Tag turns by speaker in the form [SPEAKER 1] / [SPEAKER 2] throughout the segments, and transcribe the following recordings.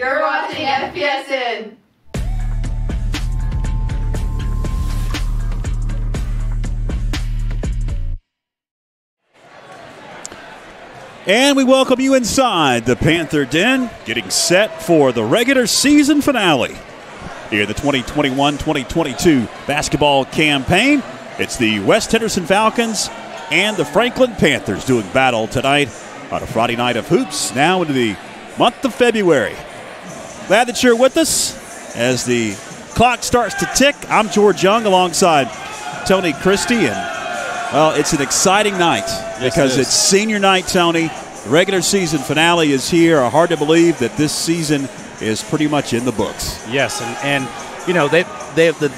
[SPEAKER 1] You're watching FPSN.
[SPEAKER 2] And we welcome you inside the Panther Den, getting set for the regular season finale here in the 2021-2022 basketball campaign. It's the West Henderson Falcons and the Franklin Panthers doing battle tonight on a Friday night of hoops, now into the month of February. Glad that you're with us as the clock starts to tick. I'm George Young alongside Tony Christie, and well, it's an exciting night because it's senior night, Tony. The regular season finale is here. Hard to believe that this season is pretty much in the books.
[SPEAKER 3] Yes, and you know,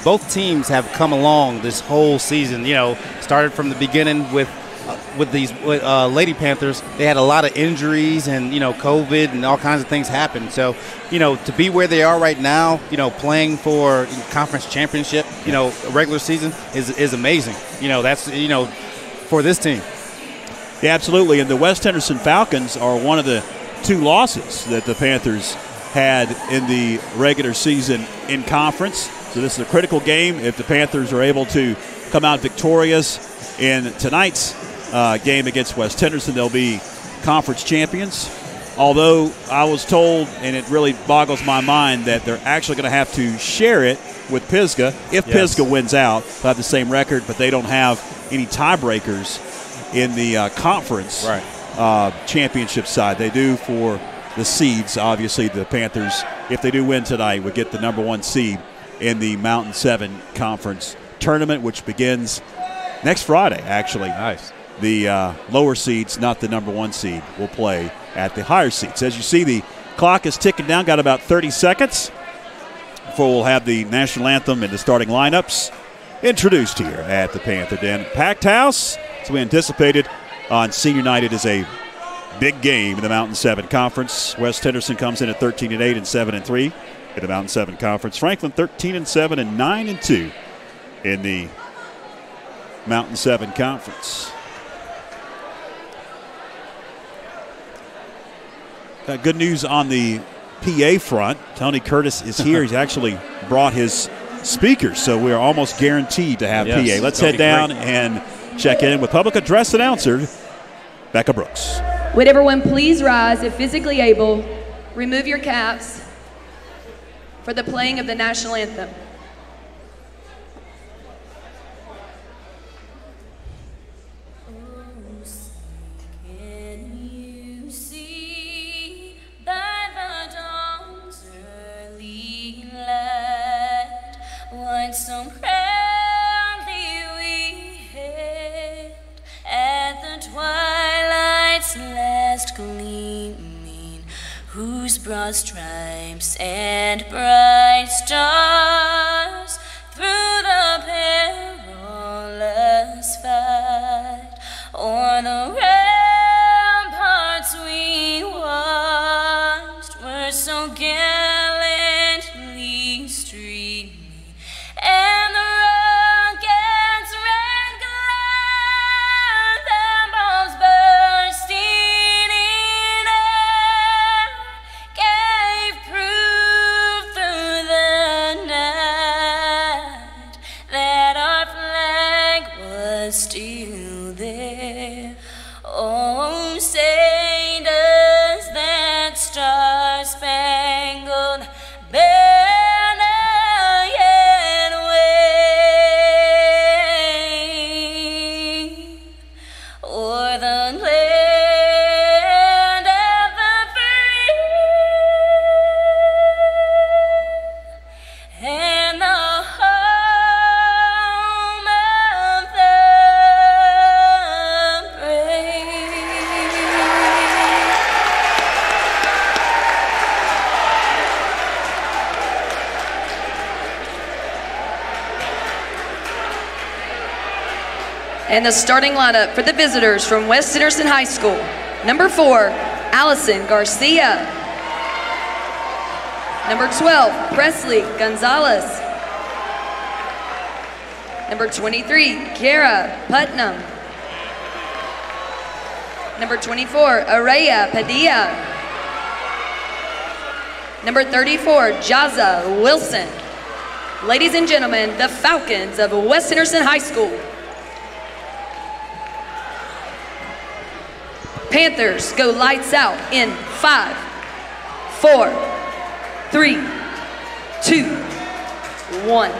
[SPEAKER 3] both teams have come along this whole season. You know, started from the beginning with these Lady Panthers. They had a lot of injuries and, you know, COVID and all kinds of things happened. So, you know, to be where they are right now, you know, playing for conference championship, you know, regular season is amazing. You know, that's, you know, for this team.
[SPEAKER 2] Yeah, absolutely. And the West Henderson Falcons are one of the two losses that the Panthers had in the regular season in conference. So this is a critical game. If the Panthers are able to come out victorious in tonight's game against West Henderson, they'll be conference champions. Although I was told, and it really boggles my mind, that they're actually going to have to share it with Pisgah. If Pisgah wins out, they'll have the same record, but they don't have any tiebreakers in the conference championship side. They do for the seeds. Obviously, the Panthers, if they do win tonight, would get the #1 seed in the Mountain 7 Conference tournament, which begins next Friday, actually.
[SPEAKER 3] Nice.
[SPEAKER 2] The lower seeds, not the #1 seed, will play at the higher seeds. As you see, the clock is ticking down. Got about 30 seconds before we'll have the national anthem and the starting lineups introduced here at the Panther Den. Packed house, as we anticipated on senior night. It is a big game in the Mountain 7 Conference. West Henderson comes in at 13-8 and 7-3 in the Mountain 7 Conference. Franklin 13-7 and 9-2 in the Mountain 7 Conference. Good news on the PA front. Tony Curtis is here. He's actually brought his speakers, so we are almost guaranteed to have PA. Let's head down and check in with public address announcer Becca Brooks.
[SPEAKER 4] Would everyone please rise if physically able, remove your caps for the playing of the national anthem.
[SPEAKER 5] So proudly we hailed at the twilight's last gleaming, whose broad stripes and bright stars through the perilous fight o'er the ramparts we watched were so gallantly streaming. And the rocket's red glare, the bombs bursting in air, gave proof through the night that our flag was still there. Oh, say does that star-spangled banner
[SPEAKER 4] And the starting lineup for the visitors from West Henderson High School. Number 4, Allison Garcia. Number 12, Presley Gonzalez. Number 23, Kiara Putnam. Number 24, Araya Padilla. Number 34, Jaza Wilson. Ladies and gentlemen, the Falcons of West Henderson High School. Panthers go lights out in 5, 4, 3, 2, 1.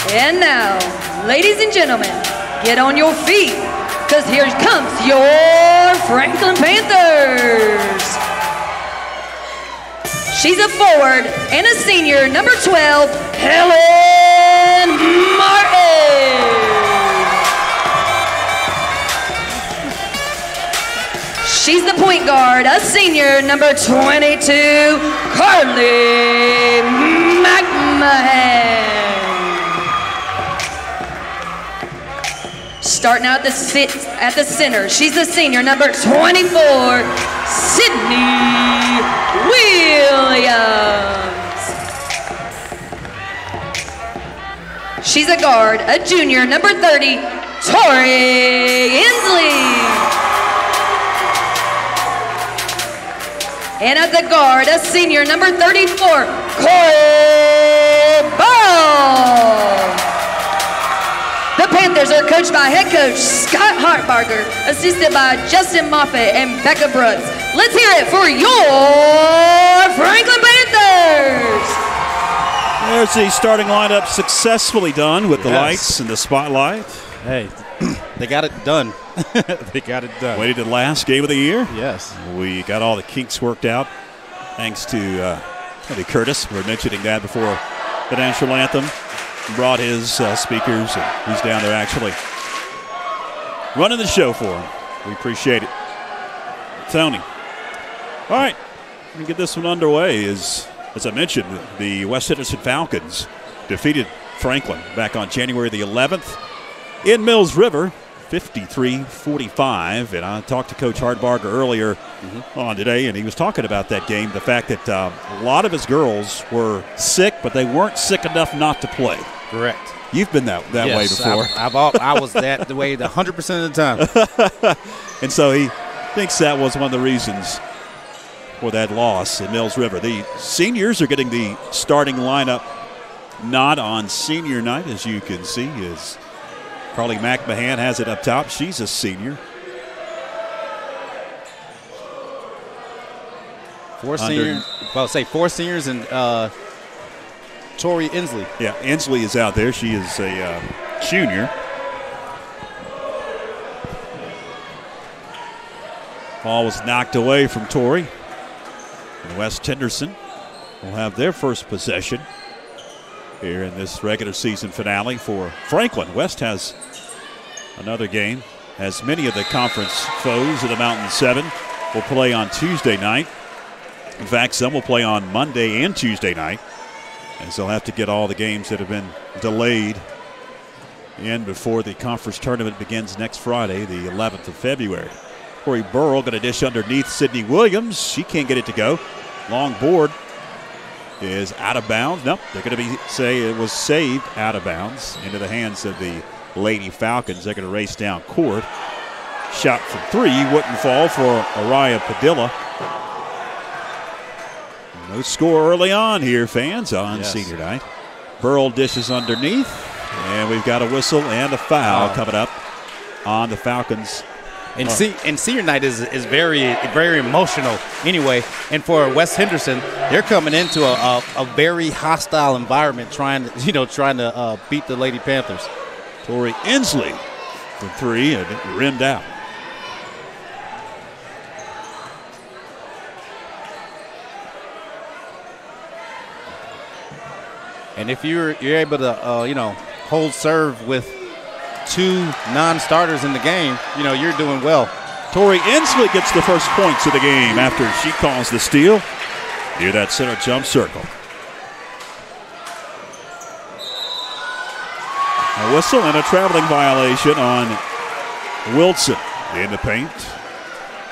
[SPEAKER 4] And now, ladies and gentlemen, get on your feet, because here comes your Franklin Panthers. She's a forward and a senior, number 12, Helen Martin. She's the point guard, a senior, number 22, Carly McMahon. Starting out at the center, she's the senior, number 24, Sydney Williams. She's a guard, a junior, number 30, Tori Inslee. And at the guard, a senior, number 34, Corey Ball. The Panthers are coached by head coach Scott Hartbarger, assisted by Justin Moffitt and Becca Brooks. Let's hear it for your Franklin Panthers.
[SPEAKER 2] There's the starting lineup successfully done with the lights and the spotlight.
[SPEAKER 3] Hey, they got it done. They got it done.
[SPEAKER 2] Waited to the last game of the year.
[SPEAKER 3] Yes.
[SPEAKER 2] We got all the kinks worked out thanks to Eddie Curtis. We were mentioning that before the national anthem. Brought his speakers, and he's down there actually running the show for him. We appreciate it. Tony. All right, let me get this one underway. As I mentioned, the West Henderson Falcons defeated Franklin back on January the 11th in Mills River, 53-45. And I talked to Coach Hartbarger earlier on today, and he was talking about that game, the fact that a lot of his girls were sick, but they weren't sick enough not to play.
[SPEAKER 3] Correct.
[SPEAKER 2] You've been that way before.
[SPEAKER 3] I was that way 100% of the time.
[SPEAKER 2] And so he thinks that was one of the reasons for that loss in Mills River. The seniors are getting the starting lineup nod on senior night, as you can see, as Carly McMahon has it up top. She's a senior.
[SPEAKER 3] Four seniors and Tori Inslee.
[SPEAKER 2] Yeah, Inslee is out there. She is a junior. Ball was knocked away from Tori. And West Henderson will have their first possession here in this regular season finale for Franklin. West has another game, as many of the conference foes of the Mountain 7 will play on Tuesday night. In fact, some will play on Monday and Tuesday night, as they'll have to get all the games that have been delayed in before the conference tournament begins next Friday, the 11th of February. Corey Burrell going to dish underneath Sydney Williams. She can't get it to go. Long board is out of bounds. Nope, they're going to say it was saved out of bounds into the hands of the Lady Falcons. They're going to race down court. Shot from three wouldn't fall for Araya Padilla. No score early on here, fans, on senior night. Burrell dishes underneath, and we've got a whistle and a foul coming up on the Falcons.
[SPEAKER 3] And senior night is very, very emotional anyway. And for West Henderson, they're coming into a very hostile environment, trying to beat the Lady Panthers.
[SPEAKER 2] Tori Inslee for three and rimmed out.
[SPEAKER 3] And if you're able to hold serve with two non-starters in the game, you're doing well.
[SPEAKER 2] Tori Inslee gets the first points of the game after she calls the steal near that center jump circle. A whistle and a traveling violation on Wilson in the paint.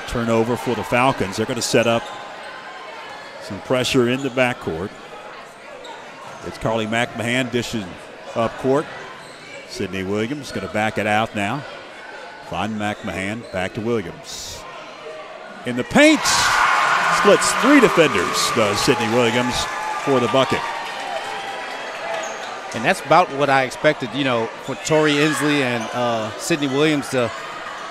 [SPEAKER 2] Turnover for the Falcons. They're going to set up some pressure in the backcourt. It's Carly McMahon dishing up court. Sydney Williams going to back it out now. Find McMahon, back to Williams. In the paint, splits 3 defenders, does Sydney Williams for the bucket.
[SPEAKER 3] And that's about what I expected, for Tori Inslee and Sydney Williams to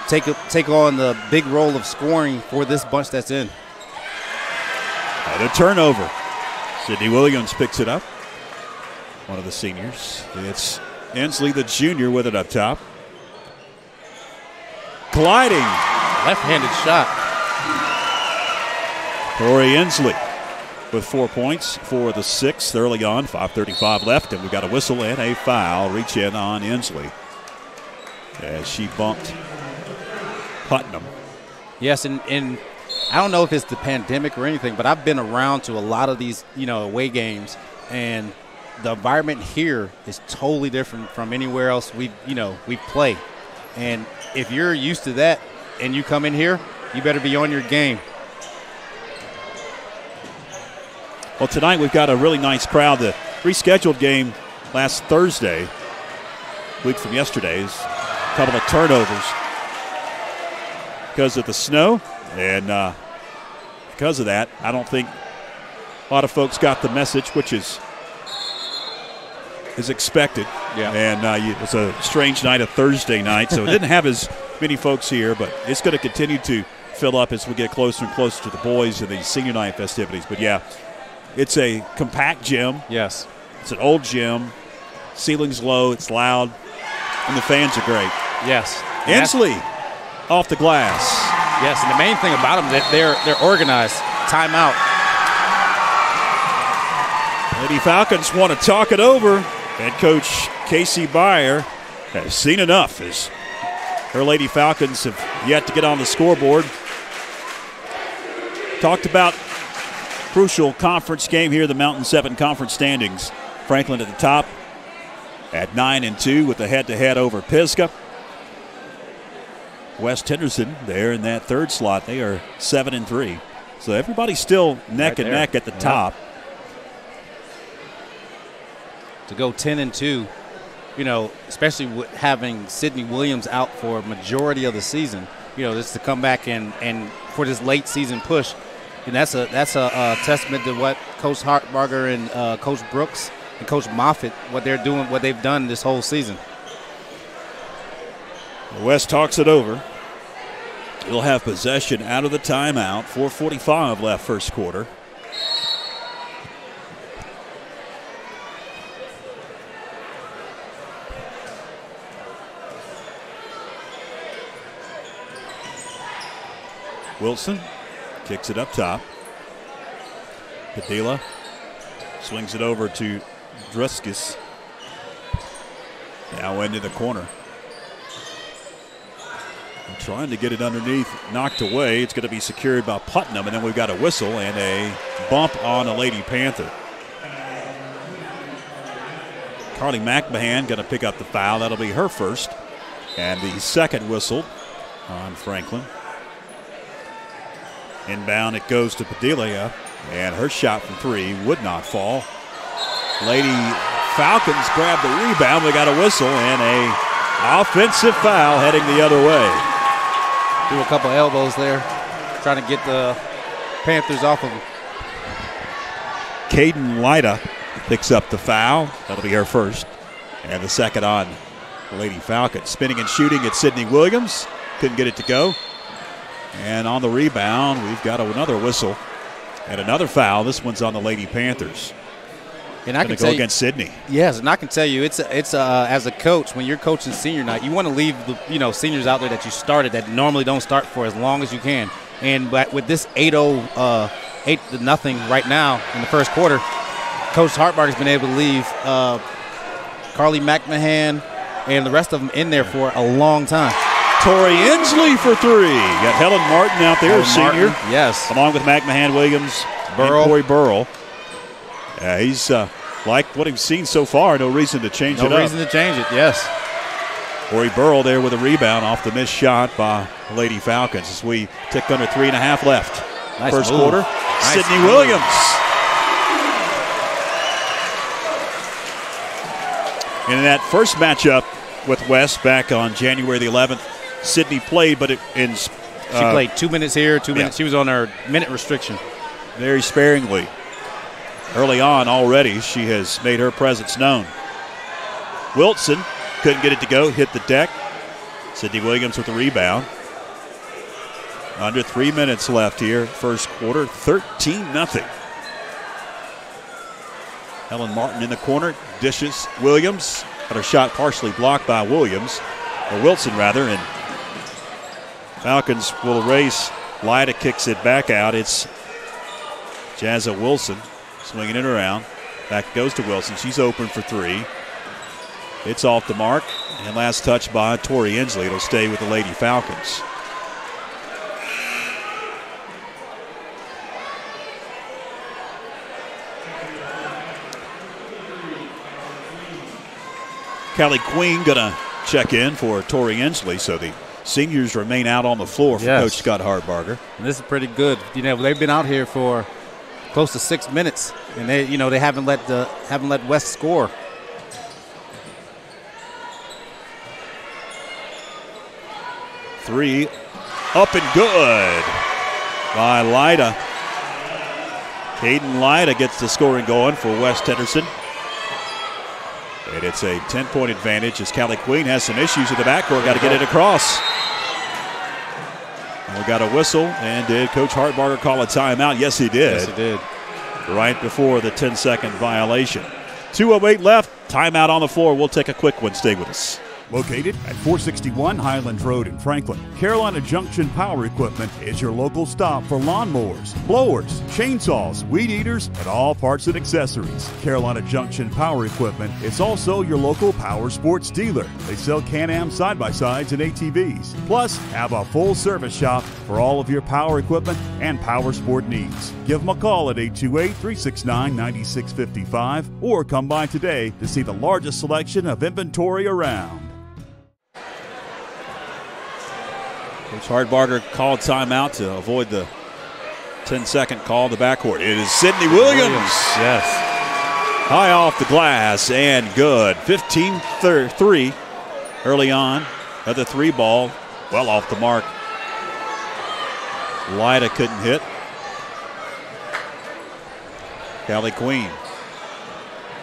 [SPEAKER 3] take on the big role of scoring for this bunch that's in.
[SPEAKER 2] And a turnover. Sydney Williams picks it up. One of the seniors. It's Inslee, the junior, with it up top. Gliding.
[SPEAKER 3] Left-handed shot.
[SPEAKER 2] Tori Inslee with 4 points for the 6th early on. 5:35 left, and we've got a whistle and a foul. Reach in on Inslee as she bumped Putnam.
[SPEAKER 3] Yes, and I don't know if it's the pandemic or anything, but I've been around to a lot of these, away games, and the environment here is totally different from anywhere else we play. And if you're used to that and you come in here, you better be on your game.
[SPEAKER 2] Well, tonight we've got a really nice crowd. The rescheduled game last Thursday, a week from yesterday's, a couple of turnovers because of the snow. And because of that, I don't think a lot of folks got the message, which is expected.
[SPEAKER 3] Yeah.
[SPEAKER 2] And it was a strange night, a Thursday night, so it didn't have as many folks here, but it's going to continue to fill up as we get closer and closer to the boys and the senior night festivities. But, yeah, it's a compact gym.
[SPEAKER 3] Yes.
[SPEAKER 2] It's an old gym. Ceiling's low. It's loud. And the fans are great.
[SPEAKER 3] Yes.
[SPEAKER 2] Inslee off the glass.
[SPEAKER 3] Yes, and the main thing about them, that they're organized. Timeout.
[SPEAKER 2] Lady Falcons want to talk it over. Head coach Casey Byer has seen enough as her Lady Falcons have yet to get on the scoreboard. Talked about crucial conference game here, the Mountain 7 conference standings. Franklin at the top at 9-2 with the head-to-head over Pisgah. West Henderson there in that 3rd slot. They are 7-3. So everybody's still neck and neck at the top.
[SPEAKER 3] To go 10-2, especially with having Sydney Williams out for a majority of the season, just to come back and for this late season push, and that's a testament to what Coach Hartbarger and Coach Brooks and Coach Moffitt, what they're doing, what they've done this whole season.
[SPEAKER 2] West talks it over. He'll have possession out of the timeout. 4:45 left first quarter. Wilson kicks it up top. Padilla swings it over to Druskis. Now into the corner. Trying to get it underneath, knocked away. It's going to be secured by Putnam, and then we've got a whistle and a bump on a Lady Panther. Carly McMahon going to pick up the foul. That'll be her first. And the second whistle on Franklin. Inbound, it goes to Padilla, and her shot from 3 would not fall. Lady Falcons grab the rebound. We got a whistle and a offensive foul heading the other way.
[SPEAKER 3] Do a couple elbows there, trying to get the Panthers off of them.
[SPEAKER 2] Caden Lyda picks up the foul. That'll be her first. And the second on Lady Falcons. Spinning and shooting at Sydney Williams. Couldn't get it to go. And on the rebound, we've got another whistle and another foul. This one's on the Lady Panthers.
[SPEAKER 3] And I can
[SPEAKER 2] go against Sydney.
[SPEAKER 3] Yes, and I can tell you, it's as a coach, when you're coaching senior night, you want to leave the seniors out there that you started that normally don't start for as long as you can. And but with this 8-0 right now in the first quarter, Coach Hartbarger has been able to leave Carly McMahon and the rest of them in there for a long time.
[SPEAKER 2] Tori Inslee for 3. Got Helen Martin out there, senior.
[SPEAKER 3] Yes.
[SPEAKER 2] Along with McMahon, Williams,
[SPEAKER 3] Burrell.
[SPEAKER 2] and Corey Burrell. He's like what he's seen so far. No reason to change it up.
[SPEAKER 3] No reason to change it, yes.
[SPEAKER 2] Corey Burrell there with a rebound off the missed shot by Lady Falcons as we tick under 3.5 left.
[SPEAKER 3] Nice
[SPEAKER 2] First
[SPEAKER 3] move.
[SPEAKER 2] quarter,
[SPEAKER 3] Nice
[SPEAKER 2] Sydney
[SPEAKER 3] move.
[SPEAKER 2] Williams. And in that first matchup with West back on January the 11th, Sydney played, but
[SPEAKER 3] she played 2 minutes here, 2 minutes.
[SPEAKER 2] Yeah.
[SPEAKER 3] She was on her minute restriction.
[SPEAKER 2] Very sparingly. Early on already, she has made her presence known. Wilson couldn't get it to go, hit the deck. Sydney Williams with the rebound. Under 3 minutes left here, first quarter, 13-0. Helen Martin in the corner, dishes Williams. Had her shot partially blocked by Williams, or Wilson rather, and Falcons will race. Lyda kicks it back out. It's Jazza Wilson swinging it around. Back goes to Wilson. She's open for three. It's off the mark. And last touch by Tori Inslee. It'll stay with the Lady Falcons. Callie Queen going to check in for Tori Inslee. So the seniors remain out on the floor for Coach Scott Hartbarger.
[SPEAKER 3] And this is pretty good. You know, they've been out here for close to 6 minutes, and they haven't let West score.
[SPEAKER 2] Three up and good by Lyda. Caden Lyda gets the scoring going for West Henderson. And it's a 10-point advantage as Callie Queen has some issues in the backcourt. Got to get it across. And we got a whistle. And did Coach Hartbarger call a timeout? Yes, he did.
[SPEAKER 3] Yes, he did.
[SPEAKER 2] Right before the 10-second violation. 2:08 left. Timeout on the floor. We'll take a quick one. Stay with us.
[SPEAKER 6] Located at 461 Highlands Road in Franklin, Carolina Junction Power Equipment is your local stop for lawnmowers, blowers, chainsaws, weed eaters, and all parts and accessories. Carolina Junction Power Equipment is also your local power sports dealer. They sell Can-Am side-by-sides and ATVs, plus have a full service shop for all of your power equipment and power sport needs. Give them a call at 828-369-9655 or come by today to see the largest selection of inventory around.
[SPEAKER 2] Coach Hartbarger called timeout to avoid the 10-second call to backcourt. It is Sydney Williams.
[SPEAKER 3] Yes.
[SPEAKER 2] High off the glass and good. 15-3 early on. Another three ball well off the mark. Lyda couldn't hit. Callie Queen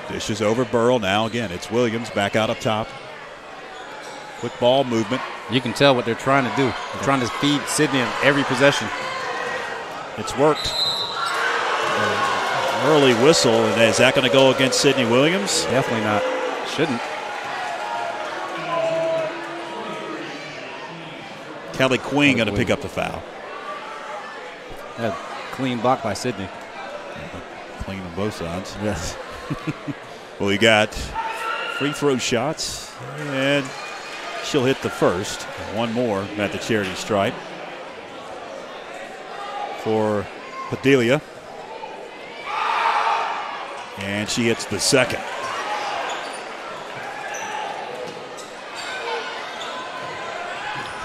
[SPEAKER 2] dishes over Burrell. Now again, it's Williams back out up top. Quick ball movement.
[SPEAKER 3] You can tell what they're trying to do. They're trying to feed Sydney in every possession.
[SPEAKER 2] It's worked. Early whistle, and is that going to go against Sydney Williams?
[SPEAKER 3] Definitely not. Shouldn't.
[SPEAKER 2] Callie Queen going to pick up the foul.
[SPEAKER 3] Clean block by Sydney.
[SPEAKER 2] Clean on both sides.
[SPEAKER 3] Yes.
[SPEAKER 2] Well, you got free throw shots, and she'll hit the first. One more at the charity stripe for Padilla. And she hits the second.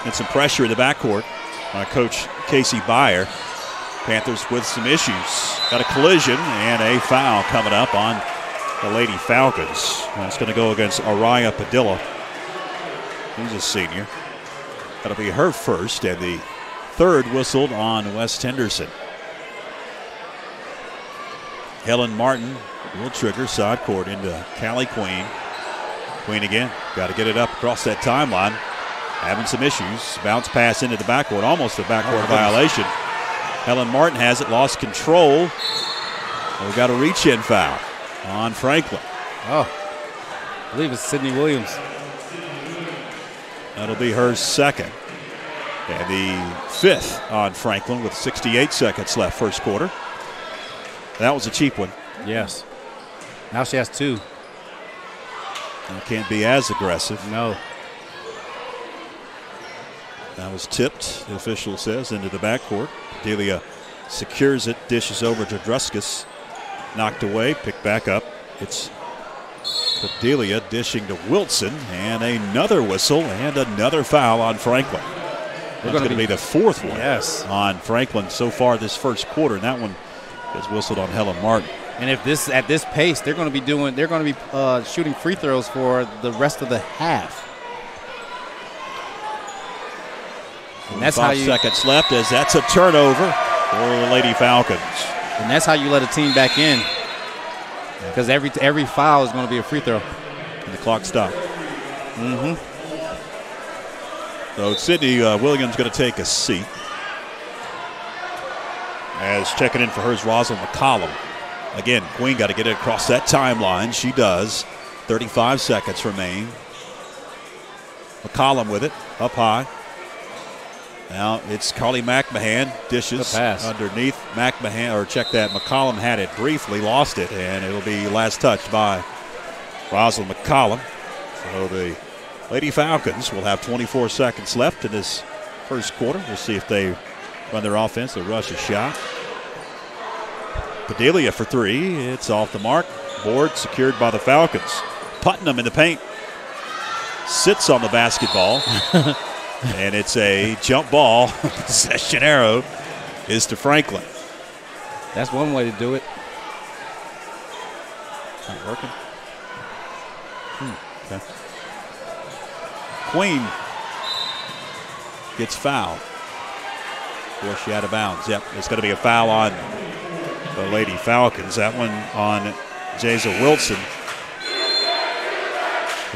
[SPEAKER 2] And some pressure in the backcourt by Coach Casey Byer. Panthers with some issues. Got a collision and a foul coming up on the Lady Falcons. That's going to go against Araya Padilla, who's a senior. That'll be her first, and the third whistled on West Henderson. Helen Martin will trigger side court into Callie Queen. Queen again, got to get it up across that timeline. Having some issues. Bounce pass into the backcourt, almost a backcourt violation. Helen Martin has it, lost control. We've got a reach-in foul on Franklin.
[SPEAKER 3] Oh, I believe it's Sydney Williams.
[SPEAKER 2] That'll be her second. And the fifth on Franklin with 68 seconds left first quarter. That was a cheap one.
[SPEAKER 3] Yes. Now she has two.
[SPEAKER 2] Can't be as aggressive.
[SPEAKER 3] No.
[SPEAKER 2] That was tipped, the official says, into the backcourt. Delia secures it, dishes over to Druskus. Knocked away, picked back up. It's Delia dishing to Wilson, and another whistle and another foul on Franklin. That's going to be the fourth one on Franklin so far this first quarter, and that one is whistled on Helen Martin.
[SPEAKER 3] And if this at this pace, they're going to be shooting free throws for the rest of the half. And that's how
[SPEAKER 2] 5 seconds left as that's a turnover for the Lady Falcons.
[SPEAKER 3] And that's how you let a team back in, because every foul is going to be a free throw.
[SPEAKER 2] And the clock stopped. So Sydney Williams going to take a seat. As checking in for hers, Rosalind McCollum. Again, Queen got to get it across that timeline. She does. 35 seconds remain. McCollum with it, up high. Now it's Carly McMahon, dishes underneath. McMahon, or check that, McCollum had it briefly, lost it, and it'll be last touched by Rosalind McCollum. So the Lady Falcons will have 24 seconds left in this first quarter. We'll see if they run their offense. They'll rush a shot. Bedelia for three. It's off the mark. Board secured by the Falcons. Putnam in the paint. Sits on the basketball. And it's a jump ball. Possession arrow is to Franklin.
[SPEAKER 3] That's one way to do it.
[SPEAKER 2] Not working. Okay. Queen gets fouled. Of course, she out of bounds. Yep, it's going to be a foul on the Lady Falcons. That one on Jaza Wilson.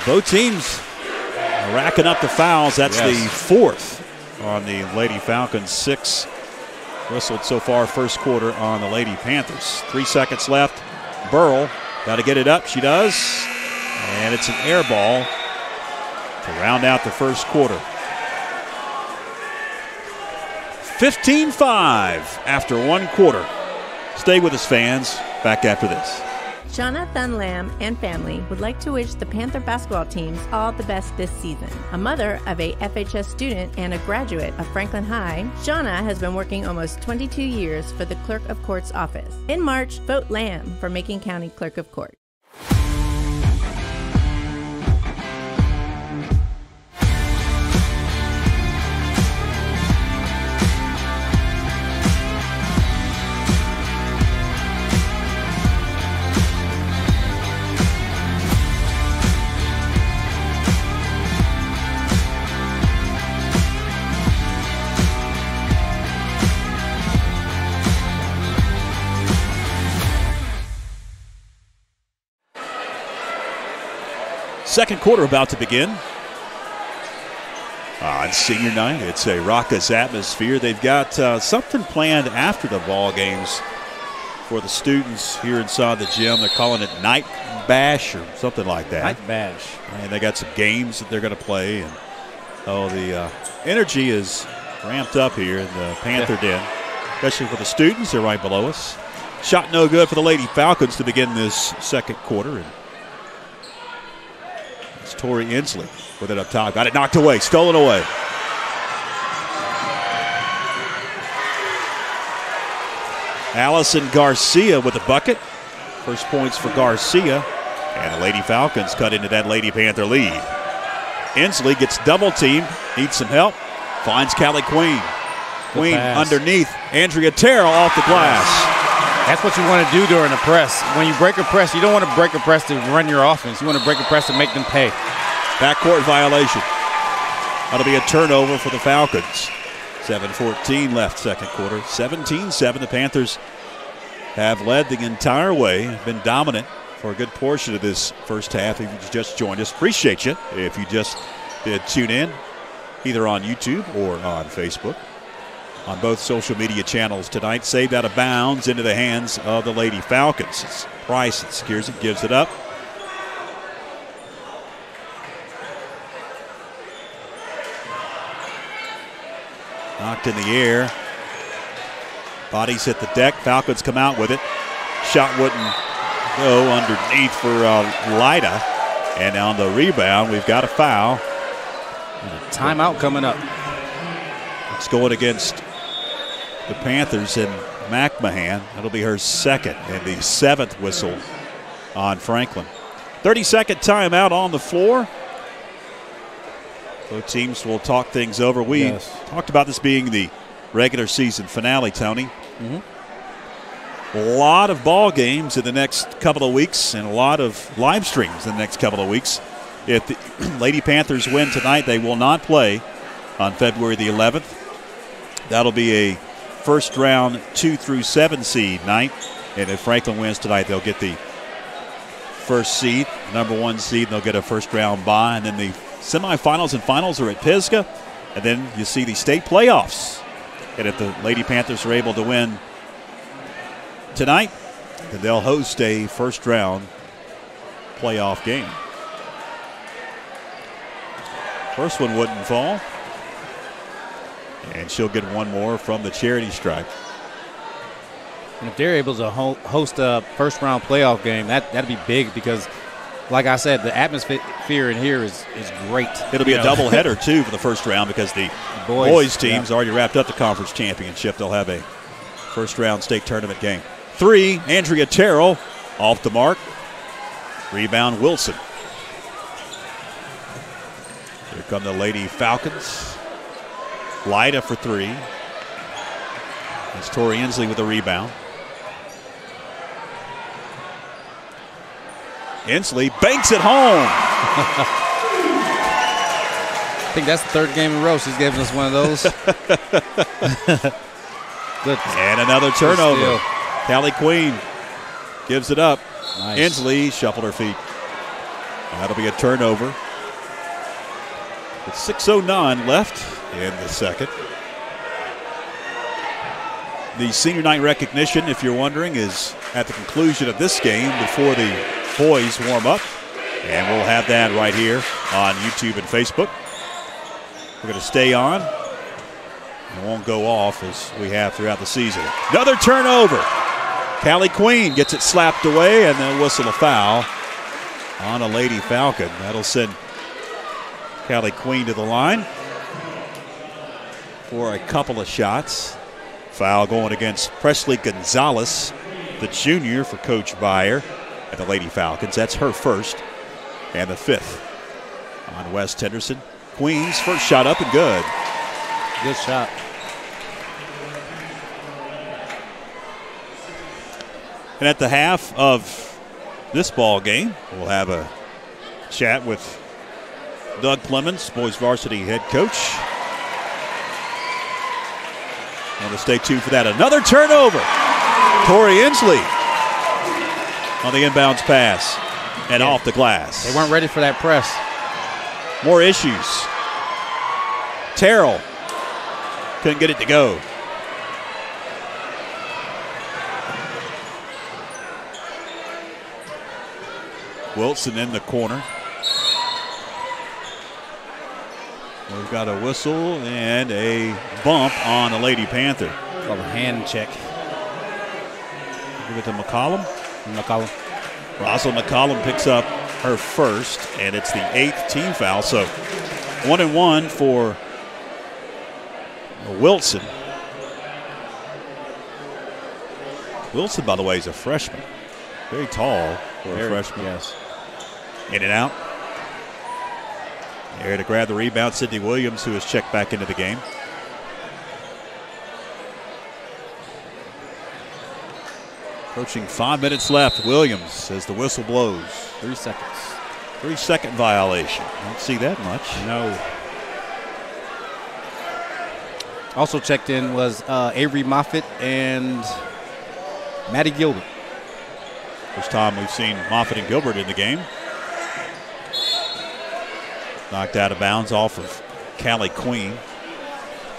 [SPEAKER 2] Both teams are racking up the fouls. That's the fourth on the Lady Falcons. 6 whistled so far first quarter on the Lady Panthers. 3 seconds left. Burrell got to get it up. She does. And it's an air ball to round out the first quarter. 15-5 after 1 quarter. Stay with us, fans. Back after this.
[SPEAKER 7] Jonathan Lamb and family would like to wish the Panther basketball teams all the best this season. A mother of a FHS student and a graduate of Franklin High, Shauna has been working almost 22 years for the Clerk of Court's office. In March, vote Lamb for Macon County Clerk of Court.
[SPEAKER 2] Second quarter about to begin. On senior night, it's a raucous atmosphere. They've got something planned after the ball games for the students here inside the gym. They're calling it Night Bash or something like that.
[SPEAKER 3] Night Bash.
[SPEAKER 2] And they got some games that they're going to play. And the energy is ramped up here in the Panther Den, especially for the students. They're right below us. Shot no good for the Lady Falcons to begin this second quarter. And it's Tori Inslee with it up top. Got it knocked away, stolen away. Allison Garcia with the bucket. First points for Garcia. And the Lady Falcons cut into that Lady Panther lead. Inslee gets double teamed, needs some help, finds Callie Queen. Queen underneath. Andrea Terrell off the glass.
[SPEAKER 3] That's what you want to do during a press. When you break a press, you don't want to break a press to run your offense. You want to break a press to make them pay.
[SPEAKER 2] Backcourt violation. That'll be a turnover for the Falcons. 7:14 left second quarter. 17-7. The Panthers have led the entire way, been dominant for a good portion of this first half. If you just joined us, appreciate you. If you just did tune in, either on YouTube or on Facebook. On both social media channels tonight. Saved out of bounds into the hands of the Lady Falcons. It's Price that secures it, gives it up. Knocked in the air. Bodies hit the deck. Falcons come out with it. Shot wouldn't go underneath for Lyda. And on the rebound, we've got a foul.
[SPEAKER 3] Timeout coming up.
[SPEAKER 2] It's going against the Panthers and McMahon. That'll be her second and the 7th whistle on Franklin. 30-second timeout on the floor. Both teams will talk things over. We talked about this being the regular season finale, Tony. A lot of ball games in the next couple of weeks and a lot of live streams in the next couple of weeks. If the Lady Panthers win tonight, they will not play on February the 11th. That'll be a first round 2 through 7 seed night. And if Franklin wins tonight, they'll get the first seed, number 1 seed, and they'll get a first round bye. And then the semifinals and finals are at Pisgah. And then you see the state playoffs. And if the Lady Panthers are able to win tonight, then they'll host a first round playoff game. First one wouldn't fall. And she'll get one more from the charity stripe.
[SPEAKER 3] And if they're able to host a first-round playoff game, that'd be big because, like I said, the atmosphere in here is great.
[SPEAKER 2] It'll be a doubleheader, too, for the first round because the boys team's already wrapped up the conference championship. They'll have a first-round state tournament game. 3, Andrea Terrell off the mark. Rebound, Wilson. Here come the Lady Falcons. Lyda for 3. It's Tori Inslee with the rebound. Inslee banks it home.
[SPEAKER 3] I think that's the 3rd game in a row she's given us one of those. Good.
[SPEAKER 2] And another turnover. Callie Queen gives it up.
[SPEAKER 3] Nice.
[SPEAKER 2] Inslee shuffled her feet. That'll be a turnover. With 6:09 left in the second. The senior night recognition, if you're wondering, is at the conclusion of this game before the boys warm up. And we'll have that right here on YouTube and Facebook. We're going to stay on. It won't go off as we have throughout the season. Another turnover. Callie Queen gets it slapped away and they'll whistle a foul on a Lady Falcon. That'll send Callie Queen to the line for a couple of shots. Foul going against Presley Gonzalez, the junior for Coach Byer at the Lady Falcons. That's her first and the 5th on West Henderson. Queen's first shot up and good.
[SPEAKER 3] Good shot.
[SPEAKER 2] And at the half of this ball game, we'll have a chat with Doug Clemens, boys varsity head coach. Want to stay tuned for that. Another turnover. Tori Inslee on the inbounds pass and off the glass.
[SPEAKER 3] They weren't ready for that press.
[SPEAKER 2] More issues. Terrell couldn't get it to go. Wilson in the corner. We've got a whistle and a bump on the Lady Panther.
[SPEAKER 3] Called a hand check.
[SPEAKER 2] Give it to McCollum. Rosalind McCollum picks up her first, and it's the 8th team foul. So 1-1 for Wilson. Wilson, by the way, is a freshman. Very tall for a freshman.
[SPEAKER 3] Yes.
[SPEAKER 2] In and out. There to grab the rebound, Sydney Williams, who has checked back into the game. Approaching 5 minutes left. Williams as the whistle blows.
[SPEAKER 3] 3 seconds.
[SPEAKER 2] 3-second violation. Don't see that much.
[SPEAKER 3] No. Also checked in was Avery Moffitt and Maddie Gilbert.
[SPEAKER 2] First time we've seen Moffitt and Gilbert in the game. Knocked out of bounds off of Callie Queen.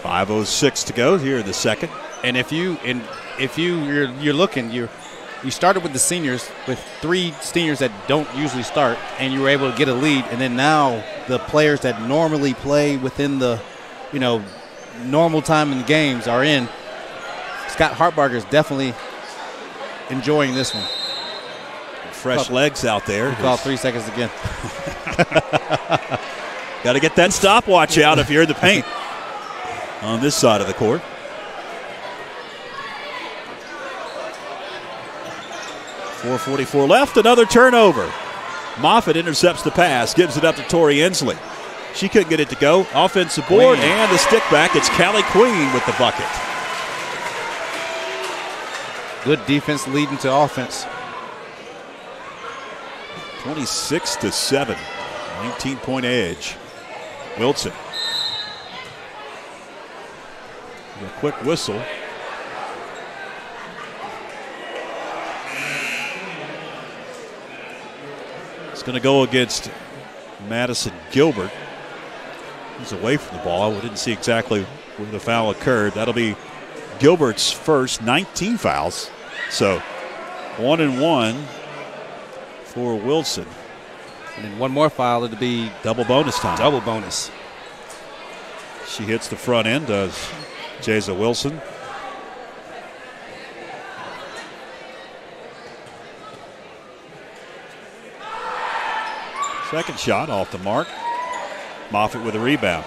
[SPEAKER 2] 5:06 to go here in the second.
[SPEAKER 3] And if you're looking, you started with the seniors, with 3 seniors that don't usually start, and you were able to get a lead. And then now the players that normally play within the, normal time in the games are in. Scott Hartbarger is definitely enjoying this one.
[SPEAKER 2] Fresh legs out there.
[SPEAKER 3] We call 3 seconds again.
[SPEAKER 2] Got to get that stopwatch out if you're in the paint on this side of the court. .444 left, another turnover. Moffitt intercepts the pass, gives it up to Tori Inslee. She couldn't get it to go. Offensive board and the stick back. It's Callie Queen with the bucket.
[SPEAKER 3] Good defense leading to offense.
[SPEAKER 2] 26-7, 19-point edge. Wilson A quick whistle. It's going to go against Madison Gilbert. He's away from the ball. We didn't see exactly where the foul occurred. That'll be Gilbert's first, 19 fouls. So 1-1 for Wilson.
[SPEAKER 3] And then one more foul, it'll be
[SPEAKER 2] double bonus time.
[SPEAKER 3] Double bonus.
[SPEAKER 2] She hits the front end, does Jaza Wilson. Second shot off the mark. Moffitt with a rebound.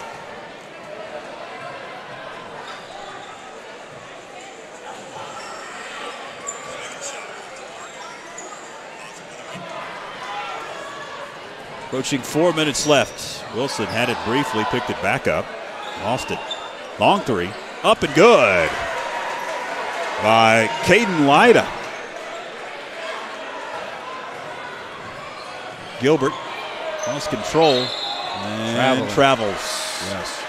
[SPEAKER 2] Approaching 4 minutes left. Wilson had it briefly, picked it back up, lost it. Long three, up and good by Caden Lyda. Gilbert lost control and travels. Yes.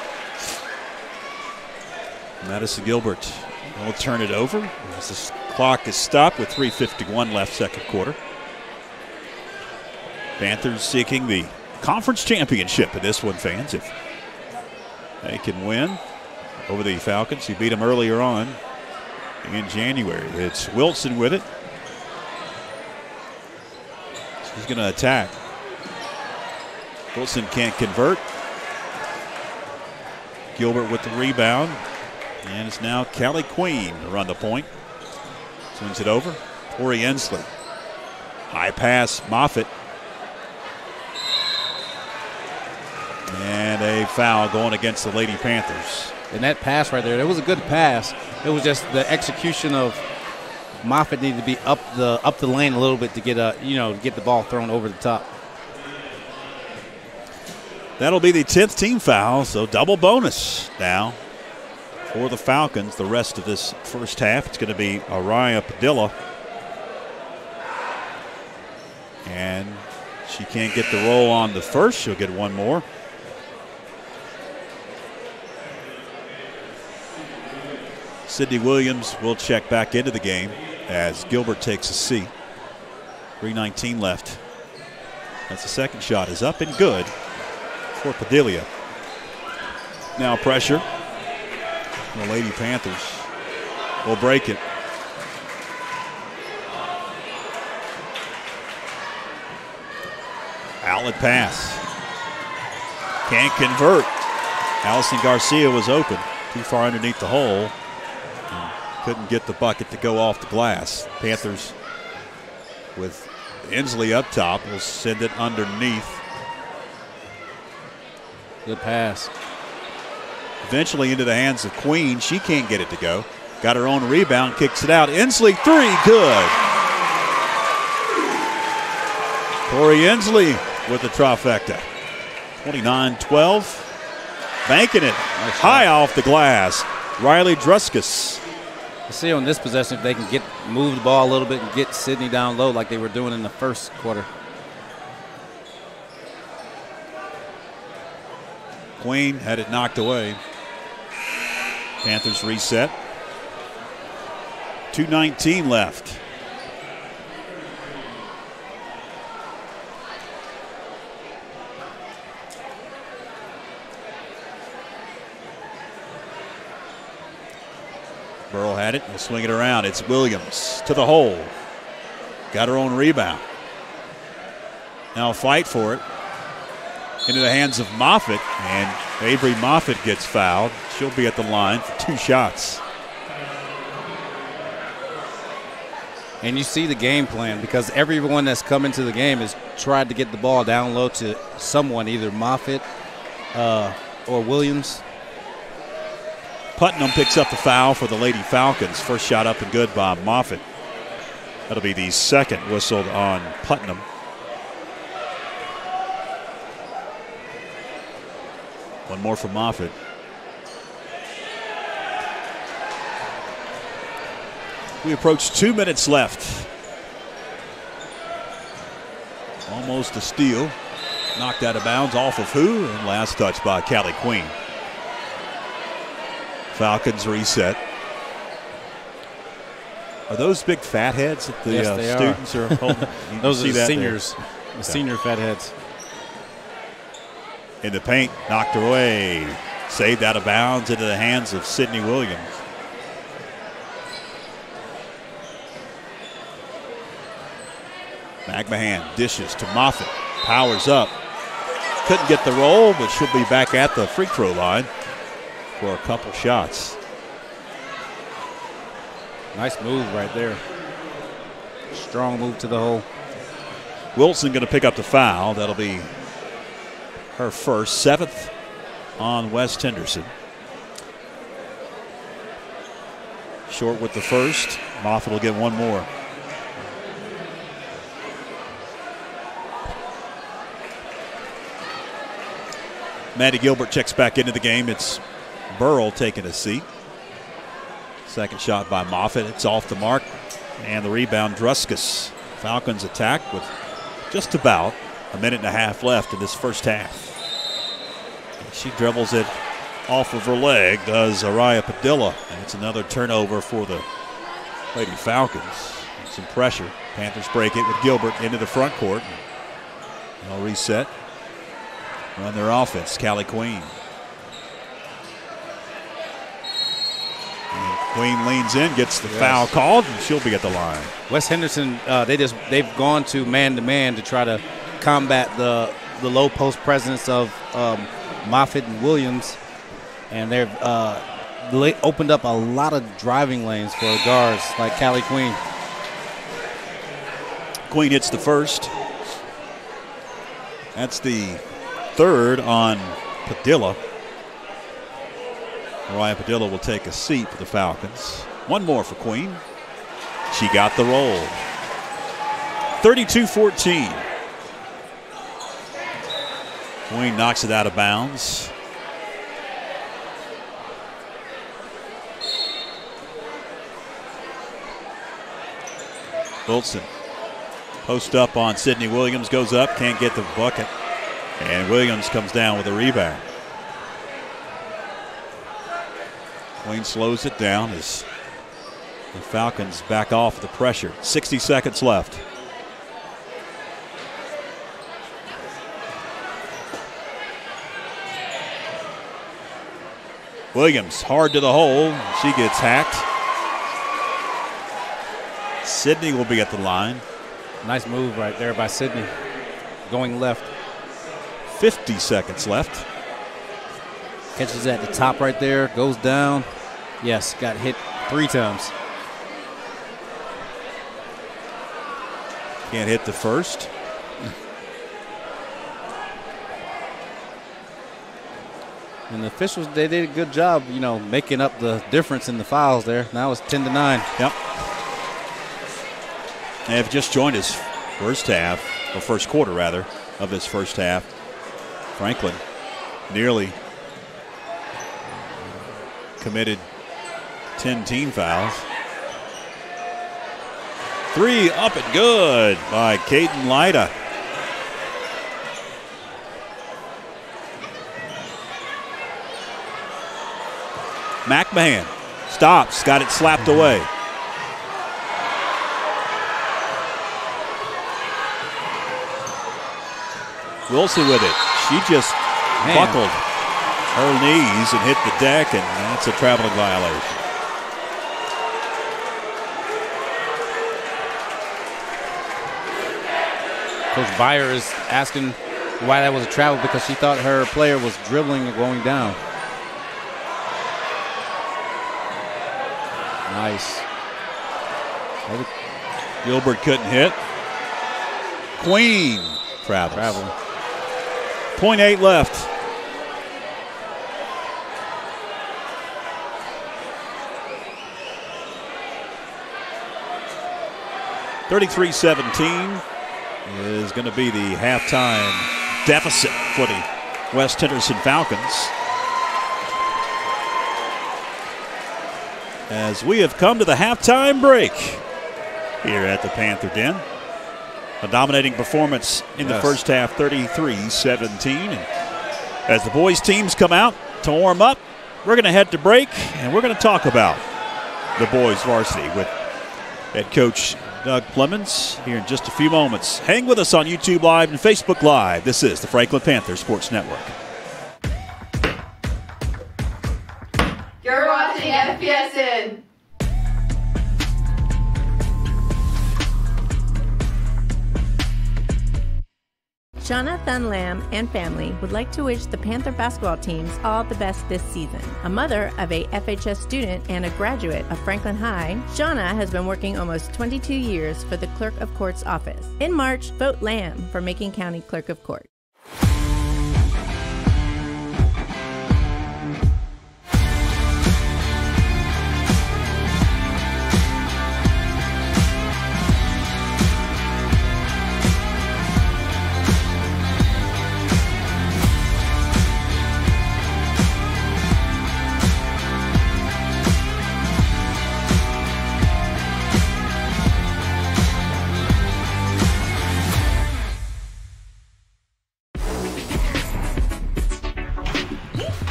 [SPEAKER 2] Madison Gilbert will turn it over as the clock is stopped with 3:51 left, second quarter. Panthers seeking the conference championship in this one, fans. If they can win over the Falcons, who beat them earlier on in January. It's Wilson with it. He's going to attack. Wilson can't convert. Gilbert with the rebound. And it's now Callie Queen to run the point. Swings it over. Tori Ensley. High pass, Moffitt. And a foul going against the Lady Panthers.
[SPEAKER 3] And that pass right there, it was a good pass. It was just the execution of Moffitt needed to be up the lane a little bit to get get the ball thrown over the top.
[SPEAKER 2] That'll be the 10th team foul, so double bonus now for the Falcons the rest of this first half. It's going to be Araya Padilla. And she can't get the roll on the first. She'll get one more. Sydney Williams will check back into the game as Gilbert takes a seat. 3:19 left. That's the second shot is up and good for Padilla. Now pressure. The Lady Panthers will break it. Outlet pass. Can't convert. Allison Garcia was open. Too far underneath the hole. Couldn't get the bucket to go off the glass. Panthers with Ensley up top will send it underneath.
[SPEAKER 3] Good pass.
[SPEAKER 2] Eventually into the hands of Queen. She can't get it to go. Got her own rebound, kicks it out. Ensley, three, good. Tori Ensley with the trifecta. 29-12. Banking it high off the glass. Riley Druskus.
[SPEAKER 3] See on this possession if they can move the ball a little bit and get Sydney down low like they were doing in the first quarter.
[SPEAKER 2] Queen had it knocked away. Panthers reset. 2:19 left. Burrow had it. We'll swing it around. It's Williams to the hole. Got her own rebound. Now fight for it. Into the hands of Moffitt, and Avery Moffitt gets fouled. She'll be at the line for 2 shots.
[SPEAKER 3] And you see the game plan because everyone that's come into the game has tried to get the ball down low to someone, either Moffitt or Williams.
[SPEAKER 2] Putnam picks up the foul for the Lady Falcons. First shot up and good by Moffitt. That'll be the second whistled on Putnam. One more for Moffitt. We approach 2 minutes left. Almost a steal. Knocked out of bounds off of who? And last touch by Callie Queen. Falcons reset. Are those big fat heads that the
[SPEAKER 3] Yes,
[SPEAKER 2] students are holding?
[SPEAKER 3] Those are the
[SPEAKER 2] that
[SPEAKER 3] seniors, the senior fat heads.
[SPEAKER 2] In the paint, knocked away. Saved out of bounds into the hands of Sidney Williams. McMahon dishes to Moffitt. Powers up. Couldn't get the roll, but she'll be back at the free throw line for a couple shots.
[SPEAKER 3] Nice move right there. Strong move to the hole.
[SPEAKER 2] Wilson going to pick up the foul. That'll be her first, 7th on West Henderson. Short with the first. Moffitt will get one more. Maddie Gilbert checks back into the game. It's Burrell taking a seat. Second shot by Moffitt. It's off the mark. And the rebound, Druskus. Falcons attack with just about a minute and a half left in this first half. She dribbles it off of her leg, does Araya Padilla. And it's another turnover for the Lady Falcons. Some pressure. Panthers break it with Gilbert into the front court. They'll reset. Run their offense. Callie Queen. And Queen leans in, gets the foul called, and she'll be at the line.
[SPEAKER 3] West Henderson, they've gone to man to try to combat the low post presence of Moffitt and Williams, and they've opened up a lot of driving lanes for guards like Callie Queen.
[SPEAKER 2] Queen hits the first. That's the third on Padilla. Mariah Padilla will take a seat for the Falcons. One more for Queen. She got the roll. 32-14. Queen knocks it out of bounds. Wilson. Post up on Sidney Williams. Goes up. Can't get the bucket. And Williams comes down with a rebound. Queen slows it down as the Falcons back off the pressure. 60 seconds left. Williams hard to the hole. She gets hacked. Sidney will be at the line.
[SPEAKER 3] Nice move right there by Sidney. Going left.
[SPEAKER 2] 50 seconds left.
[SPEAKER 3] Catches at the top right there, goes down. Yes, got hit 3 times.
[SPEAKER 2] Can't hit the first.
[SPEAKER 3] And the officials, they did a good job, making up the difference in the fouls there. Now it's 10-9.
[SPEAKER 2] Yep. They have just joined us first half, or first quarter rather, of this first half. Franklin nearly committed 10 team fouls. 3 up and good by Caden Lyda. McMahon stops, got it slapped away. Wilson with it. She just buckled her knees and hit the deck, and that's a traveling violation.
[SPEAKER 3] Coach Byer is asking why that was a travel because she thought her player was dribbling and going down. Nice.
[SPEAKER 2] Gilbert couldn't hit. Queen travels. 0.8 left. (33-17) is going to be the halftime deficit for the West Henderson Falcons. As we have come to the halftime break here at the Panther Den. A dominating performance in the first half, 33-17. And as the boys' teams come out to warm up, We're going to head to break, and we're going to talk about the boys varsity with head coach Doug Clemens here in just a few moments. Hang with us on YouTube Live and Facebook Live. This is the Franklin Panther Sports Network.
[SPEAKER 1] You're watching FPSN.
[SPEAKER 7] Shauna Thunlam and family would like to wish the Panther basketball teams all the best this season. A mother of a FHS student and a graduate of Franklin High, Shauna has been working almost 22 years for the Clerk of Court's office. In March, vote Lamb for Macon County Clerk of Court.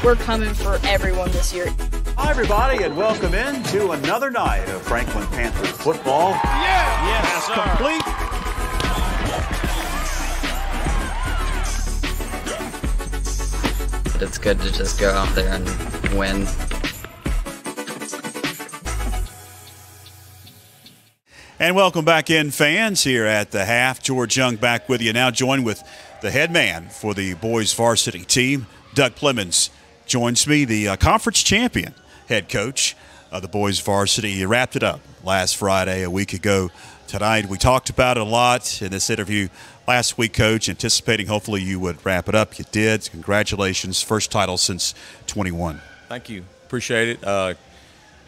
[SPEAKER 8] We're coming for everyone this year.
[SPEAKER 6] Hi, everybody, and welcome in to another night of Franklin Panther football.
[SPEAKER 2] Yes, complete.
[SPEAKER 9] It's good to just go out there and win.
[SPEAKER 2] And welcome back in, fans, here at the half. George Young back with you now, joined with the head man for the boys varsity team, Doug Clemens. Joins me, the conference champion head coach of the boys varsity. You wrapped it up last Friday, a week ago tonight. We talked about it a lot in this interview last week, Coach, anticipating hopefully you would wrap it up. You did. Congratulations. First title since 21.
[SPEAKER 10] Thank you. Appreciate it.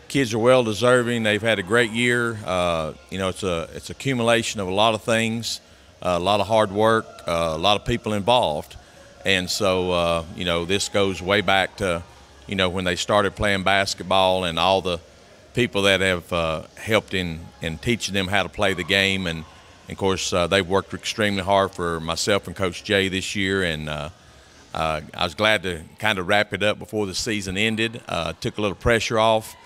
[SPEAKER 10] Kids are well deserving. They've had a great year. You know, it's accumulation of a lot of things, a lot of hard work, a lot of people involved. And so, you know, this goes way back to, you know, when they started playing basketball and all the people that have helped in teaching them how to play the game. And, of course, they've worked extremely hard for myself and Coach Jay this year. And I was glad to kind of wrap it up before the season ended. Took a little pressure off.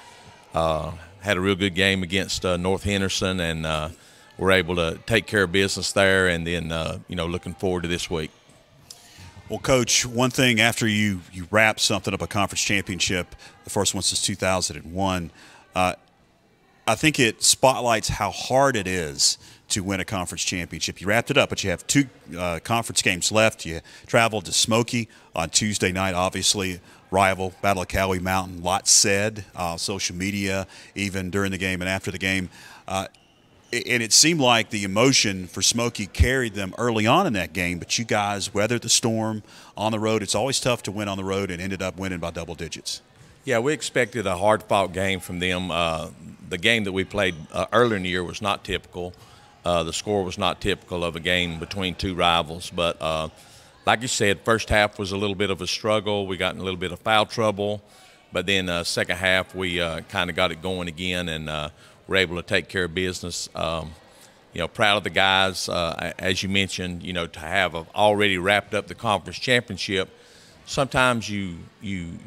[SPEAKER 10] Had a real good game against North Henderson, and were able to take care of business there. And then, you know, looking forward to this week.
[SPEAKER 2] Well, Coach, one thing after you wrap something up, a conference championship, the first one since 2001, I think it spotlights how hard it is to win a conference championship. You wrapped it up, but you have two conference games left. You traveled to Smoky on Tuesday night, obviously rival, Battle of Cowee Mountain. Lots said, social media, even during the game and after the game. And it seemed like the emotion for Smoky carried them early on in that game, but you guys weathered the storm on the road. It's always tough to win on the road, and ended up winning by double digits.
[SPEAKER 10] Yeah, we expected a hard-fought game from them. The game that we played earlier in the year was not typical. The score was not typical of a game between two rivals. But like you said, first half was a little bit of a struggle. We got in a little bit of foul trouble. But then second half, we kind of got it going again, and we're able to take care of business. You know, proud of the guys. As you mentioned, you know, to have already wrapped up the conference championship, sometimes you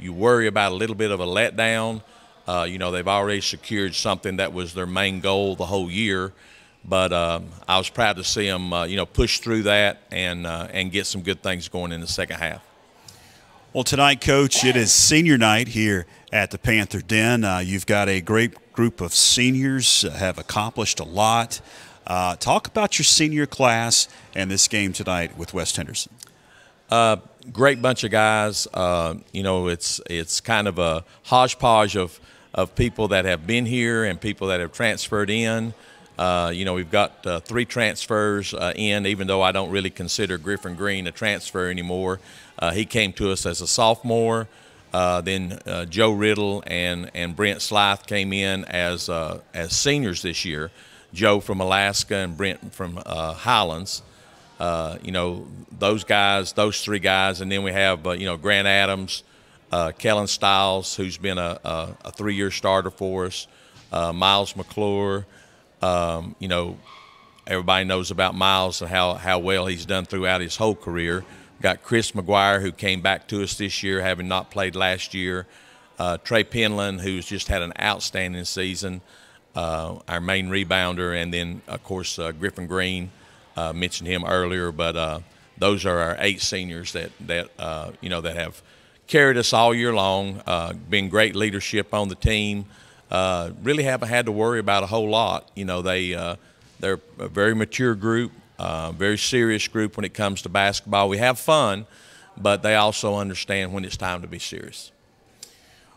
[SPEAKER 10] worry about a little bit of a letdown. You know, they've already secured something that was their main goal the whole year. But I was proud to see them, you know, push through that and get some good things going in the second half.
[SPEAKER 2] Well, tonight, Coach, it is senior night here at the Panther Den. You've got a great group of seniors, have accomplished a lot. Talk about your senior class and this game tonight with West Henderson.
[SPEAKER 10] Great bunch of guys. You know, it's kind of a hodgepodge of people that have been here and people that have transferred in. You know, we've got 3 transfers in, even though I don't really consider Griffin Green a transfer anymore. He came to us as a sophomore. Then Joe Riddle and Brent Slythe came in as seniors this year. Joe from Alaska and Brent from Highlands. You know, those guys, those 3 guys. And then we have, you know, Grant Adams, Kellen Stiles, who's been a 3-year starter for us, Miles McClure. You know, everybody knows about Miles and how well he's done throughout his whole career. Got Chris McGuire, who came back to us this year, having not played last year. Trey Penland, who's just had an outstanding season, our main rebounder, and then, of course, Griffin Green, mentioned him earlier. But those are our 8 seniors that have carried us all year long, been great leadership on the team. Really haven't had to worry about a whole lot. They're a very mature group, very serious group when it comes to basketball. We have fun, but they also understand when it's time to be serious.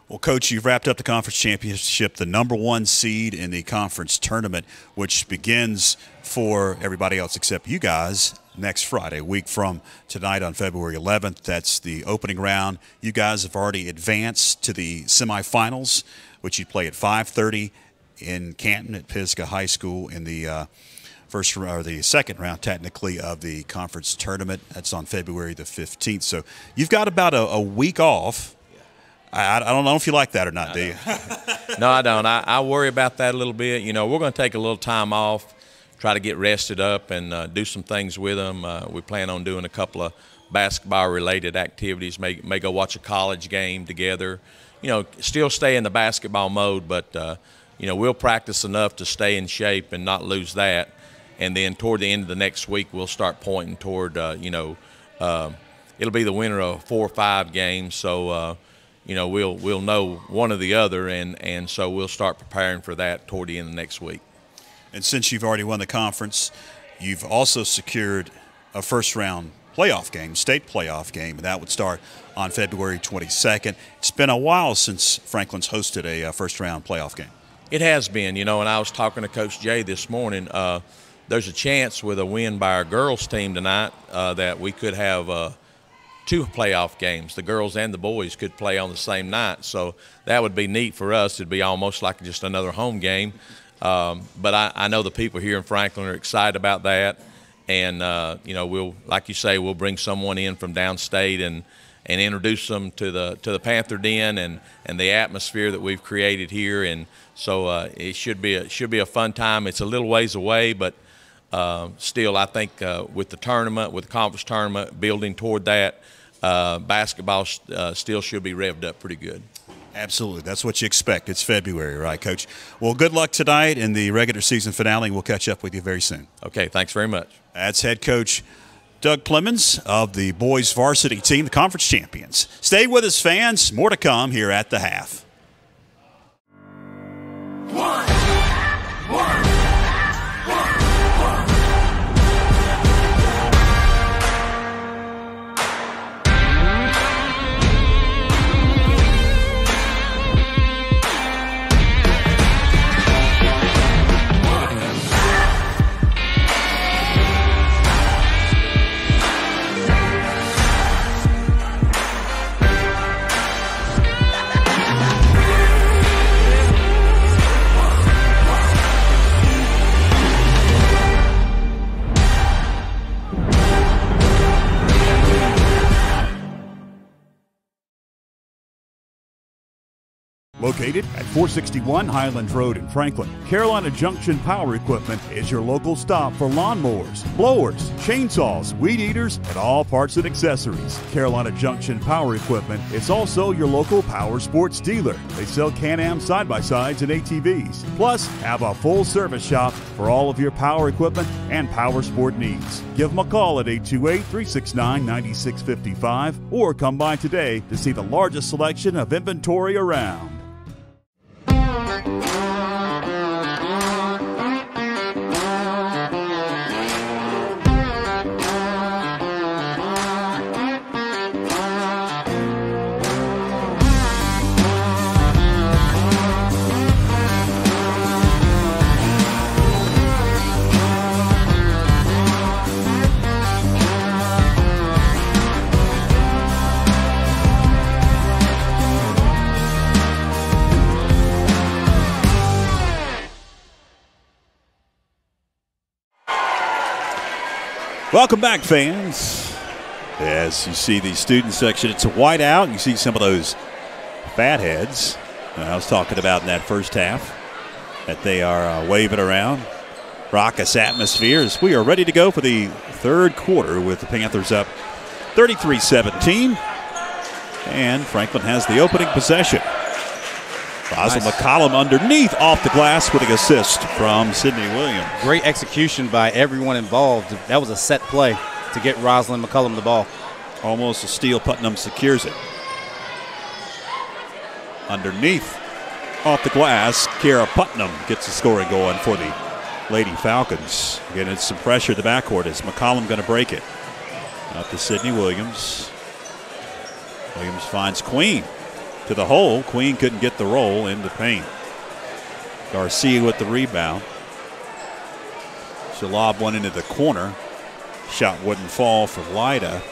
[SPEAKER 2] Well, Coach, you've wrapped up the conference championship, the #1 seed in the conference tournament, which begins for everybody else except you guys next Friday, a week from tonight on February 11th. That's the opening round. You guys have already advanced to the semifinals, which you play at 5:30 in Canton at Pisgah High School in the the second round, technically, of the conference tournament. That's on February the 15th. So you've got about a week off. I don't know if you like that or not, do you?
[SPEAKER 10] No, I don't. I worry about that a little bit. We're going to take a little time off, try to get rested up and do some things with them. We plan on doing a couple of basketball-related activities, may go watch a college game together. Still stay in the basketball mode, but, we'll practice enough to stay in shape and not lose that. And then toward the end of the next week, we'll start pointing toward, it'll be the winner of 4 or 5 games. So, we'll know one or the other, and so we'll start preparing for that toward the end of next week.
[SPEAKER 2] And since you've already won the conference, you've also secured a first-round playoff game, state playoff game, and that would start on February 22nd. It's been a while since Franklin's hosted a first-round playoff game.
[SPEAKER 10] It has been, and I was talking to Coach Jay this morning. There's a chance with a win by our girls team tonight that we could have 2 playoff games. The girls and the boys could play on the same night, so that would be neat for us. It'd be almost like just another home game. But I know the people here in Franklin are excited about that, and we'll, like you say, we'll bring someone in from downstate and introduce them to the Panther Den and the atmosphere that we've created here, and so it should be a fun time. It's a little ways away, but still, I think with the conference tournament, building toward that, basketball still should be revved up pretty good.
[SPEAKER 2] Absolutely. That's what you expect. It's February, right, Coach? Well, good luck tonight in the regular season finale, and we'll catch up with you very soon.
[SPEAKER 10] Okay, thanks very much.
[SPEAKER 2] That's head coach Doug Clemens of the boys varsity team, the conference champions. Stay with us, fans. More to come here at the half.
[SPEAKER 6] Located at 461 Highland Road in Franklin, Carolina Junction Power Equipment is your local stop for lawnmowers, blowers, chainsaws, weed eaters, and all parts and accessories. Carolina Junction Power Equipment is also your local power sports dealer. They sell Can-Am side-by-sides and ATVs, plus have a full service shop for all of your power equipment and power sport needs. Give them a call at 828-369-9655 or come by today to see the largest selection of inventory around. Welcome back, fans. As you see the student section, it's a whiteout. You see some of those fatheads I was talking about in that first half that they are waving around. Raucous atmosphere as we are ready to go for the third quarter with the Panthers up 33-17. And Franklin has the opening possession.
[SPEAKER 2] Rosalind McCollum underneath off the glass with an assist from Sydney Williams.
[SPEAKER 3] Great execution by everyone involved. That was a set play to get Rosalind McCollum the ball.
[SPEAKER 2] Almost a steal. Putnam secures it. Underneath off the glass, Kiara Putnam gets the scoring going for the Lady Falcons. Again, it's some pressure at the backcourt. Is McCollum going to break it? Up to Sydney Williams. Williams finds Queen to the hole. Queen couldn't get the roll in the paint. Garcia with the rebound. She'll lob one into the corner. Shot wouldn't fall for Lyda.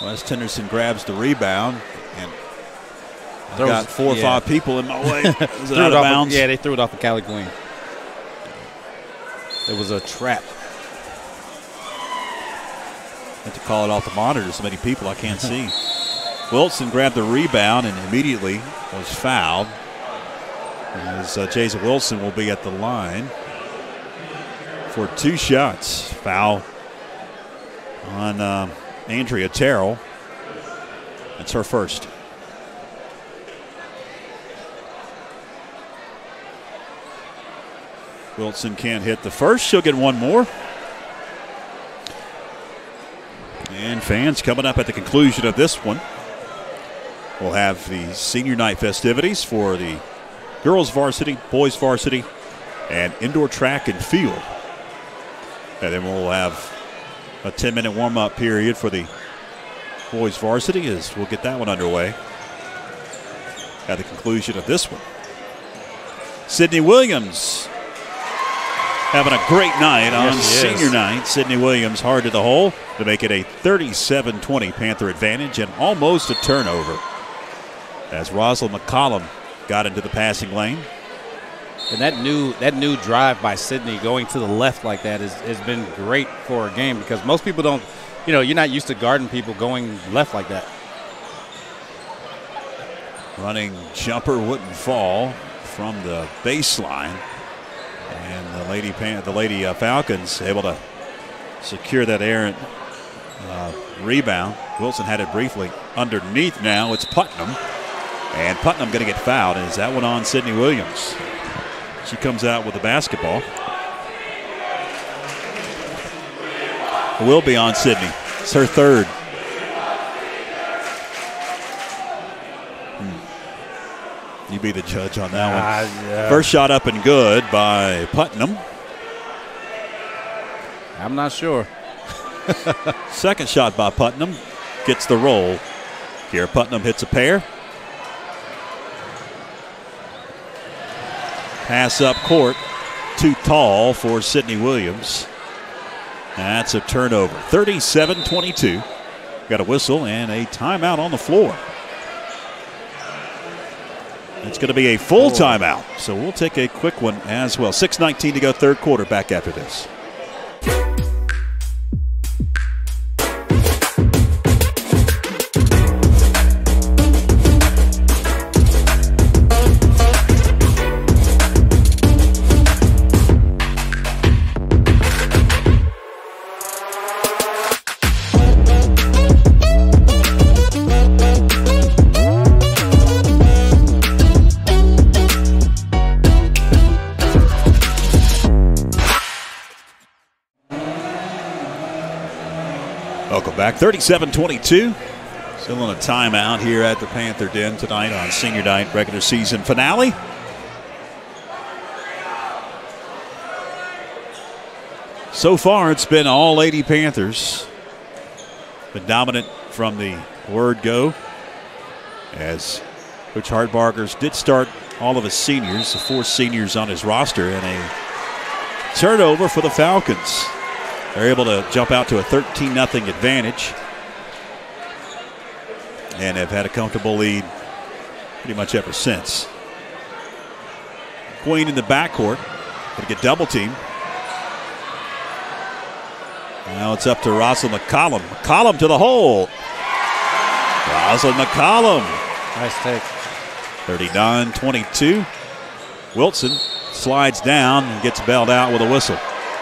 [SPEAKER 2] West Henderson grabs the rebound, and I've got 4 or 5 people in my way. Is it out of bounds?
[SPEAKER 3] Yeah, they threw it off of Cali Queen. It was a trap.
[SPEAKER 2] I have to call it off the monitor. So many people I can't see. Wilson grabbed the rebound and immediately was fouled. As Jason Wilson will be at the line for 2 shots. Foul on Andrea Terrell. That's her first. Wilson can't hit the first. She'll get one more. And fans coming up at the conclusion of this one. We'll have the senior night festivities for the girls varsity, boys varsity, and indoor track and field. And then we'll have a 10-minute warm-up period for the boys varsity as we'll get that one underway at the conclusion of this one. Sydney Williams having a great night on senior night. Sydney Williams hard to the hole to make it a 37-20 Panther advantage and almost a turnover as Rosalind McCollum got into the passing lane.
[SPEAKER 3] And that new drive by Sydney going to the left like that has been great for a game because most people don't, you're not used to guarding people going left like that.
[SPEAKER 2] Running jumper wouldn't fall from the baseline. And the Lady Falcons able to secure that errant rebound. Wilson had it briefly underneath now. It's Putnam. And Putnam going to get fouled. And is that one on Sydney Williams? She comes out with the basketball. It will be on Sydney. It's her third. You be the judge on that one.
[SPEAKER 3] Yeah.
[SPEAKER 2] First shot up and good by Putnam.
[SPEAKER 3] I'm not sure.
[SPEAKER 2] Second shot by Putnam. Gets the roll. Here Putnam hits a pair. Pass up court. Too tall for Sydney Williams. That's a turnover. 37-22. Got a whistle and a timeout on the floor. It's going to be a full timeout, so we'll take a quick one as well. 6:19 to go, third quarter. Back after this. Welcome back. 37-22. Still on a timeout here at the Panther Den tonight on senior night regular season finale. So far, it's been all Lady Panthers. Been dominant from the word go. As Coach Hartbargers did start all of his seniors, the 4 seniors on his roster, and a turnover for the Falcons. They're able to jump out to a 13-0 advantage and have had a comfortable lead pretty much ever since. Queen in the backcourt. Going to get double teamed. Now it's up to Rosalind McCollum. McCollum to the hole. Rosalind McCollum.
[SPEAKER 3] Nice take.
[SPEAKER 2] 39-22. Wilson slides down and gets bailed out with a whistle.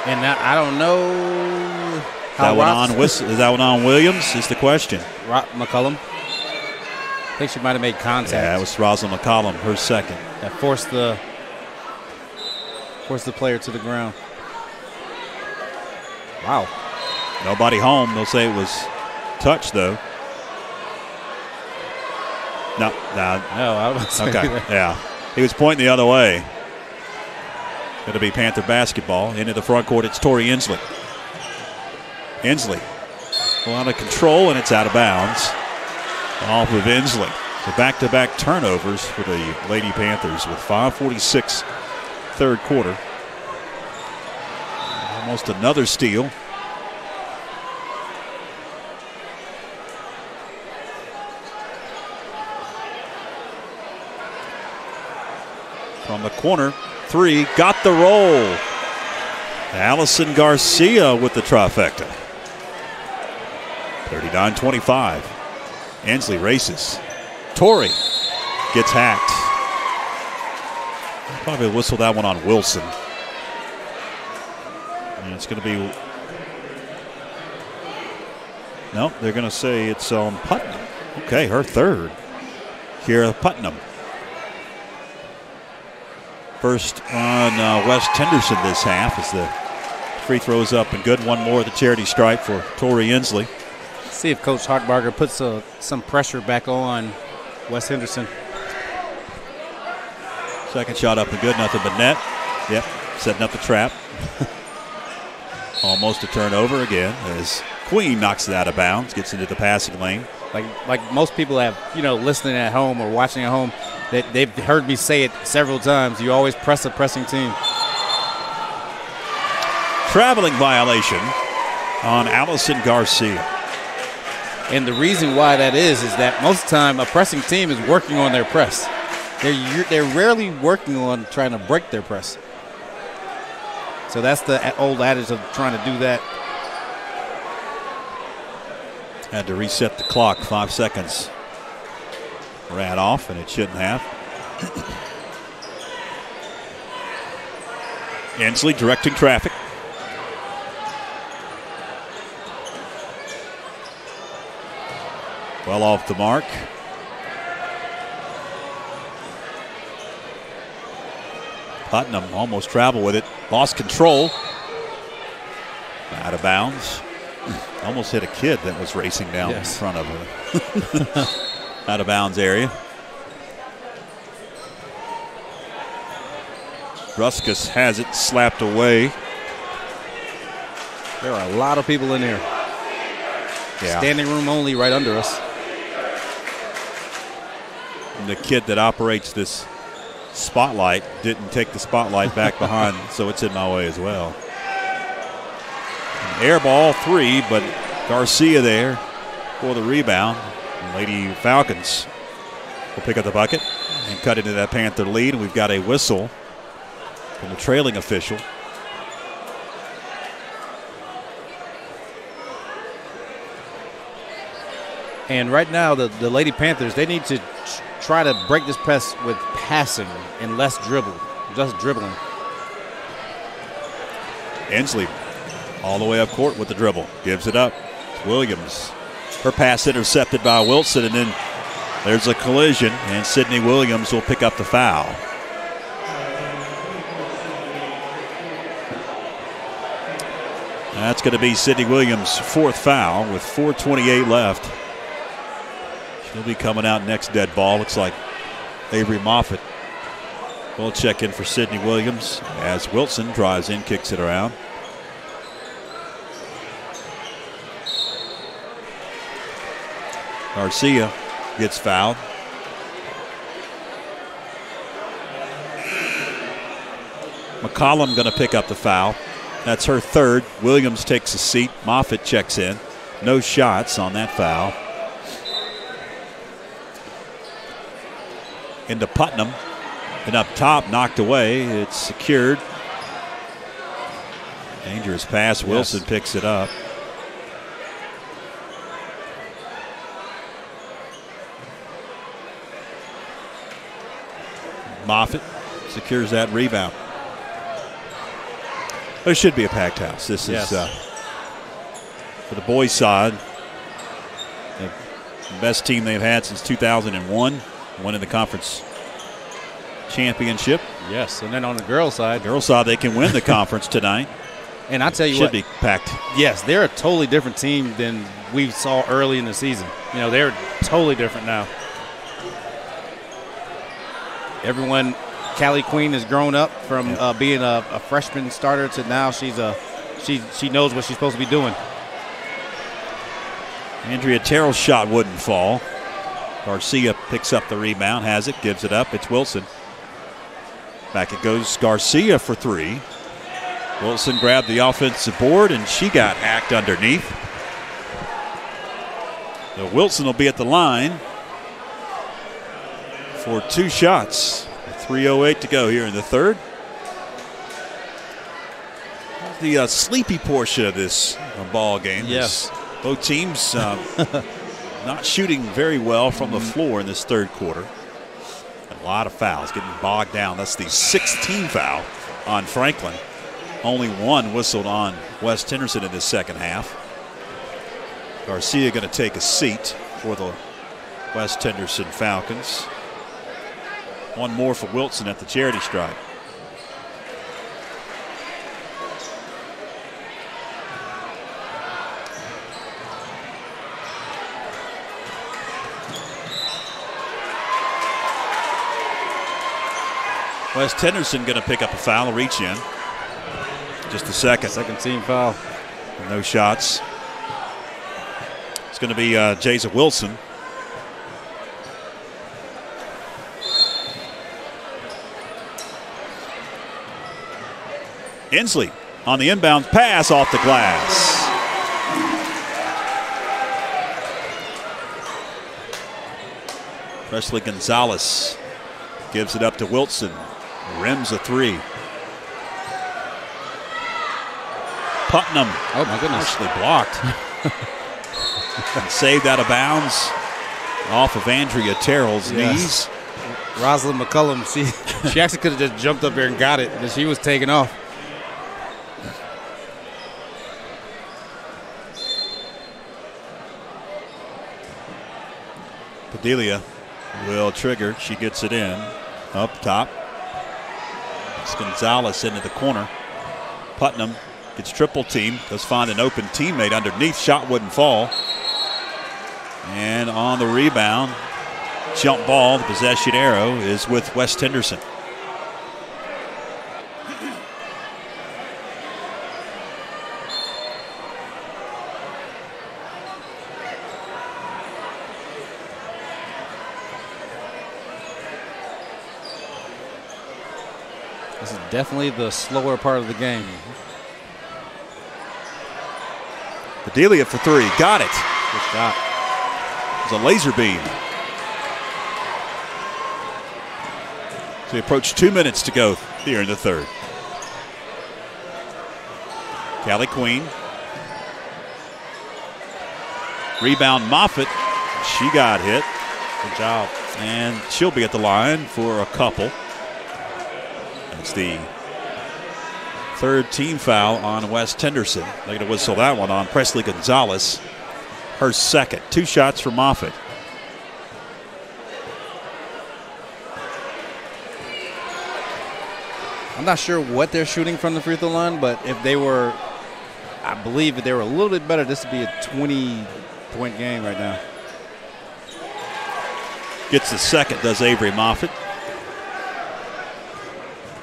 [SPEAKER 3] And now, I don't know how
[SPEAKER 2] Is that one on Williams is the question.
[SPEAKER 3] McCollum. I think she might have made contact.
[SPEAKER 2] Yeah, it was Rosalind McCollum, her second.
[SPEAKER 3] That forced the player to the ground. Wow.
[SPEAKER 2] Nobody home. They'll say it was touch, though. No.
[SPEAKER 3] I would say
[SPEAKER 2] okay.
[SPEAKER 3] that.
[SPEAKER 2] Yeah. He was pointing the other way. Going to be Panther basketball. Into the front court, it's Tori Inslee. Inslee. Out of control, and it's out of bounds. Off of Inslee. So back-to-back turnovers for the Lady Panthers with 5:46 third quarter. Almost another steal. From the corner, three, got the roll. Allison Garcia with the trifecta. 39-25. Inslee races. Torrey gets hacked. Probably whistle that one on Wilson. And it's going to be... No, they're going to say it's on Putnam. Okay, her third. Kira Putnam. First on West Henderson this half as the free throws up and good. One more at the charity stripe for Tori Inslee.
[SPEAKER 3] See if Coach Hartbarger puts some pressure back on West Henderson.
[SPEAKER 2] Second shot up and good, nothing but net. Yep, setting up the trap. Almost a turnover again as Queen knocks it out of bounds, gets into the passing lane.
[SPEAKER 3] Like most people have, listening at home or watching at home, they've heard me say it several times. You always press a pressing team.
[SPEAKER 2] Traveling violation on Allison Garcia.
[SPEAKER 3] And the reason why that is that most of the time a pressing team is working on their press. They're rarely working on trying to break their press. So that's the old adage of trying to do that.
[SPEAKER 2] Had to reset the clock, 5 seconds. Ran off, and it shouldn't have. Inslee directing traffic. Well off the mark. Putnam almost traveled with it. Lost control. Out of bounds. Almost hit a kid that was racing down in front of her. Out of bounds area. Ruskus has it slapped away.
[SPEAKER 3] There are a lot of people in here.
[SPEAKER 2] Yeah.
[SPEAKER 3] Standing room only right under us.
[SPEAKER 2] And the kid that operates this spotlight didn't take the spotlight back behind, so it's in my way as well. An air ball three, but Garcia there for the rebound. And Lady Falcons will pick up the bucket and cut into that Panther lead. We've got a whistle from the trailing official.
[SPEAKER 3] And right now, the Lady Panthers, they need to try to break this press with passing and less dribble, just dribbling.
[SPEAKER 2] Inslee all the way up court with the dribble. Gives it up. Williams. Her pass intercepted by Wilson, and then there's a collision, and Sydney Williams will pick up the foul. That's going to be Sydney Williams' fourth foul with 4:28 left. She'll be coming out next dead ball. Looks like Avery Moffitt will check in for Sydney Williams as Wilson drives in, kicks it around. Garcia gets fouled. McCollum going to pick up the foul. That's her third. Williams takes a seat. Moffitt checks in. No shots on that foul. Into Putnam. And up top, knocked away. It's secured. Dangerous pass. Wilson picks it up. Moffitt secures that rebound. There should be a packed house. This is for the boys' side. The best team they've had since 2001, winning the conference championship.
[SPEAKER 3] Yes, and then on the girls' side.
[SPEAKER 2] They can win the conference tonight.
[SPEAKER 3] And I tell you
[SPEAKER 2] Should
[SPEAKER 3] what.
[SPEAKER 2] be packed.
[SPEAKER 3] Yes, they're a totally different team than we saw early in the season. You know, they're totally different now. Everyone, Callie Queen has grown up from being a freshman starter to now she knows what she's supposed to be doing.
[SPEAKER 2] Andrea Terrell's shot wouldn't fall. Garcia picks up the rebound, has it, gives it up. It's Wilson. Back it goes Garcia for three. Wilson grabbed the offensive board, and she got hacked underneath. So Wilson will be at the line for two shots. 3:08 to go here in the third. The sleepy portion of this ball game.
[SPEAKER 3] Yes.
[SPEAKER 2] Both teams not shooting very well from the floor in this third quarter. A lot of fouls, getting bogged down. That's the 16th foul on Franklin. Only one whistled on West Henderson in this second half. Garcia going to take a seat for the West Henderson Falcons. One more for Wilson at the charity stripe. West Henderson going to pick up a foul, reach in. Just a second.
[SPEAKER 3] Second team foul.
[SPEAKER 2] No shots. It's going to be Jaza Wilson. Inslee on the inbound pass off the glass. Presley Gonzalez gives it up to Wilson. Rims a three. Putnam.
[SPEAKER 3] Oh, my goodness.
[SPEAKER 2] Actually blocked. And saved out of bounds off of Andrea Terrell's knees.
[SPEAKER 3] Rosalind McCullum, she actually could have just jumped up there and got it, but she was taking off.
[SPEAKER 2] Padilla will trigger. She gets it in. Up top. It's Gonzalez into the corner. Putnam gets triple teamed. Does find an open teammate underneath. Shot wouldn't fall. And on the rebound, jump ball, the possession arrow is with West Henderson.
[SPEAKER 3] This is definitely the slower part of the game.
[SPEAKER 2] Bedelia for three. Got it.
[SPEAKER 3] Good shot.
[SPEAKER 2] It was a laser beam. So we approach 2 minutes to go here in the third. Callie Queen. Rebound Moffitt. She got hit.
[SPEAKER 3] Good job.
[SPEAKER 2] And she'll be at the line for a couple. It's the third team foul on West Henderson. They're going to whistle that one on Presley Gonzalez. Her second. 2 shots for Moffitt.
[SPEAKER 3] I'm not sure what they're shooting from the free throw line, but if they were, I believe if they were a little bit better, this would be a 20-point game right now.
[SPEAKER 2] Gets the second, does Avery Moffitt.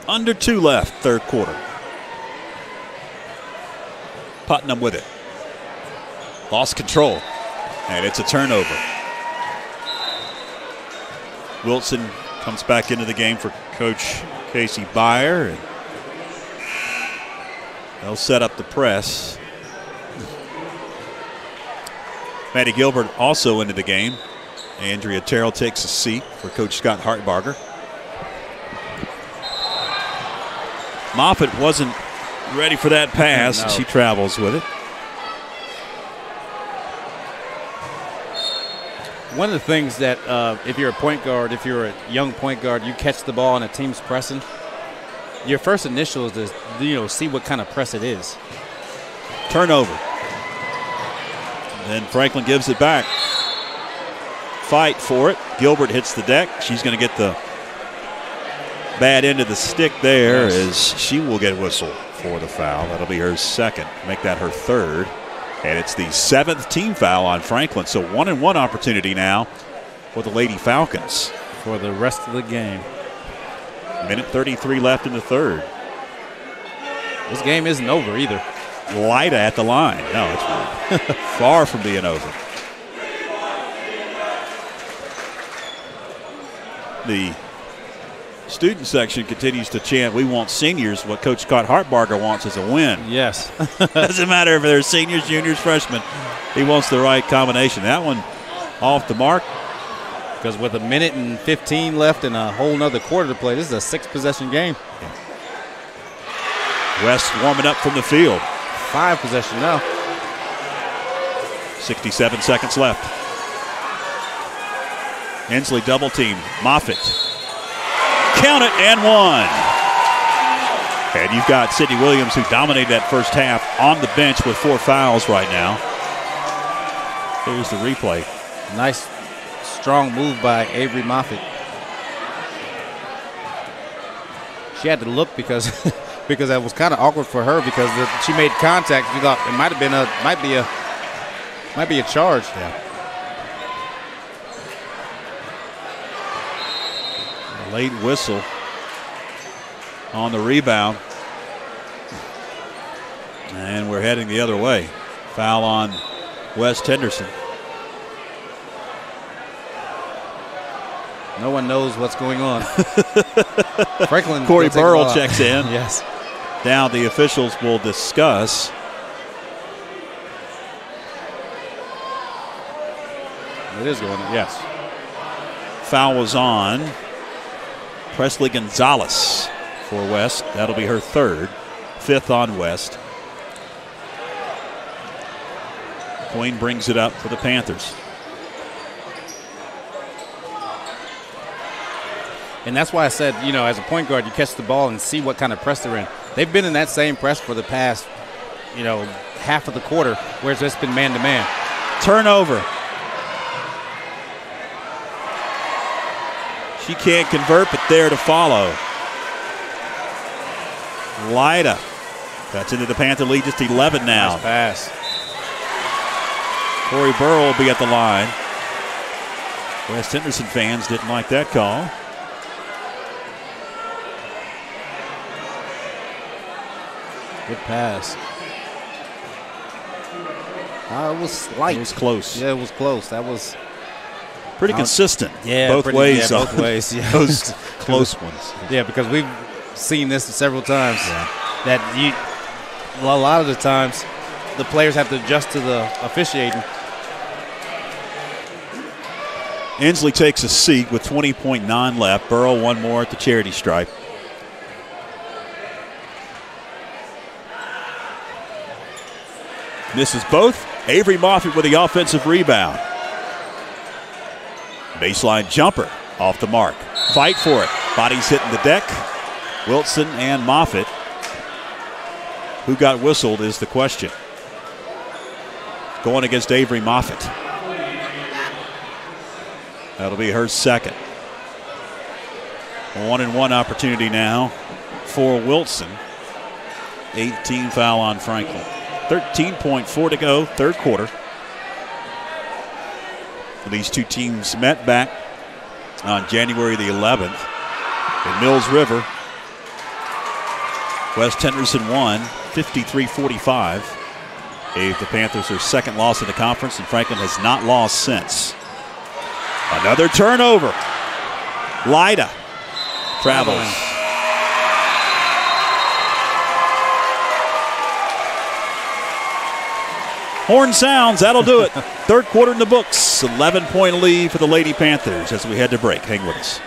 [SPEAKER 2] Under 2 left, third quarter. Putnam with it. Lost control. And it's a turnover. Wilson comes back into the game for Coach Casey Byer. And they'll set up the press. Maddie Gilbert also into the game. Andrea Terrell takes a seat for Coach Scott Hartbarger. Moffitt wasn't ready for that pass, and she travels with it.
[SPEAKER 3] One of the things that if you're a point guard, if you're a young point guard, you catch the ball and a team's pressing, your first initial is to see what kind of press it is.
[SPEAKER 2] Turnover. And then Franklin gives it back. fight for it. Gilbert hits the deck. She's going to get the bad end of the stick there, as she will get whistled for the foul. That'll be her second, make that her third. And it's the 7th team foul on Franklin. So 1-and-1 opportunity now for the Lady Falcons.
[SPEAKER 3] For the rest of the game.
[SPEAKER 2] Minute 33 left in the third.
[SPEAKER 3] This game isn't over either.
[SPEAKER 2] Lyda at the line. No, it's far from being over. The student section continues to chant, "We want seniors." What Coach Scott Hartbarger wants is a win.
[SPEAKER 3] Yes.
[SPEAKER 2] Doesn't matter if they're seniors, juniors, freshmen. He wants the right combination. That one off the mark.
[SPEAKER 3] Because with a minute and 15 left and a whole nother quarter to play, this is a 6-possession game.
[SPEAKER 2] West warming up from the field.
[SPEAKER 3] 5 possession now.
[SPEAKER 2] 67 seconds left. Hensley double team. Moffitt. Count it, and one. And you've got Sydney Williams, who dominated that first half, on the bench with 4 fouls right now. Here's the replay.
[SPEAKER 3] Nice, strong move by Avery Moffitt. She had to look because because that was kind of awkward for her because she made contact. She thought it might be a charge.
[SPEAKER 2] Yeah. A late whistle on the rebound. And we're heading the other way. Foul on West Henderson.
[SPEAKER 3] No one knows what's going on. Franklin.
[SPEAKER 2] Corey Burrell checks in.
[SPEAKER 3] Yes.
[SPEAKER 2] Now the officials will discuss.
[SPEAKER 3] It is going on, yes.
[SPEAKER 2] Foul was on Presley Gonzalez for West. That'll be her third. 5th on West. Queen brings it up for the Panthers.
[SPEAKER 3] And that's why I said, you know, as a point guard, you catch the ball and see what kind of press they're in. They've been in that same press for the past, you know, half of the quarter, where it's just been man-to-man.
[SPEAKER 2] Turnover. She can't convert, but there to follow. Lyda. That's into the Panther lead, just 11 now.
[SPEAKER 3] Nice pass.
[SPEAKER 2] Corey Burrell will be at the line. West Henderson fans didn't like that call.
[SPEAKER 3] Good pass. It was slight.
[SPEAKER 2] It was close.
[SPEAKER 3] Yeah, it was close. That was
[SPEAKER 2] pretty consistent.
[SPEAKER 3] Yeah,
[SPEAKER 2] both ways.
[SPEAKER 3] Yeah, both ways. Yeah.
[SPEAKER 2] Those close ones.
[SPEAKER 3] Yeah, because we've seen this several times. Yeah. That a lot of the times the players have to adjust to the officiating.
[SPEAKER 2] Inslee takes a seat with 20.9 left. Burrow one more at the charity stripe. Misses both. Avery Moffitt with the offensive rebound. Baseline jumper off the mark. Fight for it. Bodies hitting the deck. Wilson and Moffitt. Who got whistled is the question. Going against Avery Moffitt. That'll be her second. 1-and-1 opportunity now for Wilson. 18 foul on Franklin. 13.4 to go, third quarter. These two teams met back on January the 11th in Mills River. West Henderson won 53-45. Gave the Panthers their second loss in the conference, and Franklin has not lost since. Another turnover. Lyda travels. Horn sounds, that'll do it. Third quarter in the books. 11-point lead for the Lady Panthers as we head to break. Hang with us.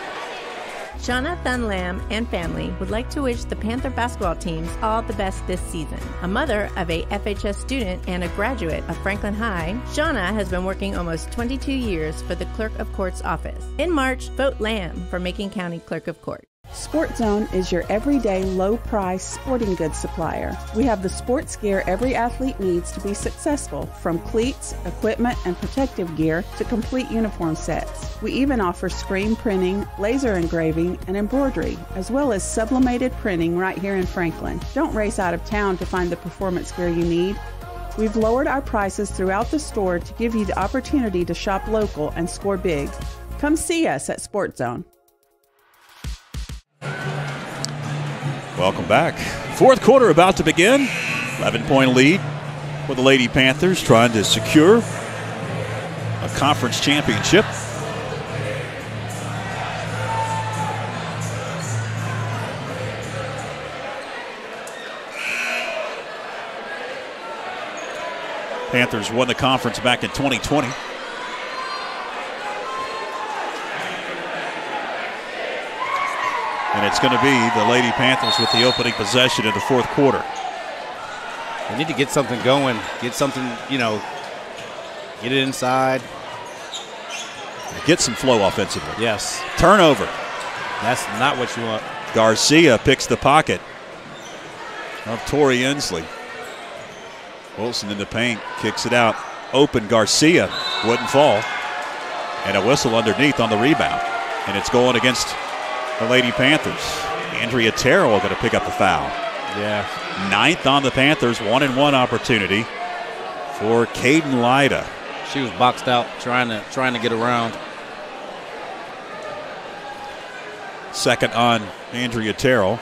[SPEAKER 7] Shauna Thunlam and family would like to wish the Panther basketball teams all the best this season. A mother of a FHS student and a graduate of Franklin High, Shauna has been working almost 22 years for the Clerk of Court's office. In March, vote Lamb for Macon County Clerk of Court.
[SPEAKER 11] Sport Zone is your everyday low-price sporting goods supplier. We have the sports gear every athlete needs to be successful, from cleats, equipment, and protective gear to complete uniform sets. We even offer screen printing, laser engraving, and embroidery, as well as sublimated printing right here in Franklin. Don't race out of town to find the performance gear you need. We've lowered our prices throughout the store to give you the opportunity to shop local and score big. Come see us at Sport Zone.
[SPEAKER 2] Welcome back. Fourth quarter about to begin. 11-point lead for the Lady Panthers, trying to secure a conference championship. Panthers won the conference back in 2020. And it's going to be the Lady Panthers with the opening possession in the fourth quarter.
[SPEAKER 3] They need to get something going, get something, get it inside.
[SPEAKER 2] Get some flow offensively.
[SPEAKER 3] Yes.
[SPEAKER 2] Turnover.
[SPEAKER 3] That's not what you want.
[SPEAKER 2] Garcia picks the pocket of Tori Inslee. Wilson in the paint, kicks it out. Open Garcia, wouldn't fall. And a whistle underneath on the rebound. And it's going against the Lady Panthers. Andrea Terrell going to pick up the foul.
[SPEAKER 3] Yeah.
[SPEAKER 2] 9th on the Panthers, 1-and-1 opportunity for Caden Lyda.
[SPEAKER 3] She was boxed out, trying to get around.
[SPEAKER 2] Second on Andrea Terrell.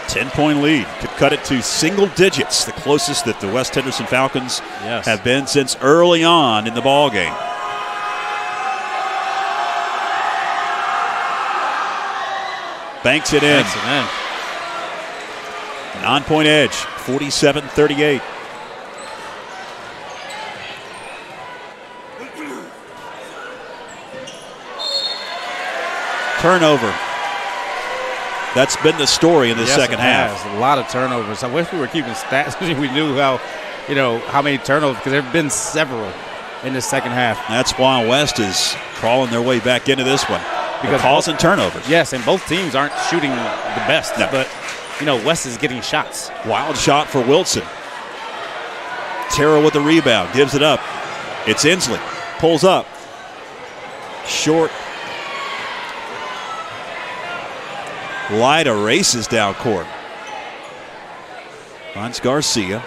[SPEAKER 2] Ten-point lead to cut it to single digits, the closest that the West Henderson Falcons have been since early on in the ball game. Banks it in. An on-point edge, 47-38. Turnover. That's been the story in the second half.
[SPEAKER 3] A lot of turnovers. I wish we were keeping stats. We knew how many turnovers, because there have been several in the second half.
[SPEAKER 2] That's why West is crawling their way back into this one. Because calls and turnovers.
[SPEAKER 3] Yes, and both teams aren't shooting the best.
[SPEAKER 2] No.
[SPEAKER 3] But, West is getting shots.
[SPEAKER 2] Wild shot for Wilson. Terrell with the rebound. Gives it up. It's Inslee. Pulls up. Short. Lyda races down court. Finds Garcia.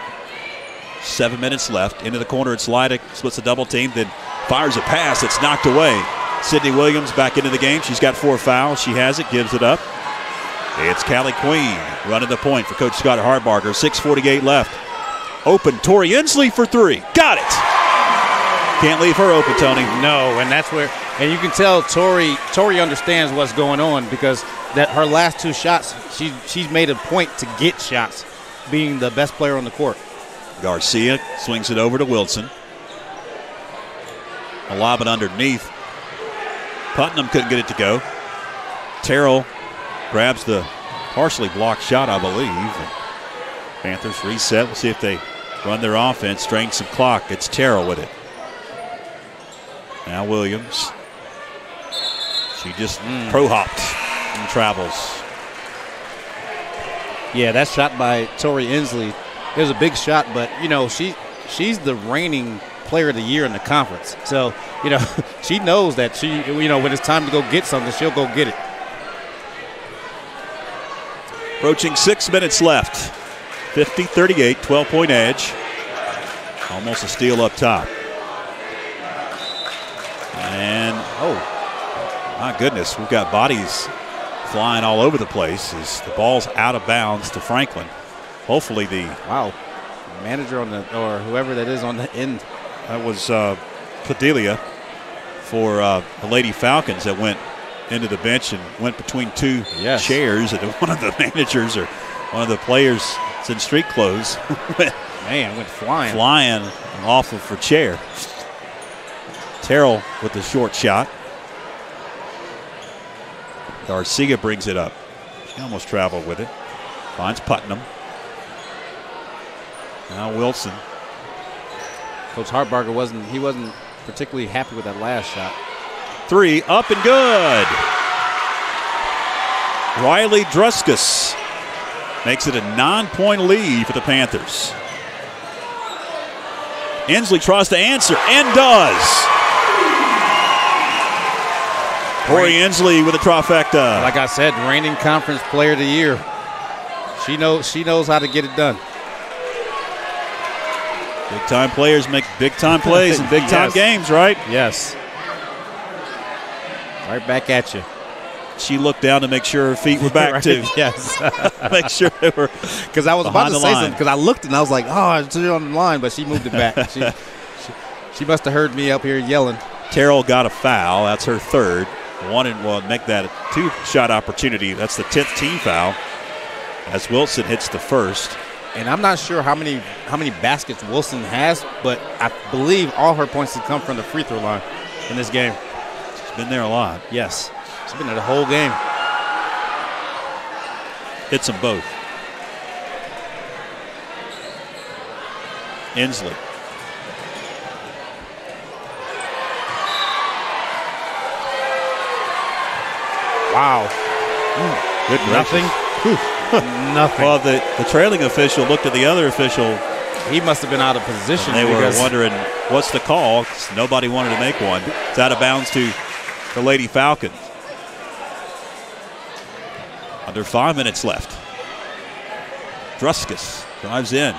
[SPEAKER 2] 7 minutes left. Into the corner, it's Lyda. Splits a double team, then fires a pass. It's knocked away. Sydney Williams back into the game. She's got 4 fouls. She has it, gives it up. It's Callie Queen running the point for Coach Scott Hartbarger. 6:48 left. Open, Tori Inslee for 3. Got it. Can't leave her open, Tony.
[SPEAKER 3] No, and that's where, and you can tell Tori understands what's going on, because that her last 2 shots, she's made a point to get shots, being the best player on the court.
[SPEAKER 2] Garcia swings it over to Wilson. A lob it underneath. Putnam couldn't get it to go. Terrell grabs the partially blocked shot, I believe. Panthers reset. We'll see if they run their offense, drain some clock. It's Terrell with it. Now Williams. She just pro-hopped and travels.
[SPEAKER 3] Yeah, that shot by Tori Inslee, it was a big shot, but, she's the reigning player of the year in the conference. So, she knows that when it's time to go get something, she'll go get it.
[SPEAKER 2] Approaching 6 minutes left. 50-38, 12-point edge. Almost a steal up top. And, my goodness, we've got bodies flying all over the place as the ball's out of bounds to Franklin. Hopefully the
[SPEAKER 3] manager or whoever that is on the end.
[SPEAKER 2] That was Padelia for the Lady Falcons that went into the bench and went between 2 chairs, and one of the managers or one of the players is in street clothes.
[SPEAKER 3] went flying.
[SPEAKER 2] Flying off of her chair. Terrell with the short shot. Garcia brings it up. She almost traveled with it. Finds Putnam. Now Wilson.
[SPEAKER 3] Coach Hartbarger particularly happy with that last shot.
[SPEAKER 2] 3 up and good. Riley Druskus makes it a 9-point lead for the Panthers. Inslee tries to answer and does. Tori Inslee with a trifecta.
[SPEAKER 3] Like I said, reigning conference player of the year. She knows how to get it done.
[SPEAKER 2] Big-time players make big-time plays in big-time games, right?
[SPEAKER 3] Yes. Right back at you.
[SPEAKER 2] She looked down to make sure her feet were back,
[SPEAKER 3] right,
[SPEAKER 2] too.
[SPEAKER 3] Yes.
[SPEAKER 2] Make sure they were
[SPEAKER 3] because I was about to say something because I looked and I was like, oh, it's on the line, but she moved it back. She must have heard me up here yelling.
[SPEAKER 2] Terrell got a foul. That's her third. Make that a 2-shot opportunity. That's the 10th team foul as Wilson hits the first.
[SPEAKER 3] And I'm not sure how many baskets Wilson has, but I believe all her points have come from the free throw line in this game.
[SPEAKER 2] She's been there a lot.
[SPEAKER 3] Yes. She's been there the whole game.
[SPEAKER 2] Hits them both. Inslee.
[SPEAKER 3] Wow.
[SPEAKER 2] Good
[SPEAKER 3] nothing. Nothing.
[SPEAKER 2] Well, the trailing official looked at the other official.
[SPEAKER 3] He must have been out of position.
[SPEAKER 2] They were wondering, what's the call? 'Cause nobody wanted to make one. It's out of bounds to the Lady Falcons. Under 5 minutes left. Druskus drives in.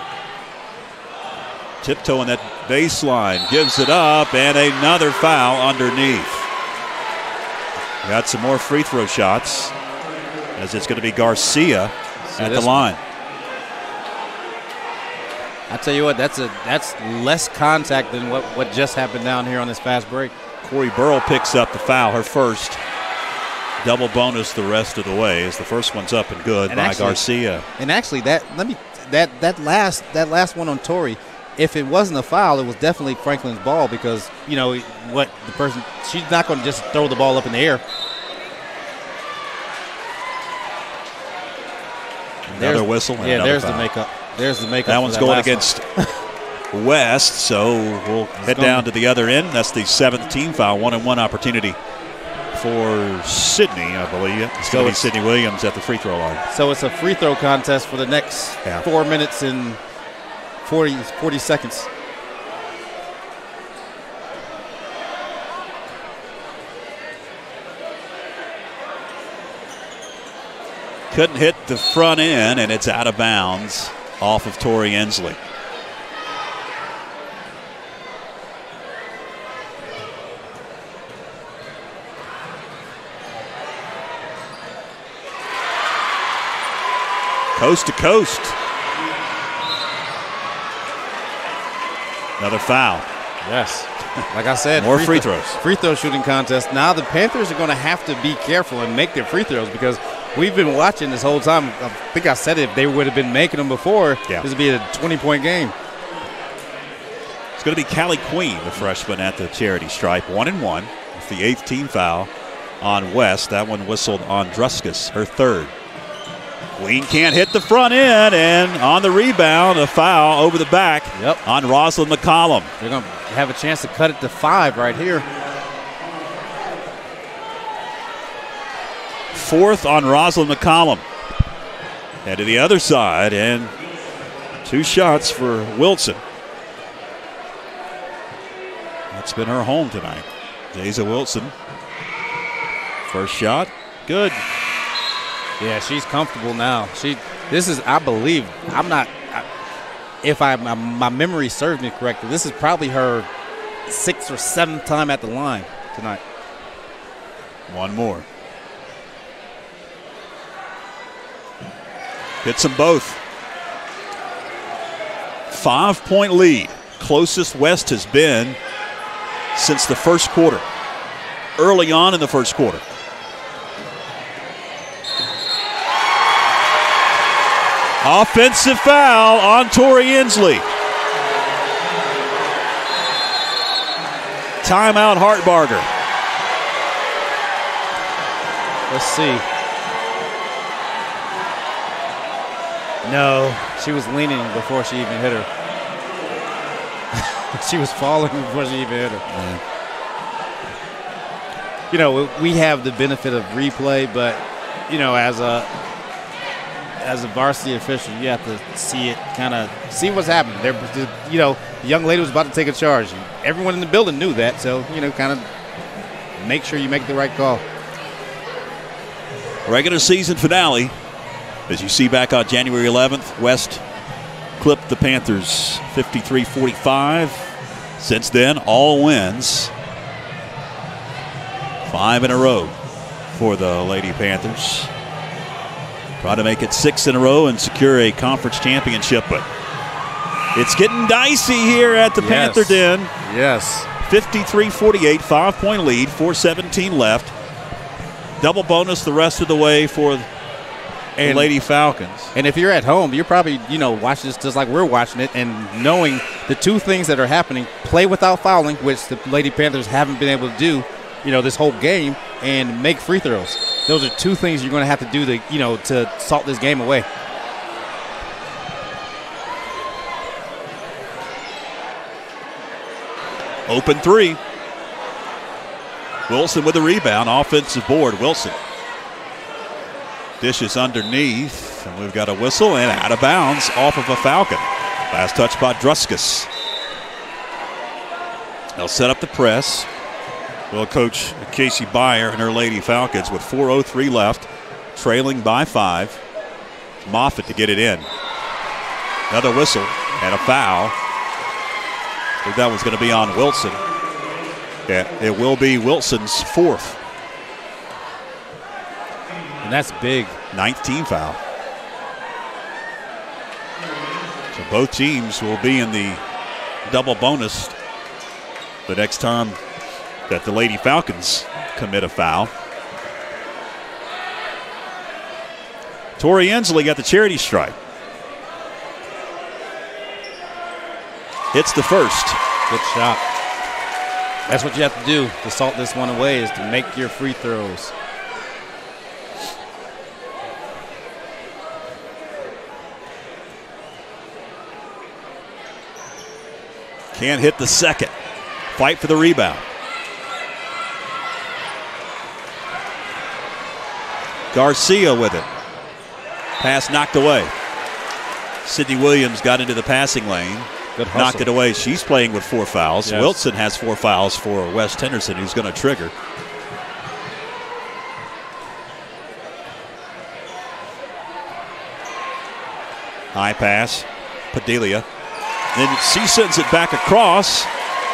[SPEAKER 2] Tiptoeing that baseline. Gives it up, and another foul underneath. Got some more free throw shots, as it's going to be Garcia at the line.
[SPEAKER 3] I tell you what, that's less contact than what just happened down here on this fast break.
[SPEAKER 2] Corey Burrell picks up the foul, her first. Double bonus the rest of the way as the first one's up and good by Garcia.
[SPEAKER 3] And actually, that last one on Tori, if it wasn't a foul, it was definitely Franklin's ball because she's not going to just throw the ball up in the air.
[SPEAKER 2] Another whistle. And
[SPEAKER 3] there's
[SPEAKER 2] foul.
[SPEAKER 3] the makeup. There's the makeup.
[SPEAKER 2] That one's going against West, so we'll head down to the other end. That's the 7th team foul, 1-on-1 opportunity for Sydney, I believe. It's going to be Sydney Williams at the free throw line.
[SPEAKER 3] So it's a free throw contest for the next 4 minutes and 40 seconds.
[SPEAKER 2] Couldn't hit the front end, and it's out of bounds off of Tori Inslee. Coast to coast. Another foul.
[SPEAKER 3] Yes. Like I said,
[SPEAKER 2] more free throws.
[SPEAKER 3] Free throw shooting contest. Now the Panthers are going to have to be careful and make their free throws because we've been watching this whole time. I think I said if they would have been making them before, this would be a 20-point game.
[SPEAKER 2] It's going to be Callie Queen, the freshman at the charity stripe. 1-1 with the 8th team foul on West. That one whistled on Druskus, her third. Queen can't hit the front end, and on the rebound, a foul over the back on Rosalind McCollum.
[SPEAKER 3] They're going to have a chance to cut it to 5 right here.
[SPEAKER 2] 4th on Rosalind McCollum. And to the other side, and 2 shots for Wilson. That's been her home tonight. Jaza Wilson. First shot, good.
[SPEAKER 3] Yeah, she's comfortable now. I believe, if my memory serves me correctly, this is probably her 6th or 7th time at the line tonight.
[SPEAKER 2] One more. Hits them both. 5-point lead. Closest West has been since the first quarter. Early on in the first quarter. Offensive foul on Tori Inslee. Timeout, Hartbarger.
[SPEAKER 3] Let's see. No, she was leaning before she even hit her. She was falling before she even hit her. Yeah. You know, we have the benefit of replay, but, you know, as a varsity official, you have to see it, kind of see what's happening. You know, the young lady was about to take a charge. Everyone in the building knew that, so, you know, kind of make sure you make the right call.
[SPEAKER 2] Regular season finale. As you see back on January 11th, West clipped the Panthers 53-45. Since then, all wins. 5 in a row for the Lady Panthers. Try to make it 6 in a row and secure a conference championship, but it's getting dicey here at the Panther Den.
[SPEAKER 3] Yes.
[SPEAKER 2] 53-48, 5-point lead, 4:17 left. Double bonus the rest of the way for the Lady Falcons.
[SPEAKER 3] And if you're at home, you're probably, you know, watching this just like we're watching it and knowing the two things that are happening: play without fouling, which the Lady Panthers haven't been able to do, you know, this whole game, and make free throws. Those are two things you're going to have to do to, you know, to salt this game away.
[SPEAKER 2] Open three. Wilson with a rebound, offensive board. Wilson dishes underneath, and we've got a whistle and out of bounds off of a Falcon. Last touch by Druskus. They'll set up the press. Well, Coach Casey Byer and her Lady Falcons with 4:03 left, trailing by 5. Moffitt to get it in. Another whistle and a foul. I think that was going to be on Wilson. Yeah, it will be Wilson's 4th.
[SPEAKER 3] And that's big.
[SPEAKER 2] 9th team foul. So both teams will be in the double bonus the next time that the Lady Falcons commit a foul. Tori Inslee got the charity stripe. Hits the first.
[SPEAKER 3] Good shot. That's what you have to do to salt this one away, is to make your free throws.
[SPEAKER 2] Can't hit the second. Fight for the rebound. Garcia with it. Pass knocked away. Sydney Williams got into the passing lane.
[SPEAKER 3] Good hustle.
[SPEAKER 2] Knocked it away. She's playing with 4 fouls.
[SPEAKER 3] Yes.
[SPEAKER 2] Wilson has 4 fouls for West Henderson, who's going to trigger. High pass. Padilla. Then she sends it back across,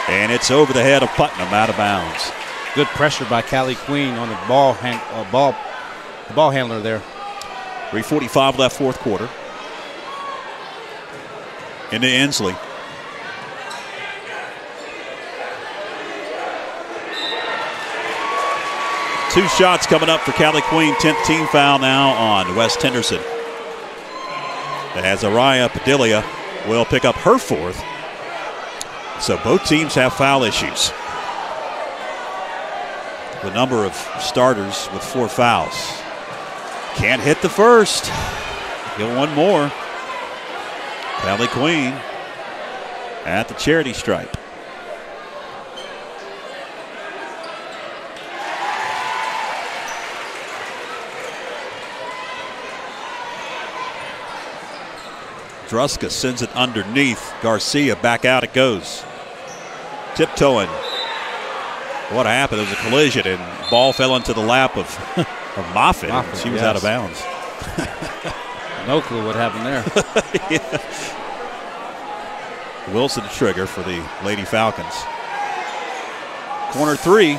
[SPEAKER 2] and it's over the head of Putnam, out of bounds.
[SPEAKER 3] Good pressure by Callie Queen on the ball handler there.
[SPEAKER 2] 3:45 left, fourth quarter. Into Inslee. Two shots coming up for Callie Queen. 10th team foul now on West Henderson. As Araya Padilla will pick up her 4th. So both teams have foul issues. The number of starters with 4 fouls. Can't hit the first. Get one more. Callie Queen at the charity stripe. Druska sends it underneath. Garcia, back out it goes. Tiptoeing. What happened? There was a collision and ball fell into the lap of Moffitt. She was out of bounds.
[SPEAKER 3] No clue what happened there.
[SPEAKER 2] Yeah. Wilson trigger for the Lady Falcons. Corner 3.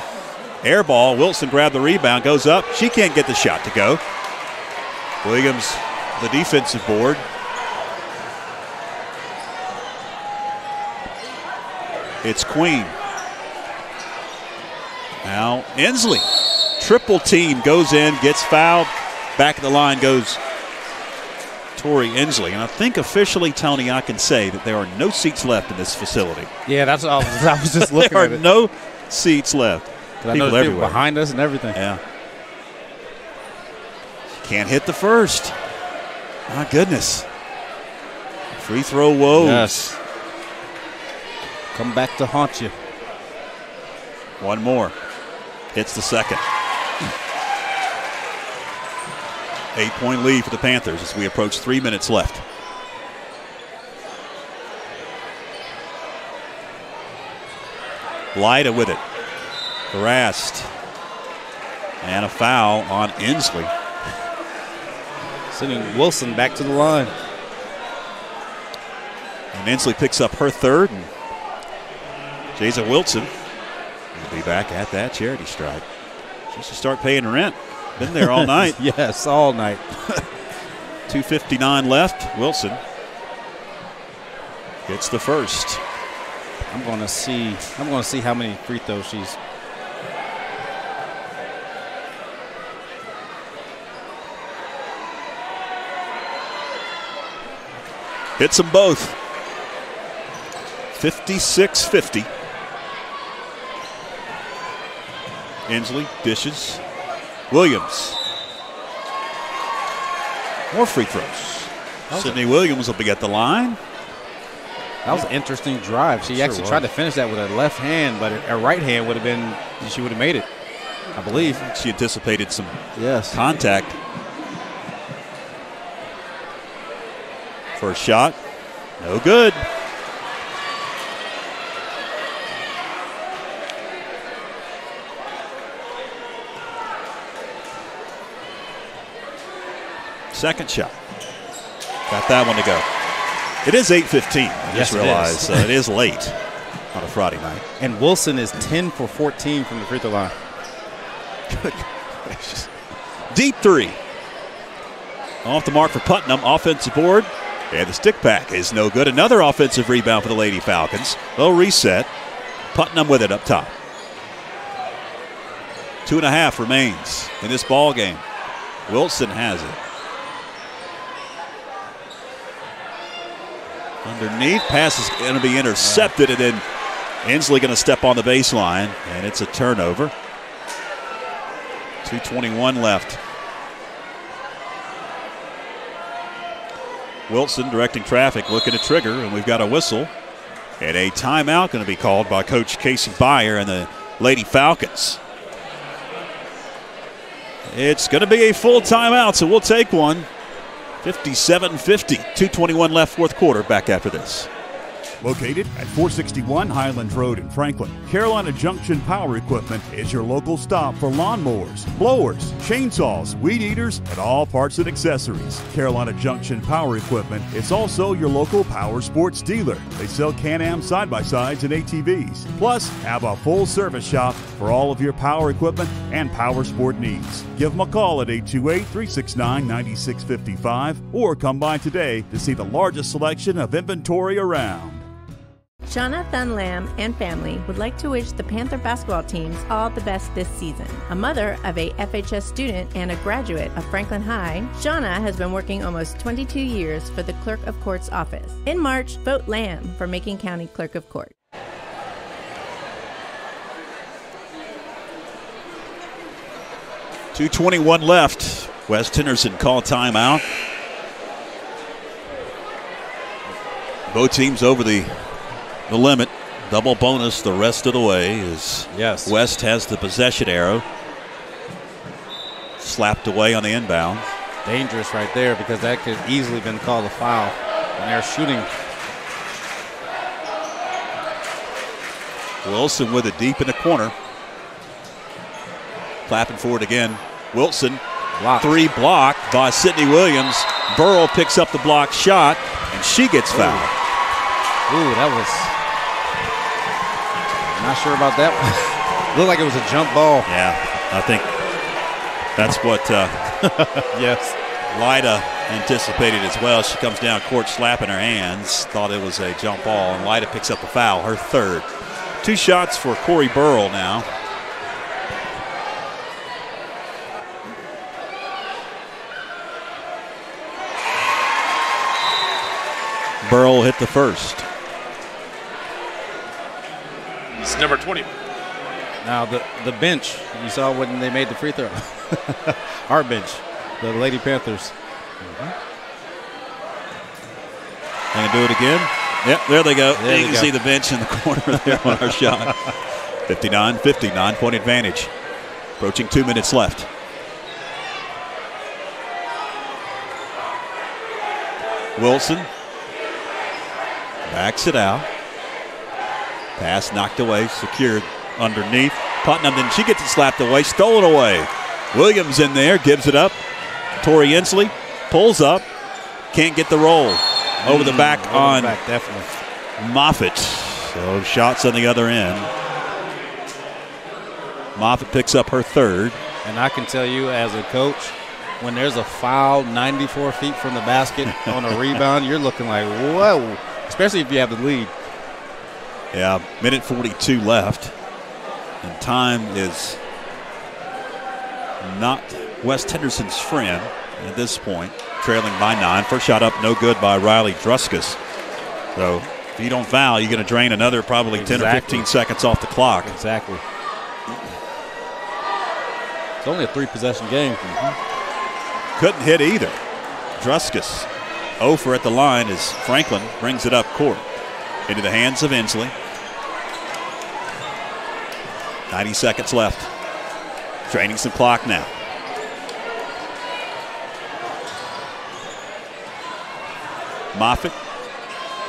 [SPEAKER 2] Air ball. Wilson grabbed the rebound. Goes up. She can't get the shot to go. Williams, the defensive board. It's Queen. Now Inslee. Triple team goes in, gets fouled. Back of the line goes Tori Inslee. And I think officially, Tony, I can say that there are no seats left in this facility.
[SPEAKER 3] Yeah, that's all. I was just looking
[SPEAKER 2] there
[SPEAKER 3] at it.
[SPEAKER 2] There are no seats left.
[SPEAKER 3] People everywhere. Behind us and everything.
[SPEAKER 2] Yeah. Can't hit the first. My goodness. Free throw woes.
[SPEAKER 3] Yes. Come back to haunt you.
[SPEAKER 2] One more. Hits the second. 8-point lead for the Panthers as we approach 3 minutes left. Lyda with it. Harassed. And a foul on Inslee.
[SPEAKER 3] Sending Wilson back to the line.
[SPEAKER 2] And Inslee picks up her third. And Jason Wilson will be back at that charity stripe. She should start paying rent. Been there all night.
[SPEAKER 3] Yes, all night.
[SPEAKER 2] 2:59 left. Wilson gets the first.
[SPEAKER 3] I'm going to see how many free throws she's.
[SPEAKER 2] Hits them both. 56-50. Inslee dishes. Williams. More free throws. Sydney Williams will be at the line.
[SPEAKER 3] That was an interesting drive. She actually tried to finish that with her left hand, but her right hand would have been, she would have made it, I believe.
[SPEAKER 2] She anticipated some contact. First shot, no good. Second shot. Got that one to go. It is 8:15. I just realized it is late on a Friday night.
[SPEAKER 3] And Wilson is 10 for 14 from the free throw line.
[SPEAKER 2] Good gracious. Deep three. Off the mark for Putnam. Offensive board. And the stick back is no good. Another offensive rebound for the Lady Falcons. They'll reset. Putnam with it up top. 2.5 remains in this ball game. Wilson has it. Underneath, pass is going to be intercepted, and then Inslee going to step on the baseline, and it's a turnover. 2:21 left. Wilson directing traffic, looking to trigger, and we've got a whistle. And a timeout going to be called by Coach Casey Byer and the Lady Falcons. It's going to be a full timeout, so we'll take one. 57-50, 2:21 left, fourth quarter. Back after this.
[SPEAKER 6] Located at 461 Highlands Road in Franklin, Carolina Junction Power Equipment is your local stop for lawnmowers, blowers, chainsaws, weed eaters, and all parts and accessories. Carolina Junction Power Equipment is also your local power sports dealer. They sell Can-Am side-by-sides and ATVs, plus have a full service shop for all of your power equipment and power sport needs. Give them a call at 828-369-9655 or come by today to see the largest selection of inventory around.
[SPEAKER 7] Shauna Thunlam and family would like to wish the Panther basketball teams all the best this season. A mother of a FHS student and a graduate of Franklin High, Shauna has been working almost 22 years for the Clerk of Court's office. In March, vote Lamb for Macon County Clerk of Court.
[SPEAKER 2] .221 left. West Henderson called timeout. Both teams over the limit. Double bonus the rest of the way as West has the possession arrow. Slapped away on the inbound.
[SPEAKER 3] Dangerous right there because that could easily been called a foul when they're shooting.
[SPEAKER 2] Wilson with it deep in the corner. Clapping for it again. Wilson.
[SPEAKER 3] Blocked.
[SPEAKER 2] Three blocked by Sydney Williams. Burrell picks up the blocked shot and she gets fouled.
[SPEAKER 3] Ooh, that was... Not sure about that one. Looked like it was a jump ball.
[SPEAKER 2] Yeah, I think that's what
[SPEAKER 3] yes,
[SPEAKER 2] Lyda anticipated as well. She comes down court slapping her hands, thought it was a jump ball, and Lyda picks up the foul, her third. 2 shots for Corey Burrell now. Burrell hit the first.
[SPEAKER 12] It's number 20.
[SPEAKER 3] Now the bench, you saw when they made the free throw. Our bench, the Lady Panthers.
[SPEAKER 2] And do it again. Yep, there they go.
[SPEAKER 3] There
[SPEAKER 2] you can
[SPEAKER 3] go.
[SPEAKER 2] see the bench in the corner there on our shot. 59-50, 9-point advantage. Approaching 2 minutes left. Wilson backs it out. Pass knocked away, secured underneath. Putnam, then she gets it slapped away, stolen away. Williams in there, gives it up. Tori Inslee pulls up, can't get the roll. Over the back on
[SPEAKER 3] definitely.
[SPEAKER 2] Moffitt. So shots on the other end. Moffitt picks up her third.
[SPEAKER 3] And I can tell you as a coach, when there's a foul 94 feet from the basket on a rebound, you're looking like, whoa, especially if you have the lead.
[SPEAKER 2] Yeah, minute 42 left. And time is not West Henderson's friend at this point, trailing by 9. First shot up, no good by Riley Druskus. So if you don't foul, you're going to drain another probably 10 or 15 seconds off the clock.
[SPEAKER 3] Exactly. It's only a 3-possession game.
[SPEAKER 2] Couldn't hit either. Druskus 0 for at the line as Franklin brings it up court. Into the hands of Inslee. 90 seconds left. Draining some clock now. Moffitt.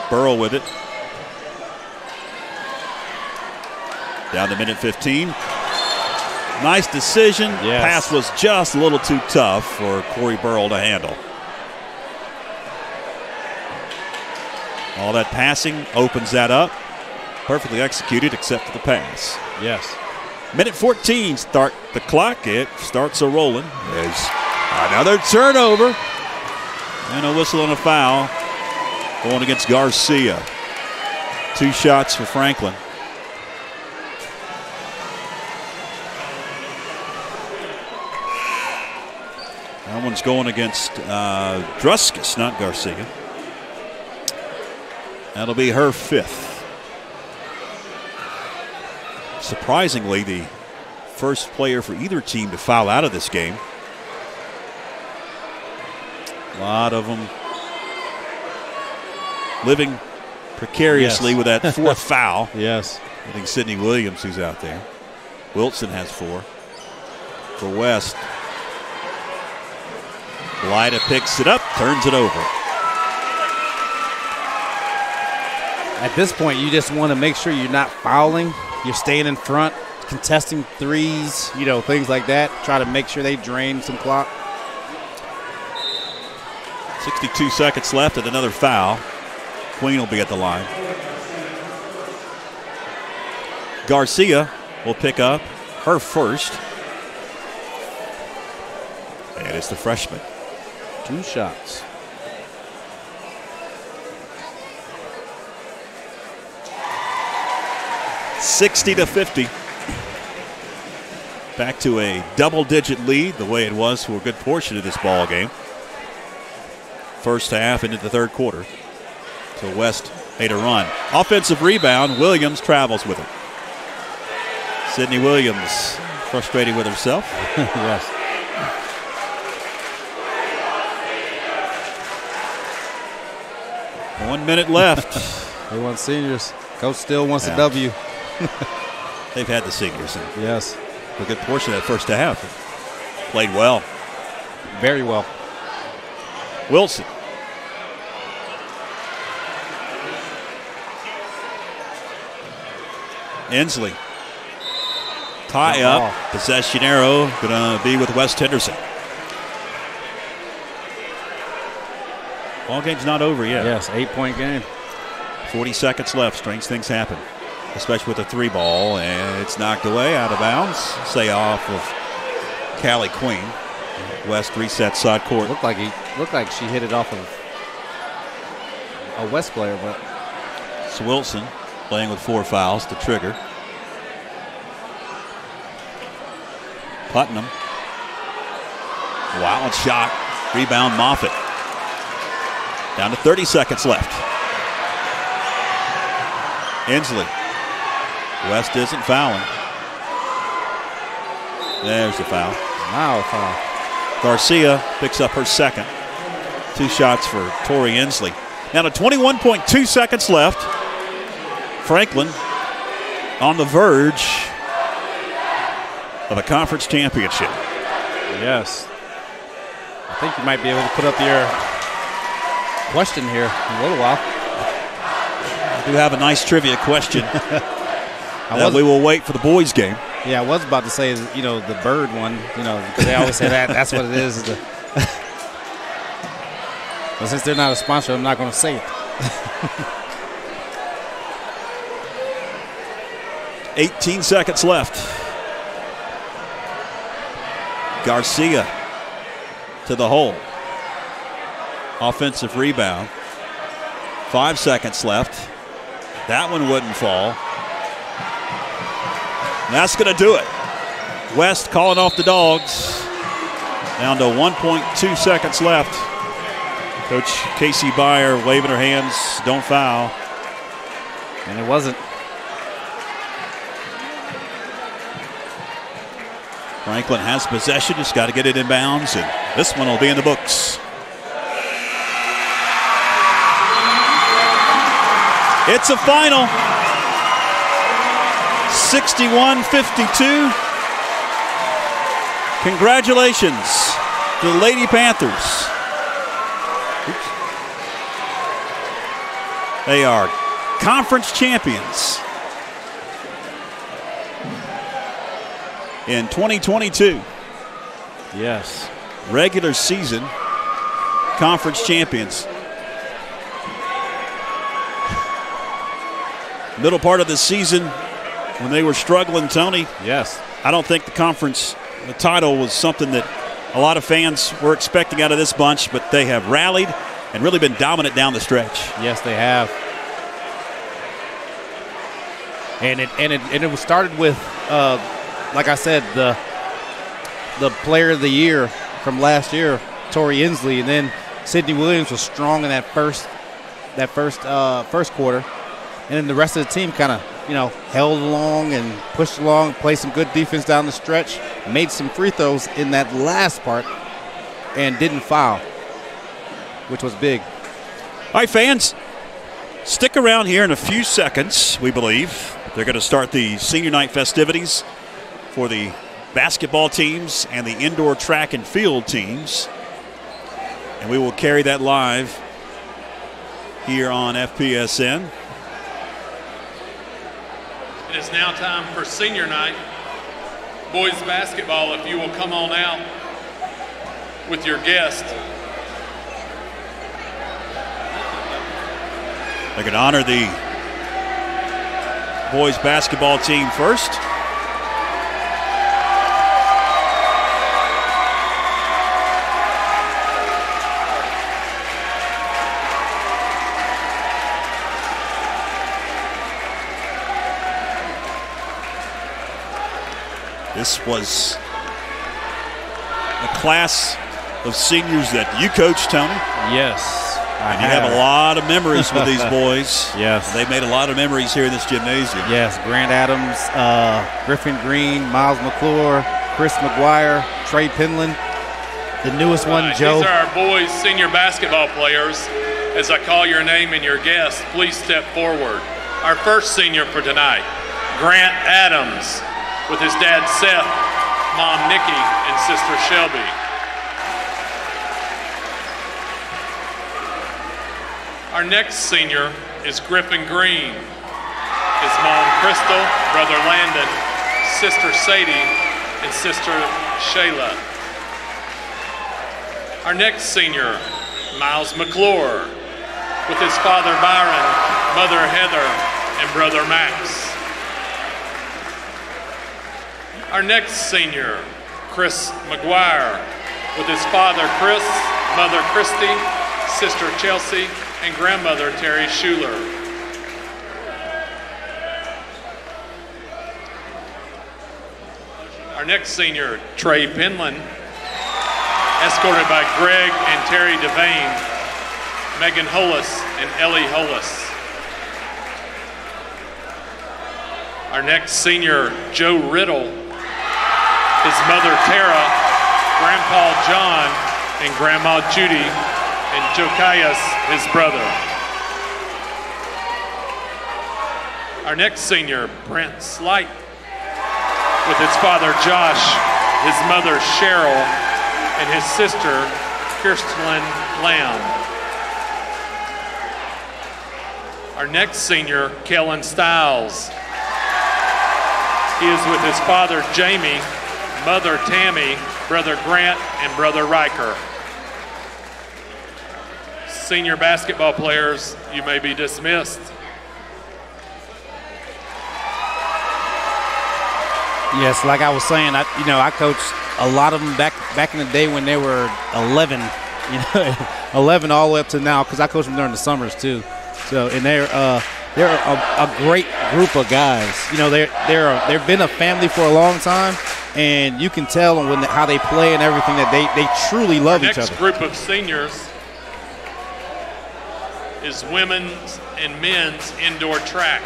[SPEAKER 2] Burrow with it. Down to minute 15. Nice decision.
[SPEAKER 3] Yes.
[SPEAKER 2] Pass was just a little too tough for Corey Burrell to handle. All that passing opens that up. Perfectly executed except for the pass.
[SPEAKER 3] Yes.
[SPEAKER 2] Minute 14, start the clock. It starts a-rolling. There's another turnover. And a whistle and a foul going against Garcia. 2 shots for Franklin. That one's going against Druskus, not Garcia. That'll be her 5th. Surprisingly, the first player for either team to foul out of this game. A lot of them living precariously with that 4th foul.
[SPEAKER 3] Yes.
[SPEAKER 2] I think Sydney Williams, who's out there. Wilson has 4. For West, Lyda picks it up, turns it over.
[SPEAKER 3] At this point, you just want to make sure you're not fouling. You're staying in front, contesting threes, things like that. Try to make sure they drain some clock.
[SPEAKER 2] 62 seconds left and another foul. Queen will be at the line. Garcia will pick up her first. And it's the freshman.
[SPEAKER 3] 2 shots.
[SPEAKER 2] $60-50. Back to a double-digit lead, the way it was for a good portion of this ball game. First half into the third quarter. So West made a run. Offensive rebound. Williams travels with it. Sydney Williams frustrated with herself.
[SPEAKER 3] Yes.
[SPEAKER 2] One minute left.
[SPEAKER 3] They want seniors. Coach still wants a W.
[SPEAKER 2] They've had the seniors.
[SPEAKER 3] Yes.
[SPEAKER 2] A good portion of that first half. Played well.
[SPEAKER 3] Very well.
[SPEAKER 2] Wilson. Inslee. Tie up. Possession arrow going to be with West Henderson. Ball game's not over yet.
[SPEAKER 3] Yes, 8-point game.
[SPEAKER 2] 40 seconds left. Strange things happen, especially with a 3 ball, and it's knocked away out of bounds. Say off of Callie Queen. West resets side court.
[SPEAKER 3] Looked like she hit it off of a West player, but
[SPEAKER 2] it's Wilson playing with 4 fouls to trigger. Putnam. Wild shot. Rebound Moffitt. Down to 30 seconds left. Inslee. West isn't fouling. There's the foul.
[SPEAKER 3] Wow, foul.
[SPEAKER 2] Garcia picks up her second. 2 shots for Tori Inslee. Now to 21.2 seconds left. Franklin on the verge of a conference championship.
[SPEAKER 3] Yes. I think you might be able to put up your question here in a little while.
[SPEAKER 2] I do have a nice trivia question. That we will wait for the boys' game.
[SPEAKER 3] Yeah, I was about to say, you know, the bird one, you know, because they always say that. That's what it is. But since they're not a sponsor, I'm not going to say it.
[SPEAKER 2] 18 seconds left. Garcia to the hole. Offensive rebound. 5 seconds left. That one wouldn't fall. And that's going to do it. West calling off the Dogs. Down to 1.2 seconds left. Coach Casey Byer waving her hands, don't foul.
[SPEAKER 3] And it wasn't.
[SPEAKER 2] Franklin has possession, just got to get it in bounds, and this one will be in the books. It's a final. 61-52. Congratulations to the Lady Panthers. They are conference champions in 2022.
[SPEAKER 3] Yes.
[SPEAKER 2] Regular season conference champions. Middle part of the season when they were struggling, Tony.
[SPEAKER 3] Yes.
[SPEAKER 2] I don't think the conference title was something that a lot of fans were expecting out of this bunch, but they have rallied and really been dominant down the stretch.
[SPEAKER 3] Yes, they have. And it was started with, like I said, the player of the year from last year, Tori Inslee, and then Sydney Williams was strong in that first quarter, and then the rest of the team kind of, you know, held along and pushed along, played some good defense down the stretch, made some free throws in that last part, and didn't foul, which was big.
[SPEAKER 2] All right, fans, stick around here in a few seconds, we believe. They're going to start the senior night festivities for the basketball teams and the indoor track and field teams. And we will carry that live here on FPSN.
[SPEAKER 12] It is now time for senior night. Boys basketball, if you will come on out with your guest.
[SPEAKER 2] They're going to honor the boys basketball team first. This was a class of seniors that you coached, Tony.
[SPEAKER 3] Yes.
[SPEAKER 2] And you have a lot of memories with these boys.
[SPEAKER 3] Yes.
[SPEAKER 2] They've made a lot of memories here in this gymnasium.
[SPEAKER 3] Yes, Grant Adams, Griffin Green, Miles McClure, Chris McGuire, Trey Penland, the newest one, Joe.
[SPEAKER 12] These are our boys senior basketball players. As I call your name and your guest, please step forward. Our first senior for tonight, Grant Adams, with his dad Seth, mom Nikki, and sister Shelby. Our next senior is Griffin Green. His mom Crystal, brother Landon, sister Sadie, and sister Shayla. Our next senior, Miles McClure, with his father Byron, mother Heather, and brother Max. Our next senior, Chris McGuire, with his father Chris, mother Christy, sister Chelsea, and grandmother Terry Schuler. Our next senior, Trey Penland, escorted by Greg and Terry Devane, Megan Hollis, and Ellie Hollis. Our next senior, Joe Riddle, his mother Tara, Grandpa John, and Grandma Judy, and Josias, his brother. Our next senior, Brent Slight, with his father Josh, his mother Cheryl, and his sister Kirsten Lamb. Our next senior, Kellen Stiles. He is with his father Jamie, mother Tammy, brother Grant, and brother Riker. Senior basketball players, you may be dismissed.
[SPEAKER 3] Yes, like I was saying, I coached a lot of them back in the day when they were 11, 11 all the way up to now, because I coached them during the summers too. So, and they're a great group of guys. They've been a family for a long time, and you can tell how they play and everything that they truly love each other.
[SPEAKER 12] Next group of seniors is women's and men's indoor track.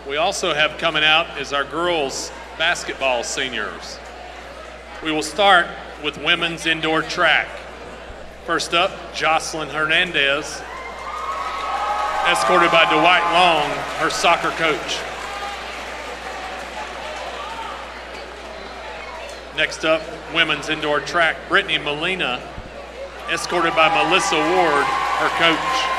[SPEAKER 12] We also have coming out is our girls basketball seniors. We will start with women's indoor track. First up, Jocelyn Hernandez, escorted by Dwight Long, her soccer coach. Next up, women's indoor track, Brittany Molina, escorted by Melissa Ward, her coach.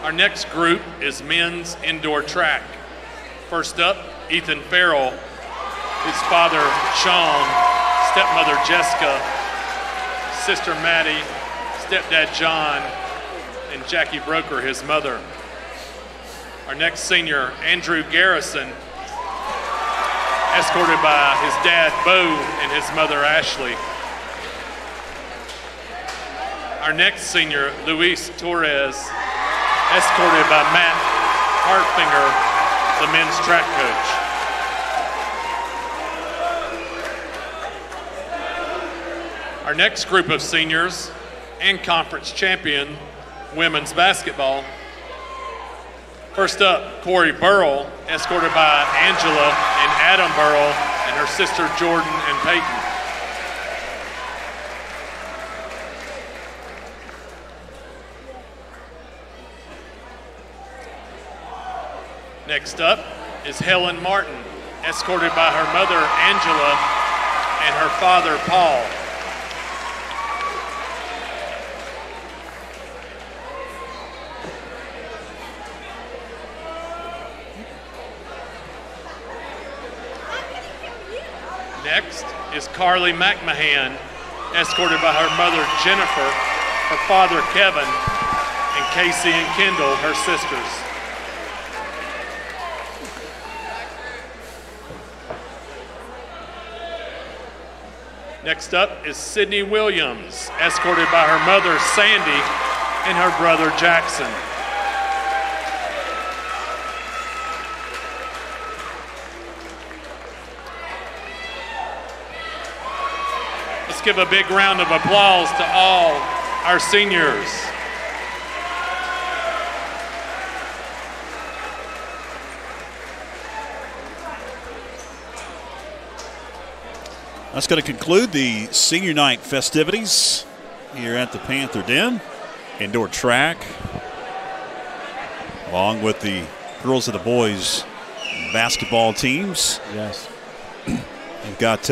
[SPEAKER 12] Our next group is men's indoor track. First up, Ethan Farrell, his father Sean, stepmother Jessica, sister Maddie, stepdad John, and Jackie Broker, his mother. Our next senior, Andrew Garrison, escorted by his dad Bo and his mother Ashley. Our next senior, Luis Torres, escorted by Matt Hartfinger, the men's track coach. Our next group of seniors and conference champion women's basketball. First up, Corey Burrell, escorted by Angela and Adam Burrell and her sister Jordan and Peyton. Next up is Helen Martin, escorted by her mother Angela and her father Paul. Next is Carly McMahon, escorted by her mother Jennifer, her father Kevin, and Casey and Kendall, her sisters. Next up is Sydney Williams, escorted by her mother Sandy and her brother Jackson. Let's give a big round of applause to all our seniors.
[SPEAKER 2] That's going to conclude the senior night festivities here at the Panther Den. Indoor track, along with the girls and the boys basketball teams.
[SPEAKER 3] Yes.
[SPEAKER 2] They've got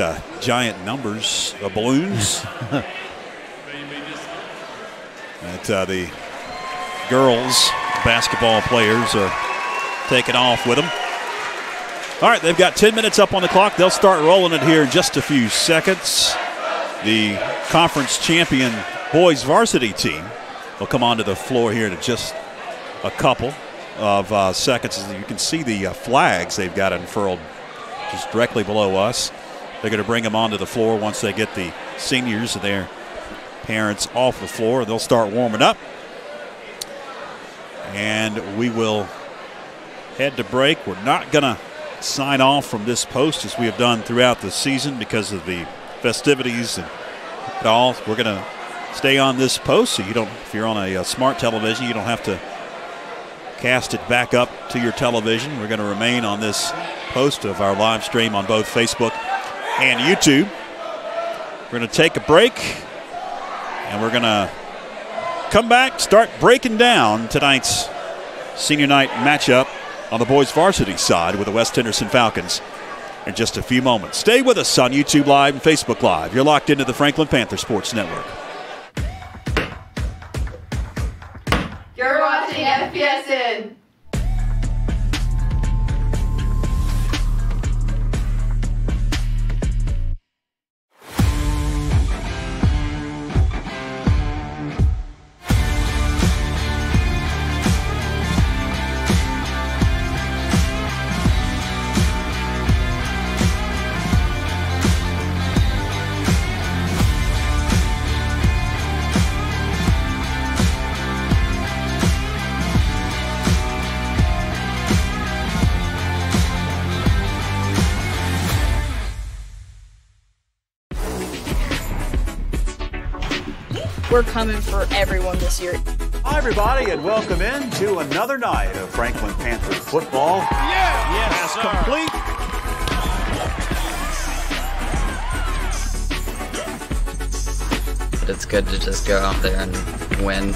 [SPEAKER 2] giant numbers of balloons that the girls basketball players are taking off with them. All right, they've got 10 minutes up on the clock. They'll start rolling it here in just a few seconds. The conference champion boys varsity team will come onto the floor here in just a couple of seconds. As you can see the flags they've got unfurled just directly below us. They're going to bring them onto the floor once they get the seniors and their parents off the floor. They'll start warming up. And we will head to break. We're not going to sign off from this post as we have done throughout the season because of the festivities and all. We're going to stay on this post so you don't, if you're on a smart television, you don't have to cast it back up to your television. We're going to remain on this post of our live stream on both Facebook and YouTube. We're going to take a break, and we're going to come back, start breaking down tonight's senior night matchup on the boys varsity side with the West Henderson Falcons in just a few moments. Stay with us on YouTube Live and Facebook Live. You're locked into the Franklin Panther Sports Network.
[SPEAKER 1] You're watching FPSN.
[SPEAKER 8] We're coming for everyone this year.
[SPEAKER 6] Hi, everybody, and welcome in to another night of Franklin Panther football. Yes, complete.
[SPEAKER 9] But it's good to just go out there and win.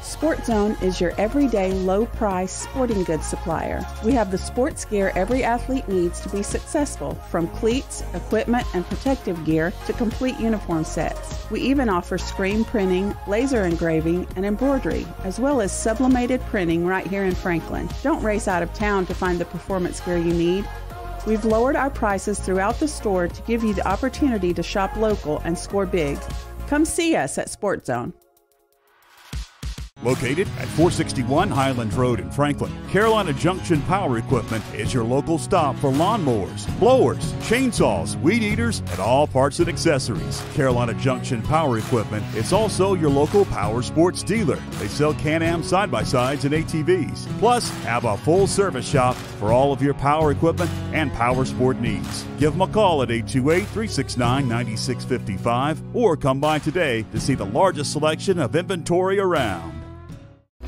[SPEAKER 11] Sport Zone is your everyday low-price sporting goods supplier. We have the sports gear every athlete needs to be successful, from cleats, equipment, and protective gear to complete uniform sets. We even offer screen printing, laser engraving, and embroidery, as well as sublimated printing right here in Franklin. Don't race out of town to find the performance gear you need. We've lowered our prices throughout the store to give you the opportunity to shop local and score big. Come see us at Sport Zone.
[SPEAKER 6] Located at 461 Highlands Road in Franklin, Carolina Junction Power Equipment is your local stop for lawnmowers, blowers, chainsaws, weed eaters, and all parts and accessories. Carolina Junction Power Equipment is also your local power sports dealer. They sell Can-Am side-by-sides and ATVs, plus have a full service shop for all of your power equipment and power sport needs. Give them a call at 828-369-9655 or come by today to see the largest selection of inventory around.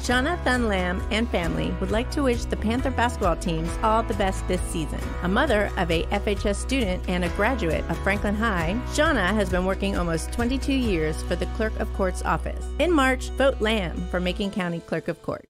[SPEAKER 7] Shauna Thunlam and family would like to wish the Panther basketball teams all the best this season. A mother of a FHS student and a graduate of Franklin High, Shauna has been working almost 22 years for the Clerk of Court's office. In March, vote Lamb for Macon County Clerk of Court.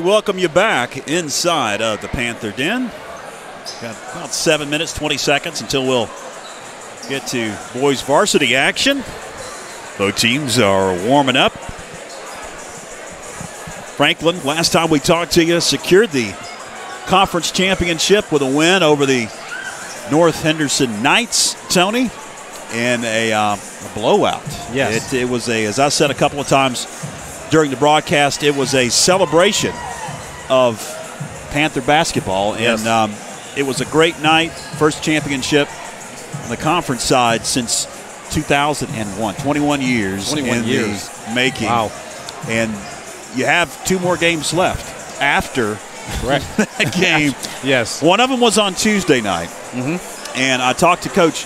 [SPEAKER 2] Welcome you back inside of the Panther Den. Got about 7 minutes, 20 seconds until we'll get to boys varsity action. Both teams are warming up. Franklin, last time we talked to you, secured the conference championship with a win over the North Henderson Knights, Tony, in a blowout.
[SPEAKER 3] Yes.
[SPEAKER 2] It was as I said a couple of times during the broadcast, it was a celebration of Panther basketball. And
[SPEAKER 3] Yes.
[SPEAKER 2] it was a great night, first championship on the conference side since 2001. 21 years
[SPEAKER 3] 21
[SPEAKER 2] in
[SPEAKER 3] years.
[SPEAKER 2] the making.
[SPEAKER 3] Wow.
[SPEAKER 2] And you have 2 more games left after that game.
[SPEAKER 3] Yes.
[SPEAKER 2] One of them was on Tuesday night. And I talked to Coach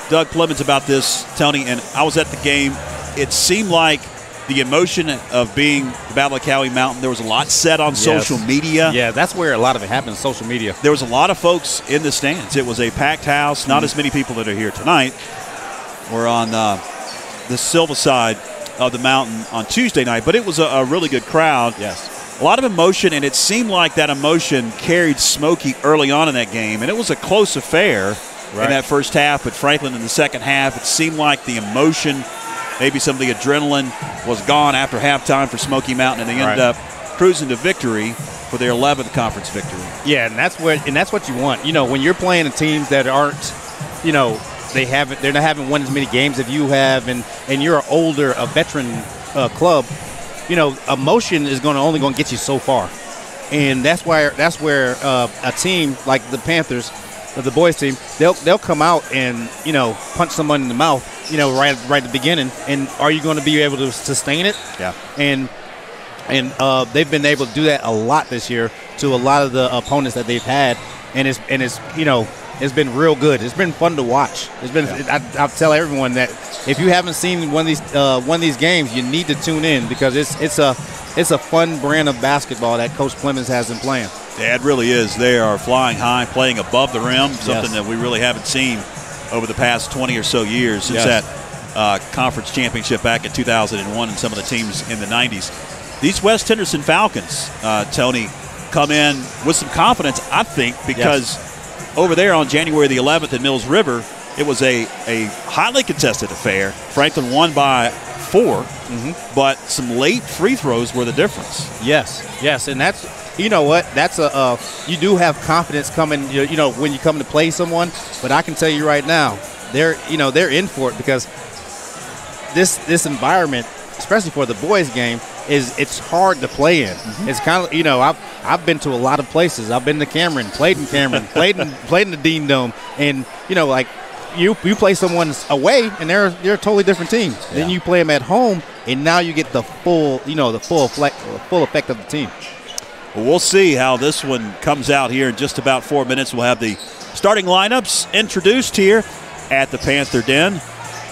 [SPEAKER 2] Doug Clemens about this, Tony, and I was at the game. It seemed like the emotion of being the Battle of Cowie Mountain, there was a lot said on social media.
[SPEAKER 3] Yeah, that's where a lot of it happens, social media.
[SPEAKER 2] There was a lot of folks in the stands. It was a packed house, not as many people that are here tonight. We're on the Silva side of the mountain on Tuesday night, but it was a really good crowd.
[SPEAKER 3] Yes.
[SPEAKER 2] A lot of emotion, and it seemed like that emotion carried Smokey early on in that game, and it was a close affair in that first half, but Franklin in the second half, it seemed like the emotion, maybe some of the adrenaline was gone after halftime for Smoky Mountain, and they ended up cruising to victory for their 11th conference victory.
[SPEAKER 3] Yeah, and that's what you want. You know, when you're playing the teams that aren't, you know, they're not having won as many games as you have, and you're a veteran club. You know, emotion is only going to get you so far, and that's where a team like the Panthers, the boys team, they'll come out and, you know, punch someone in the mouth, you know, right at the beginning. And are you going to be able to sustain it?
[SPEAKER 2] Yeah.
[SPEAKER 3] And they've been able to do that a lot this year to a lot of the opponents that they've had, and it's you know, it's been real good. It's been fun to watch. It's been. I tell everyone that if you haven't seen one of these games, you need to tune in, because it's a fun brand of basketball that Coach Clemens has them playing.
[SPEAKER 2] Yeah, it really is. They are flying high, playing above the rim, something that we really haven't seen over the past 20 or so years since that conference championship back in 2001 and some of the teams in the 90s. These West Henderson Falcons, Tony, come in with some confidence, I think, because over there on January the 11th at Mills River, it was a highly contested affair. Franklin won by 4, but some late free throws were the difference.
[SPEAKER 3] Yes, and that's, you know what, that's you do have confidence coming, you know, when you come to play someone. But I can tell you right now, they're in for it, because this environment, especially for the boys game, it's hard to play in. It's kind of, you know, I've been to a lot of places. I've been to Cameron, played in the Dean Dome, and, you know, like you play someone away and they're a totally different team. Then you play them at home, and now you get the full effect of the team.
[SPEAKER 2] Well, we'll see how this one comes out here in just about 4 minutes. We'll have the starting lineups introduced here at the Panther Den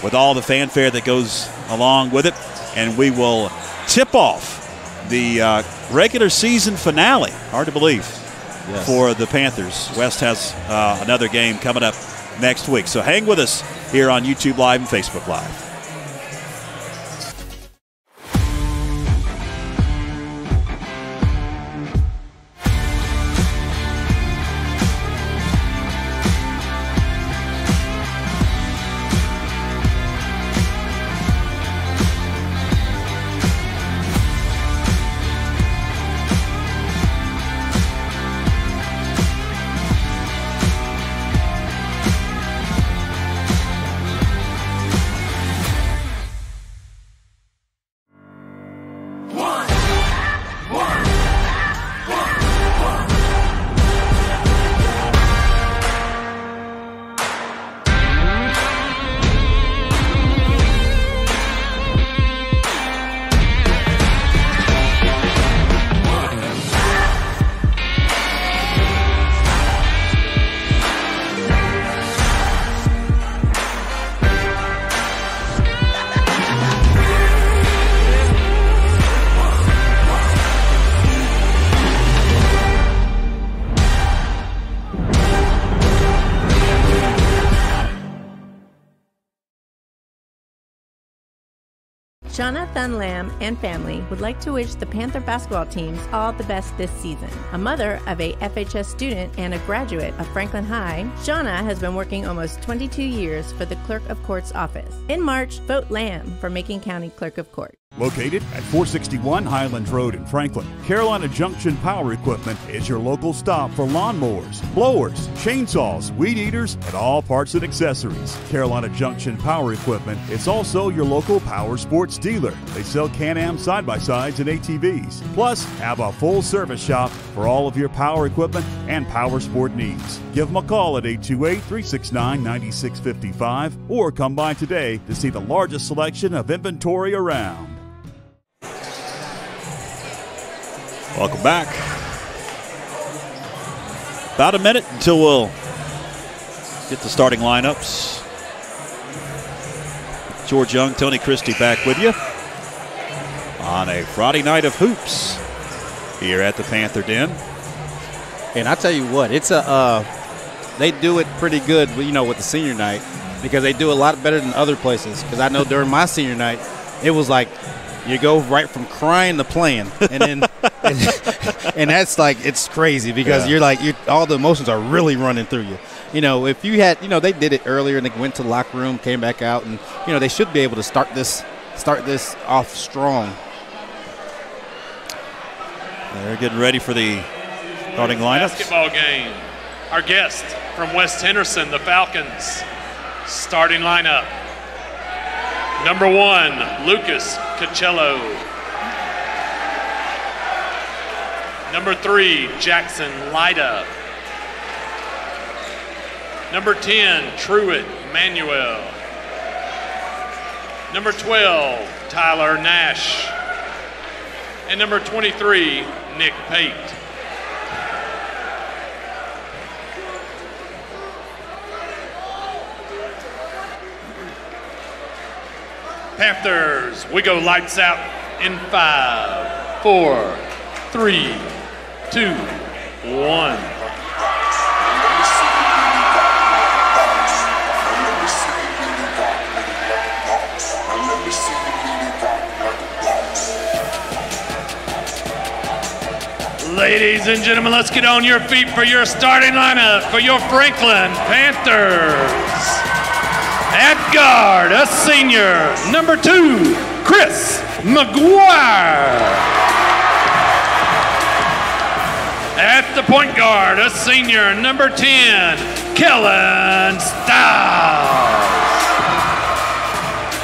[SPEAKER 2] with all the fanfare that goes along with it, and we will tip off the regular season finale. Hard to believe for the Panthers. West has another game coming up next week. So hang with us here on YouTube Live and Facebook Live.
[SPEAKER 7] Shauna Thunlam and family would like to wish the Panther basketball teams all the best this season. A mother of a FHS student and a graduate of Franklin High, Shauna has been working almost 22 years for the Clerk of Court's office. In March, vote Lamb for Macon County Clerk of Court.
[SPEAKER 6] Located at 461 Highland Road in Franklin, Carolina Junction Power Equipment is your local stop for lawnmowers, blowers, chainsaws, weed eaters, and all parts and accessories. Carolina Junction Power Equipment is also your local power sports dealer. They sell Can-Am side-by-sides and ATVs, plus have a full service shop for all of your power equipment and power sport needs. Give them a call at 828-369-9655 or come by today to see the largest selection of inventory around.
[SPEAKER 2] Welcome back. About a minute until we'll get the starting lineups. George Young, Tony Christie back with you on a Friday night of hoops here at the Panther Den.
[SPEAKER 3] And I tell you what, it's they do it pretty good, with the senior night, because they do a lot better than other places. Because I know during my senior night, it was like you go right from crying to playing, and then and that's like, it's crazy because you're all the emotions are really running through you. If you had, they did it earlier and they went to the locker room, came back out, and they should be able to start this off strong.
[SPEAKER 2] They're getting ready for the starting lineup.
[SPEAKER 12] Basketball game. Our guest from West Henderson, the Falcons. Starting lineup. Number 1, Lucas Cacello. Number 3, Jackson Lida. Number 10, Truett Manuel. Number 12, Tyler Nash. And number 23, Nick Pate. Panthers, we go lights out in 5, 4, 3, 2, 1. Ladies and gentlemen, let's get on your feet for your starting lineup for your Franklin Panthers. At guard, a senior, number 2, Chris McGuire. At the point guard, a senior, number 10, Kellen Stiles.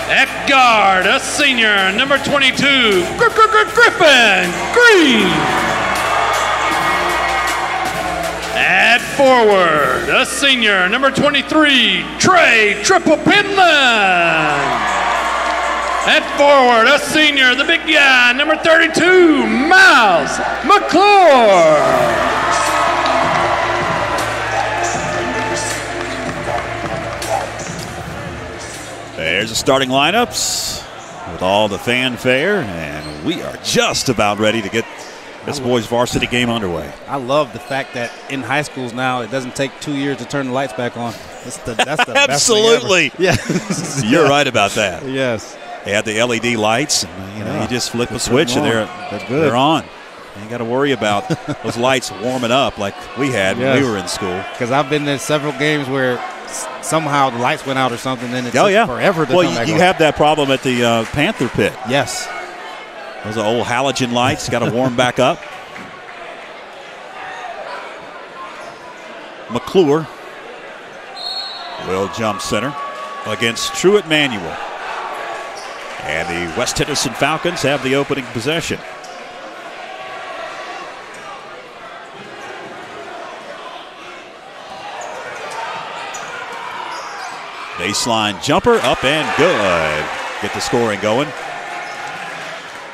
[SPEAKER 12] At guard, a senior, number 22, Griffin Green. At forward, a senior, number 23, Trey Triple Penland. At forward, a senior, the big guy, number 32, Miles McClure.
[SPEAKER 2] There's the starting lineups with all the fanfare, and we are just about ready to get this boys' varsity game underway. I love the fact that in high schools now it doesn't take 2 years to turn the lights back on. That's the
[SPEAKER 3] Absolutely.
[SPEAKER 2] Best thing ever. Yeah, you're right about that.
[SPEAKER 3] Yes,
[SPEAKER 2] they have the LED lights, and you just flip a switch and they're on. You ain't got to worry about those lights warming up like we had when we were in school.
[SPEAKER 3] Because I've been in several games where somehow the lights went out or something, and it took forever to come back on.
[SPEAKER 2] You have that problem at the Panther pit.
[SPEAKER 3] Yes.
[SPEAKER 2] Those are old halogen lights, got to warm back up. McClure will jump center against Truett Manuel. And the West Henderson Falcons have the opening possession. Baseline jumper, up and good. Get the scoring going.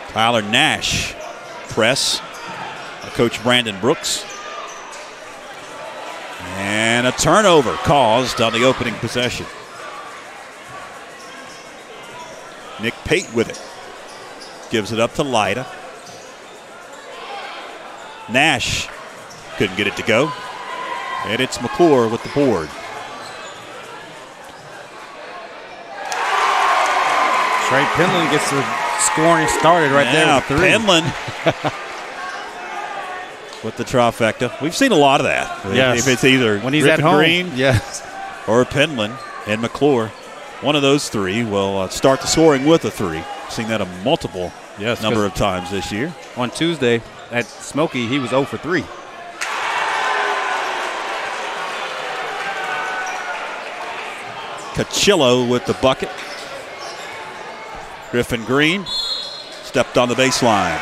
[SPEAKER 2] Tyler Nash, press, Coach Brandon Brooks. And a turnover caused on the opening possession. Nick Pate with it. Gives it up to Lida. Nash couldn't get it to go. And it's McClure with the board.
[SPEAKER 3] Trey Penland gets the scoring started right there with 3.
[SPEAKER 2] Penland with the trifecta. We've seen a lot of that.
[SPEAKER 3] Yes.
[SPEAKER 2] If it's either
[SPEAKER 3] when he's
[SPEAKER 2] Griffin
[SPEAKER 3] at home,
[SPEAKER 2] Green or Penland and McClure, one of those 3 will start the scoring with a 3. Seen that a multiple number of times this year.
[SPEAKER 3] On Tuesday at Smoky, he was 0 for 3.
[SPEAKER 2] Cachillo with the bucket. Griffin Green stepped on the baseline.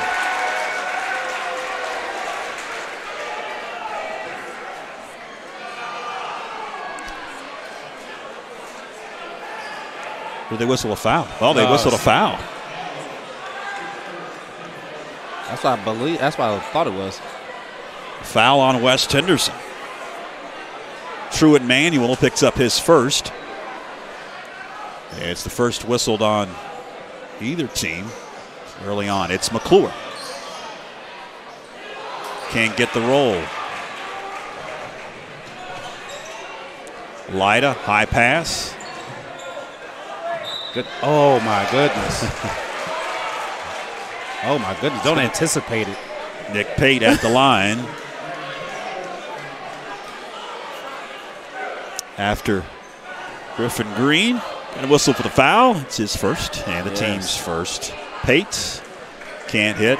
[SPEAKER 2] Did they whistle a foul? Oh, they whistled a foul.
[SPEAKER 3] That's what I believe. That's what I thought it was.
[SPEAKER 2] Foul on West Henderson. Truett Manuel picks up his first. And it's the first whistled on either team early on. It's McClure. Can't get the roll. Lyda, high pass.
[SPEAKER 3] Good. Oh, my goodness. Oh, my goodness. Don't anticipate it.
[SPEAKER 2] Nick Pate at the line. After Griffin Green. Got a whistle for the foul. It's his first and the team's first. Pate can't hit.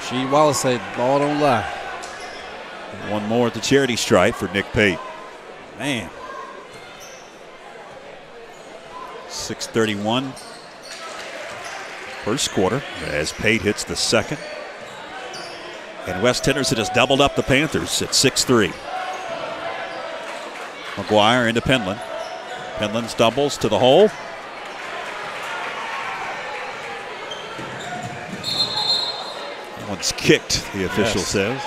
[SPEAKER 3] She Wallace said, ball don't lie.
[SPEAKER 2] One more at the charity stripe for Nick Pate. Man. 6:31 first quarter as Pate hits the second. And West Henderson has doubled up the Panthers at 6-3. McGuire into Penland. Penland's doubles to the hole. That one's kicked, the official says.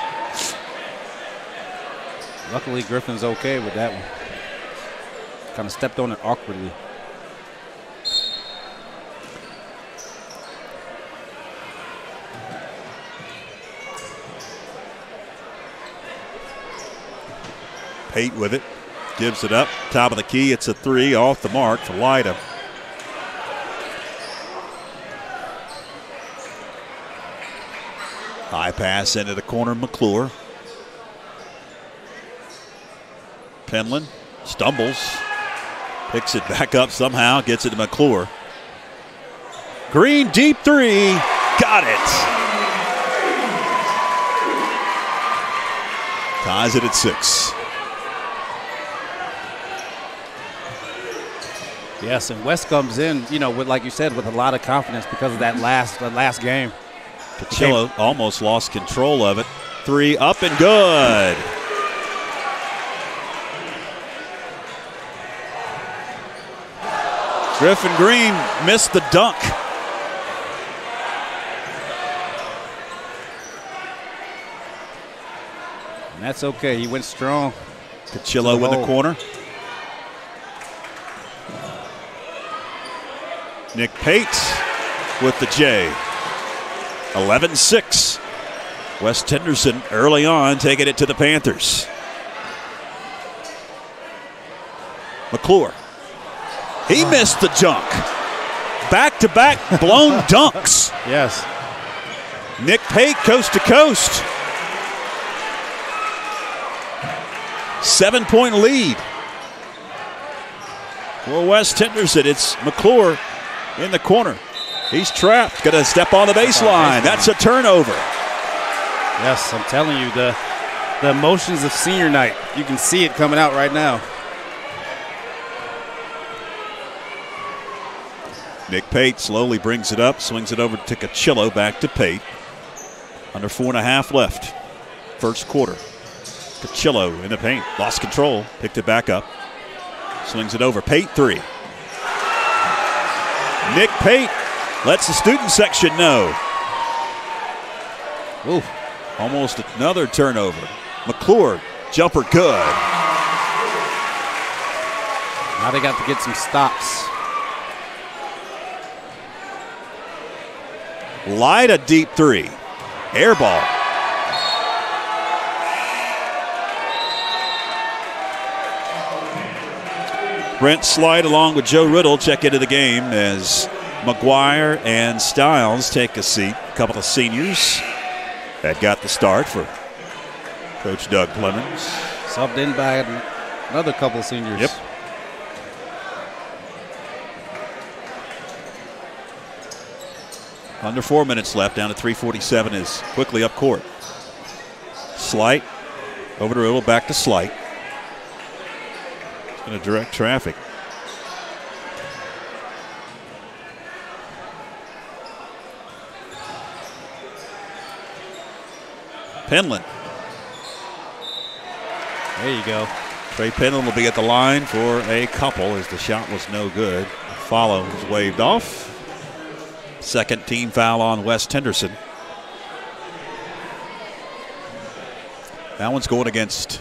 [SPEAKER 3] Luckily, Griffin's okay with that one. Kind of stepped on it awkwardly.
[SPEAKER 2] Pate with it. Gives it up. Top of the key. It's a 3 off the mark for Lyda. High pass into the corner. McClure. Penland stumbles. Picks it back up somehow. Gets it to McClure. Green deep 3. Got it. Ties it at 6.
[SPEAKER 3] Yes, and West comes in, you know, with, like you said, with a lot of confidence because of that last game.
[SPEAKER 2] Cachillo almost lost control of it. 3 up and good. Griffin Green missed the dunk.
[SPEAKER 3] And that's okay. He went strong.
[SPEAKER 2] Cachillo in the corner. Nick Pate with the J. 11-6. West Henderson early on taking it to the Panthers. McClure. He missed the junk. Back-to-back blown dunks.
[SPEAKER 3] Yes.
[SPEAKER 2] Nick Pate coast to coast. 7-point lead. For West Henderson, it's McClure in the corner. He's trapped. Going to step on the baseline. That's a turnover.
[SPEAKER 3] Yes, I'm telling you, the emotions of senior night. You can see it coming out right now.
[SPEAKER 2] Nick Pate slowly brings it up, swings it over to Cachillo, back to Pate. Under 4.5 left. First quarter. Cachillo in the paint. Lost control. Picked it back up. Swings it over. Pate 3. Nick Pate lets the student section know.
[SPEAKER 3] Ooh.
[SPEAKER 2] Almost another turnover. McClure, jumper good.
[SPEAKER 3] Now they got to get some stops.
[SPEAKER 2] Lyda deep 3. Air ball. Brent Slide along with Joe Riddle check into the game as McGuire and Stiles take a seat. A couple of seniors that got the start for Coach Doug Clemens.
[SPEAKER 3] Subbed in by another couple of seniors.
[SPEAKER 2] Yep. Under 4 minutes left, down to 3:47 is quickly up court. Slight, over to Riddle, back to Slight. It's going to direct traffic. Penland.
[SPEAKER 3] There you go.
[SPEAKER 2] Trey Penland will be at the line for a couple as the shot was no good. Follow was waved off. Second team foul on West Henderson. That one's going against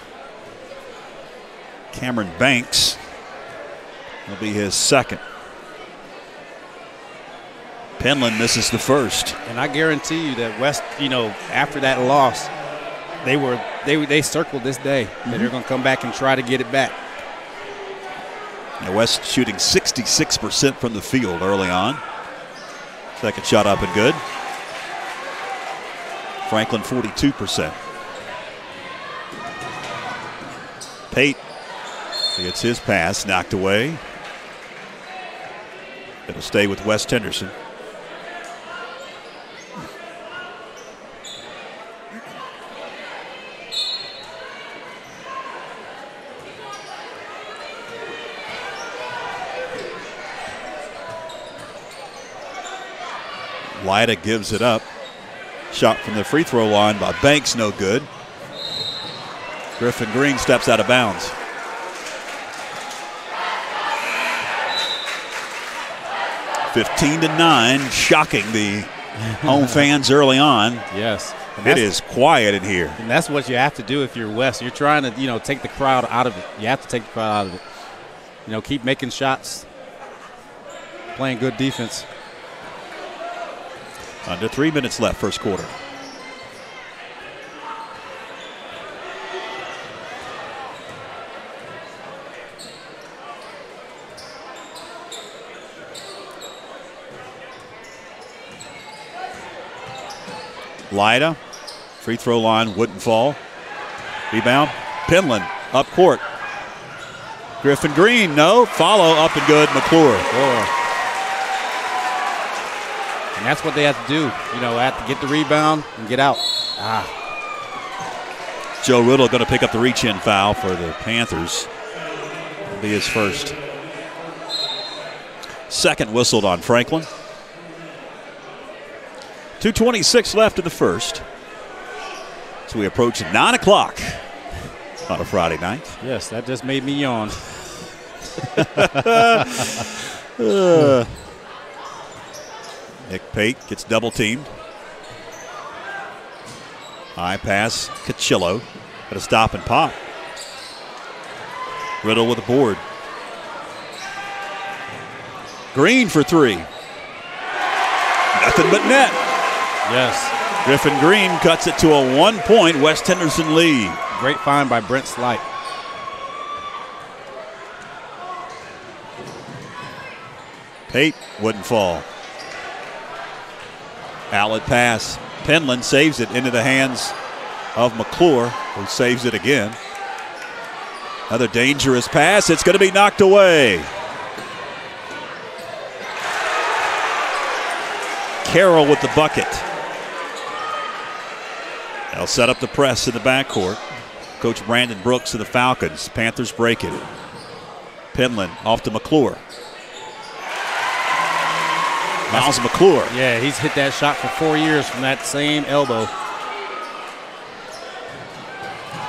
[SPEAKER 2] Cameron Banks. It'll be his second. Penland misses the first.
[SPEAKER 3] And I guarantee you that West, after that loss, they circled this day that they're going to come back and try to get it back.
[SPEAKER 2] Now West shooting 66% from the field early on. Second shot up and good. Franklin 42%. Pate gets his pass knocked away. It'll stay with West Henderson. Lyda gives it up. Shot from the free throw line by Banks, no good. Griffin Green steps out of bounds. (15-9), shocking the home fans early on.
[SPEAKER 3] Yes.
[SPEAKER 2] It is quiet in here.
[SPEAKER 3] And that's what you have to do if you're West. You're trying to, take the crowd out of it. You have to take the crowd out of it. Keep making shots, playing good defense.
[SPEAKER 2] Under 3 minutes left, first quarter. Lyda, free throw line wouldn't fall. Rebound, Penland up court. Griffin Green, no. Follow up and good, McClure.
[SPEAKER 3] And that's what they have to do. Have to get the rebound and get out.
[SPEAKER 2] Joe Riddle going to pick up the reach-in foul for the Panthers. It'll be his first. Second whistled on Franklin. 2:26 left in the first. So we approach 9 o'clock on a Friday night.
[SPEAKER 3] Yes, that just made me yawn.
[SPEAKER 2] Nick Pate gets double teamed. High pass, Cachillo. Got a stop and pop. Riddle with a board. Green for three. Nothing but net.
[SPEAKER 3] Yes.
[SPEAKER 2] Griffin Green cuts it to a 1-point West Henderson lead.
[SPEAKER 3] Great find by Brent Slight.
[SPEAKER 2] Pate wouldn't fall. Outlet pass. Penland saves it into the hands of McClure, who saves it again. Another dangerous pass. It's going to be knocked away. Carroll with the bucket. They'll set up the press in the backcourt. Coach Brandon Brooks of the Falcons. Panthers break it. Penland off to McClure. Miles McClure.
[SPEAKER 3] Yeah, he's hit that shot for 4 years from that same elbow.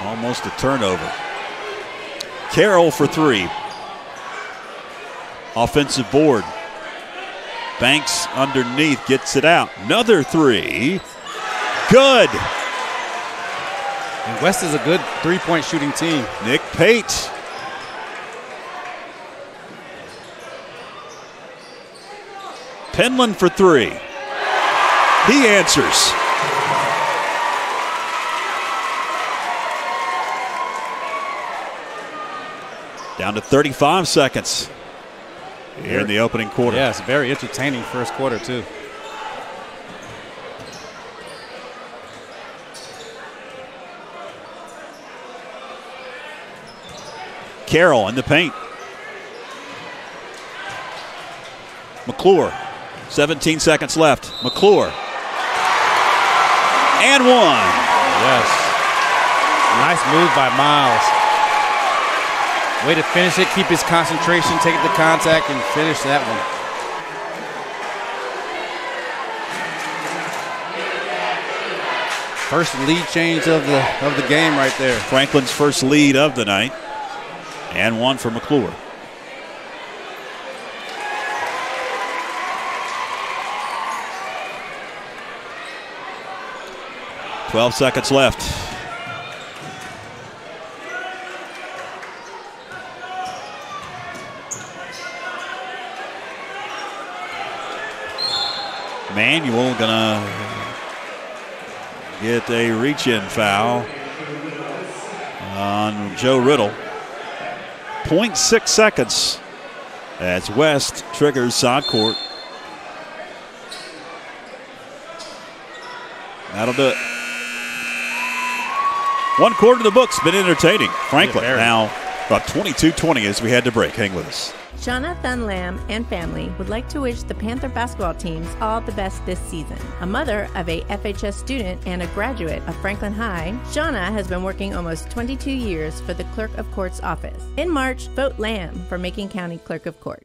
[SPEAKER 2] Almost a turnover. Carroll for three. Offensive board. Banks underneath, gets it out. Another three. Good.
[SPEAKER 3] And West is a good three-point shooting team.
[SPEAKER 2] Nick Pate. Penland for three. He answers. Down to 35 seconds here in the opening quarter.
[SPEAKER 3] Yeah, it's a very entertaining first quarter, too.
[SPEAKER 2] Carroll in the paint. McClure 17 seconds left. McClure. And one.
[SPEAKER 3] Yes. Nice move by Miles. Way to finish it, keep his concentration, take it to contact, and finish that one. First lead change of the game right there.
[SPEAKER 2] Franklin's first lead of the night. And one for McClure. "12 seconds left. Manuel gonna get a reach-in foul on Joe Riddle. 0.6 seconds as West triggers side court. That'll do it. One quarter of the book's been entertaining. Franklin now about 22-20 as we had to break. Hang with us.
[SPEAKER 7] Shauna Thunlam and family would like to wish the Panther basketball teams all the best this season. A mother of a FHS student and a graduate of Franklin High, Shauna has been working almost 22 years for the Clerk of Court's office. In March, vote Lamb for Macon County Clerk of Court.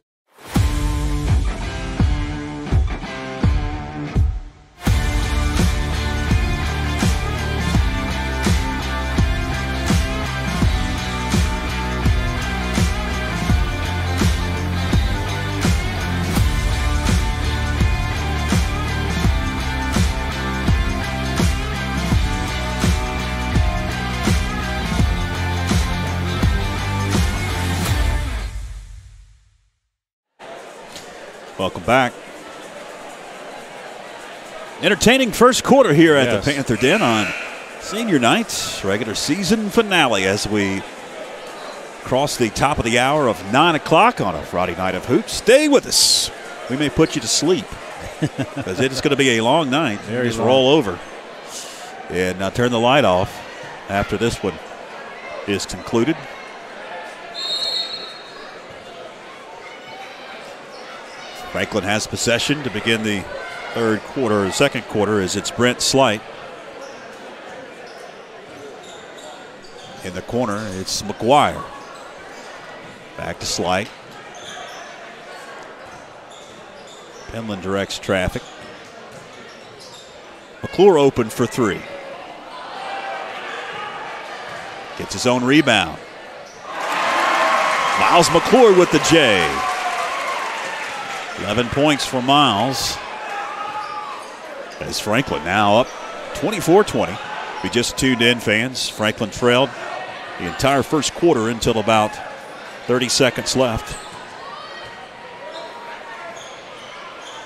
[SPEAKER 2] Welcome back. Entertaining first quarter here at the Panther Den on senior night, regular season finale as we cross the top of the hour of 9 o'clock on a Friday night of hoops. Stay with us. We may put you to sleep because it is going to be a long night. Just roll over and now turn the light off after this one is concluded. Franklin has possession to begin the third quarter, or second quarter, as it's Brent Slight. In the corner, it's McGuire. Back to Slight. Penland directs traffic. McClure open for three. Gets his own rebound. Miles McClure with the J. 11 points for Miles. As Franklin now up 24-20. We just tuned in, fans. Franklin trailed the entire first quarter until about 30 seconds left.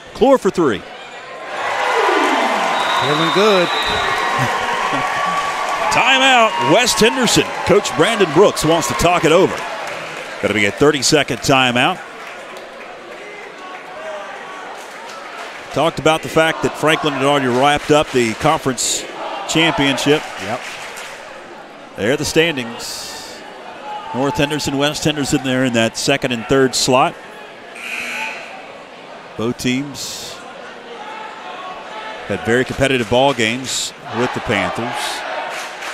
[SPEAKER 2] McClure for three.
[SPEAKER 3] Feeling good.
[SPEAKER 2] Timeout, West Henderson. Coach Brandon Brooks wants to talk it over. Going to be a 30-second timeout. Talked about the fact that Franklin had already wrapped up the conference championship.
[SPEAKER 3] Yep.
[SPEAKER 2] There are the standings. North Henderson, West Henderson there in that second and third slot. Both teams had very competitive ball games with the Panthers.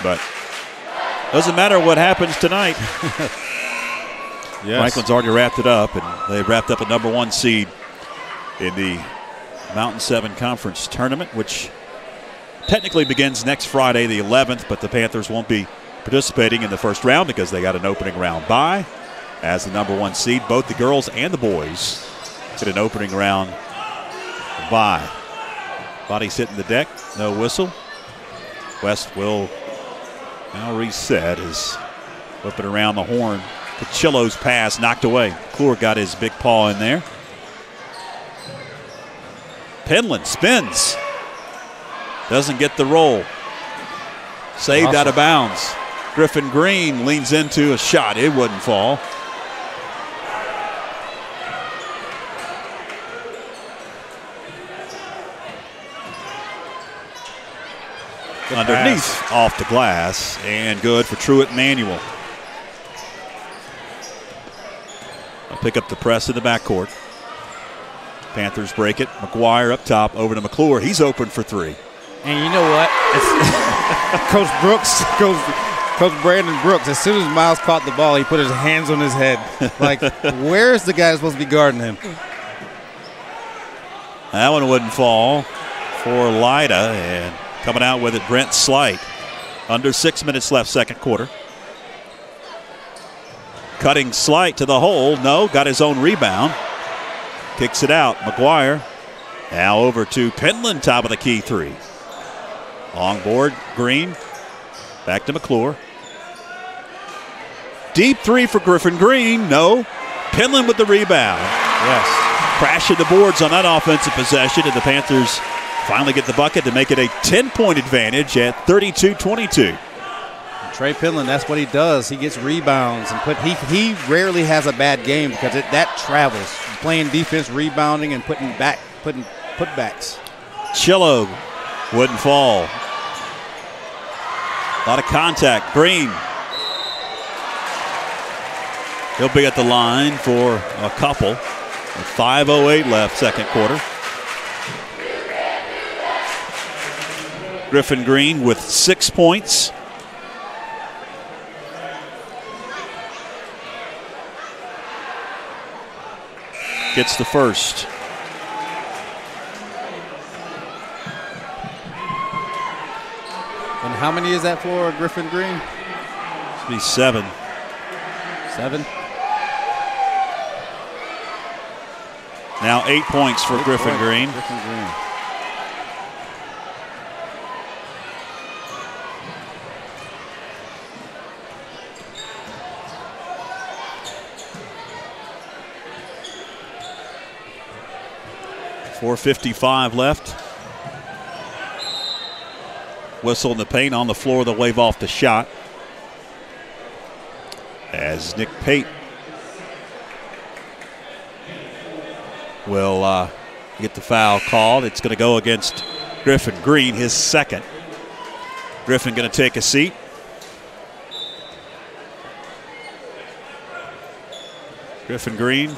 [SPEAKER 2] But doesn't matter what happens tonight. Franklin's already wrapped it up, and they wrapped up a #1 seed in the Mountain 7 Conference Tournament, which technically begins next Friday, the 11th, but the Panthers won't be participating in the first round because they got an opening round bye as the #1 seed. Both the girls and the boys get an opening round bye. Body's hitting the deck, no whistle. West will now reset as whipping around the horn. Pachillo's pass knocked away. McClure got his big paw in there. Penland spins. Doesn't get the roll. Saved out of bounds. Griffin Green leans into a shot. It wouldn't fall. Good underneath pass. Off the glass and good for Truett Manuel. I'll pick up the press in the backcourt. Panthers break it. McGuire up top, over to McClure. He's open for three.
[SPEAKER 3] And you know what? Coach Brandon Brooks, as soon as Miles caught the ball, he put his hands on his head. Like, where's the guy supposed to be guarding him?
[SPEAKER 2] That one wouldn't fall for Lyda, and coming out with it, Brent Slight. Under 6 minutes left, second quarter. Cutting Slight to the hole. No, got his own rebound. Kicks it out. McGuire now over to Penland, top of the key three. Long board, Green. Back to McClure. Deep three for Griffin Green. No. Penland with the rebound.
[SPEAKER 3] Yes.
[SPEAKER 2] Crashing the boards on that offensive possession, and the Panthers finally get the bucket to make it a 10-point advantage at 32-22.
[SPEAKER 3] Trey Penland, that's what he does. He gets rebounds, and he rarely has a bad game because that travels. Playing defense, rebounding, and putting putbacks.
[SPEAKER 2] Chillo wouldn't fall. A lot of contact. Green. He'll be at the line for a couple. With 5:08 left, second quarter. Griffin Green with 6 points. Gets the first.
[SPEAKER 3] And how many is that for Griffin Green?
[SPEAKER 2] It'll be 7.
[SPEAKER 3] 7?
[SPEAKER 2] Now 8 points for Griffin Green.
[SPEAKER 3] Griffin Green.
[SPEAKER 2] .455 left. Whistle in the paint, on the floor. They'll wave off the shot. As Nick Pate will get the foul called. It's going to go against Griffin Green, his second. Griffin going to take a seat. Griffin Green,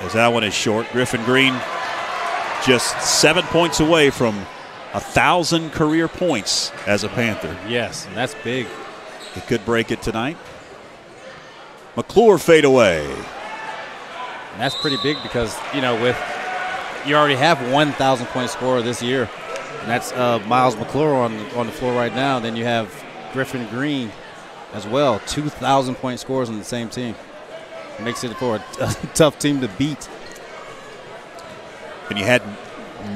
[SPEAKER 2] as that one is short. Griffin Green just 7 points away from 1,000 career points as a Panther.
[SPEAKER 3] Yes, and that's big.
[SPEAKER 2] He could break it tonight. McClure fade away.
[SPEAKER 3] And that's pretty big because, you already have 1,000 point scorer this year. And that's Miles McClure on the floor right now. Then you have Griffin Green as well. 2,000 point scorers on the same team. Makes it for a tough team to beat.
[SPEAKER 2] And you had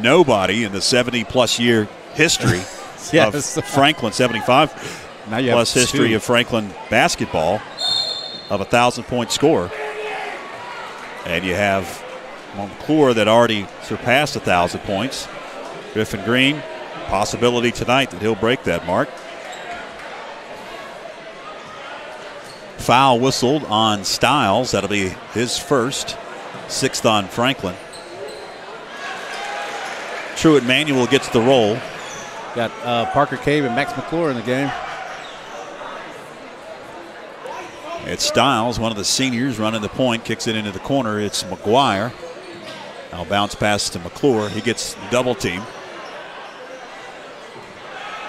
[SPEAKER 2] nobody in the 70-plus year history
[SPEAKER 3] yes.
[SPEAKER 2] of Franklin, 75-plus history of Franklin basketball of 1,000-point scorer. And you have McClure that already surpassed 1,000 points. Griffin Green, possibility tonight that he'll break that mark. Foul whistled on Stiles. That'll be his first. 6th on Franklin. Truett Manuel gets the roll.
[SPEAKER 3] Got Parker Cave and Max McClure in the game.
[SPEAKER 2] It's Stiles, one of the seniors, running the point, kicks it into the corner. It's McGuire. Now bounce pass to McClure. He gets double team.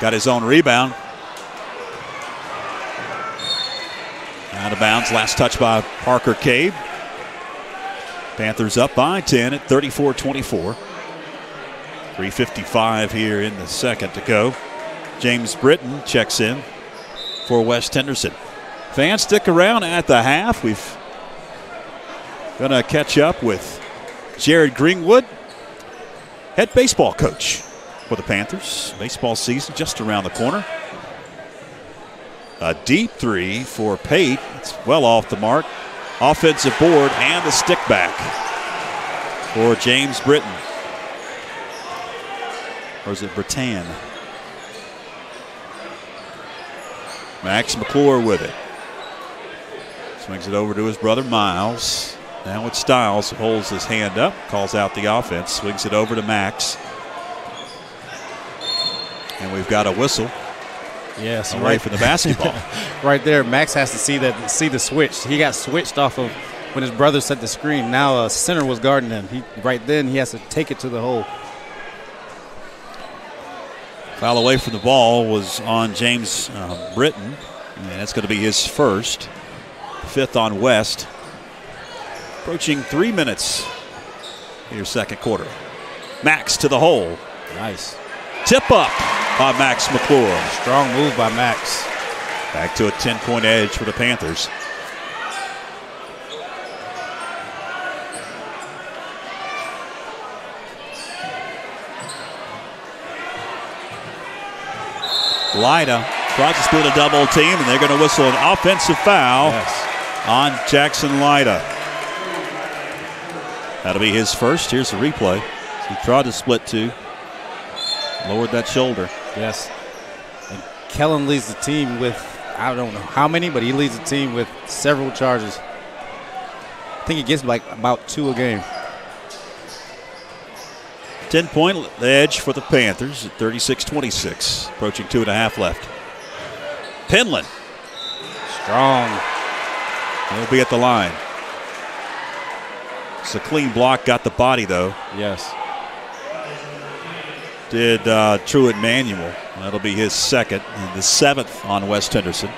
[SPEAKER 2] Got his own rebound. Out of bounds. Last touch by Parker Cave. Panthers up by 10 at 34-24. 3:55 here in the second to go. James Britton checks in for West Henderson. Fans, stick around at the half. We've going to catch up with Jared Greenwood, head baseball coach for the Panthers. Baseball season just around the corner. A deep three for Pate. It's well off the mark. Offensive board and the stick back for James Britton. Or is it Brittan? Max McClure with it. Swings it over to his brother Miles. Now it's Stiles who holds his hand up, calls out the offense, swings it over to Max. And we've got a whistle.
[SPEAKER 3] Yes,
[SPEAKER 2] away from the basketball.
[SPEAKER 3] Right there, Max has to see the switch. He got switched off of when his brother set the screen. Now a center was guarding him. Right then he has to take it to the hole.
[SPEAKER 2] Foul away from the ball was on James Britton, and that's going to be his first. 5th on West. Approaching 3 minutes here, second quarter. Max to the hole.
[SPEAKER 3] Nice.
[SPEAKER 2] Tip up by Max McClure.
[SPEAKER 3] Strong move by Max.
[SPEAKER 2] Back to a 10-point edge for the Panthers. Lyda tries to split a double team, and they're going to whistle an offensive foul on Jackson Lyda. That'll be his first. Here's the replay. He tried to split 2. Lowered that shoulder.
[SPEAKER 3] Yes. And Kellen leads the team with, I don't know how many, but he leads the team with several charges. I think he gets like about 2 a game.
[SPEAKER 2] 10-point edge for the Panthers at 36-26. Approaching 2.5 left. Penland.
[SPEAKER 3] Strong.
[SPEAKER 2] He'll be at the line. It's a clean block, got the body though.
[SPEAKER 3] Yes.
[SPEAKER 2] Did Truett Manuel. That'll be his second, and the 7th on West Henderson.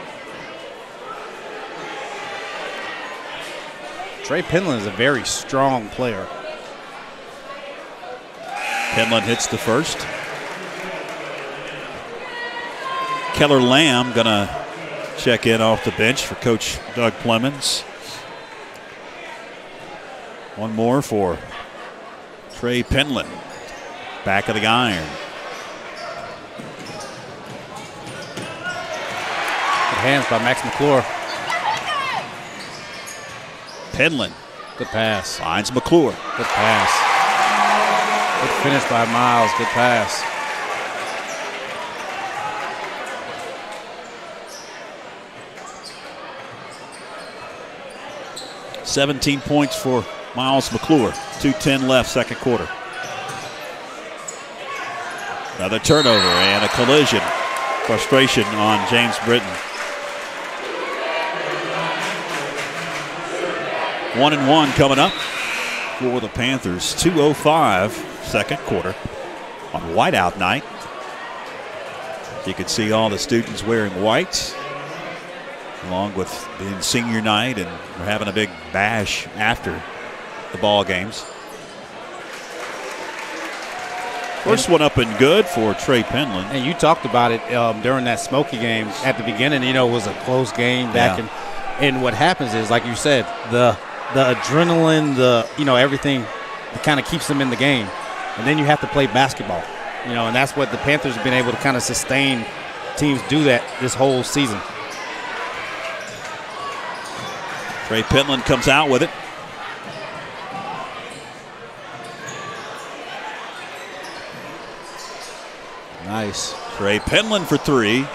[SPEAKER 3] Trey Penland is a very strong player.
[SPEAKER 2] Penland hits the first. Keller Lamb gonna check in off the bench for Coach Doug Plemons. One more for Trey Penland. Back of the iron.
[SPEAKER 3] Good hands by Max McClure.
[SPEAKER 2] Penland.
[SPEAKER 3] Good pass.
[SPEAKER 2] Finds McClure.
[SPEAKER 3] Good pass. Good finish by Miles. Good pass.
[SPEAKER 2] $17 points for Miles McClure. 2:10 left, second quarter. Another turnover and a collision. Frustration on James Britton. 1-1 coming up for the Panthers. 2:05 second quarter on whiteout night. You can see all the students wearing white, along with being senior night, and we're having a big bash after the ball games. First one up and good for Trey Penland.
[SPEAKER 3] And you talked about it during that Smoky game at the beginning. You know, it was a close game back, and what happens is, like you said, the adrenaline, everything kind of keeps them in the game, and then you have to play basketball. And that's what the Panthers have been able to kind of sustain teams do that this whole season.
[SPEAKER 2] Trey Penland comes out with it.
[SPEAKER 3] Nice.
[SPEAKER 2] Trey Penland for 3.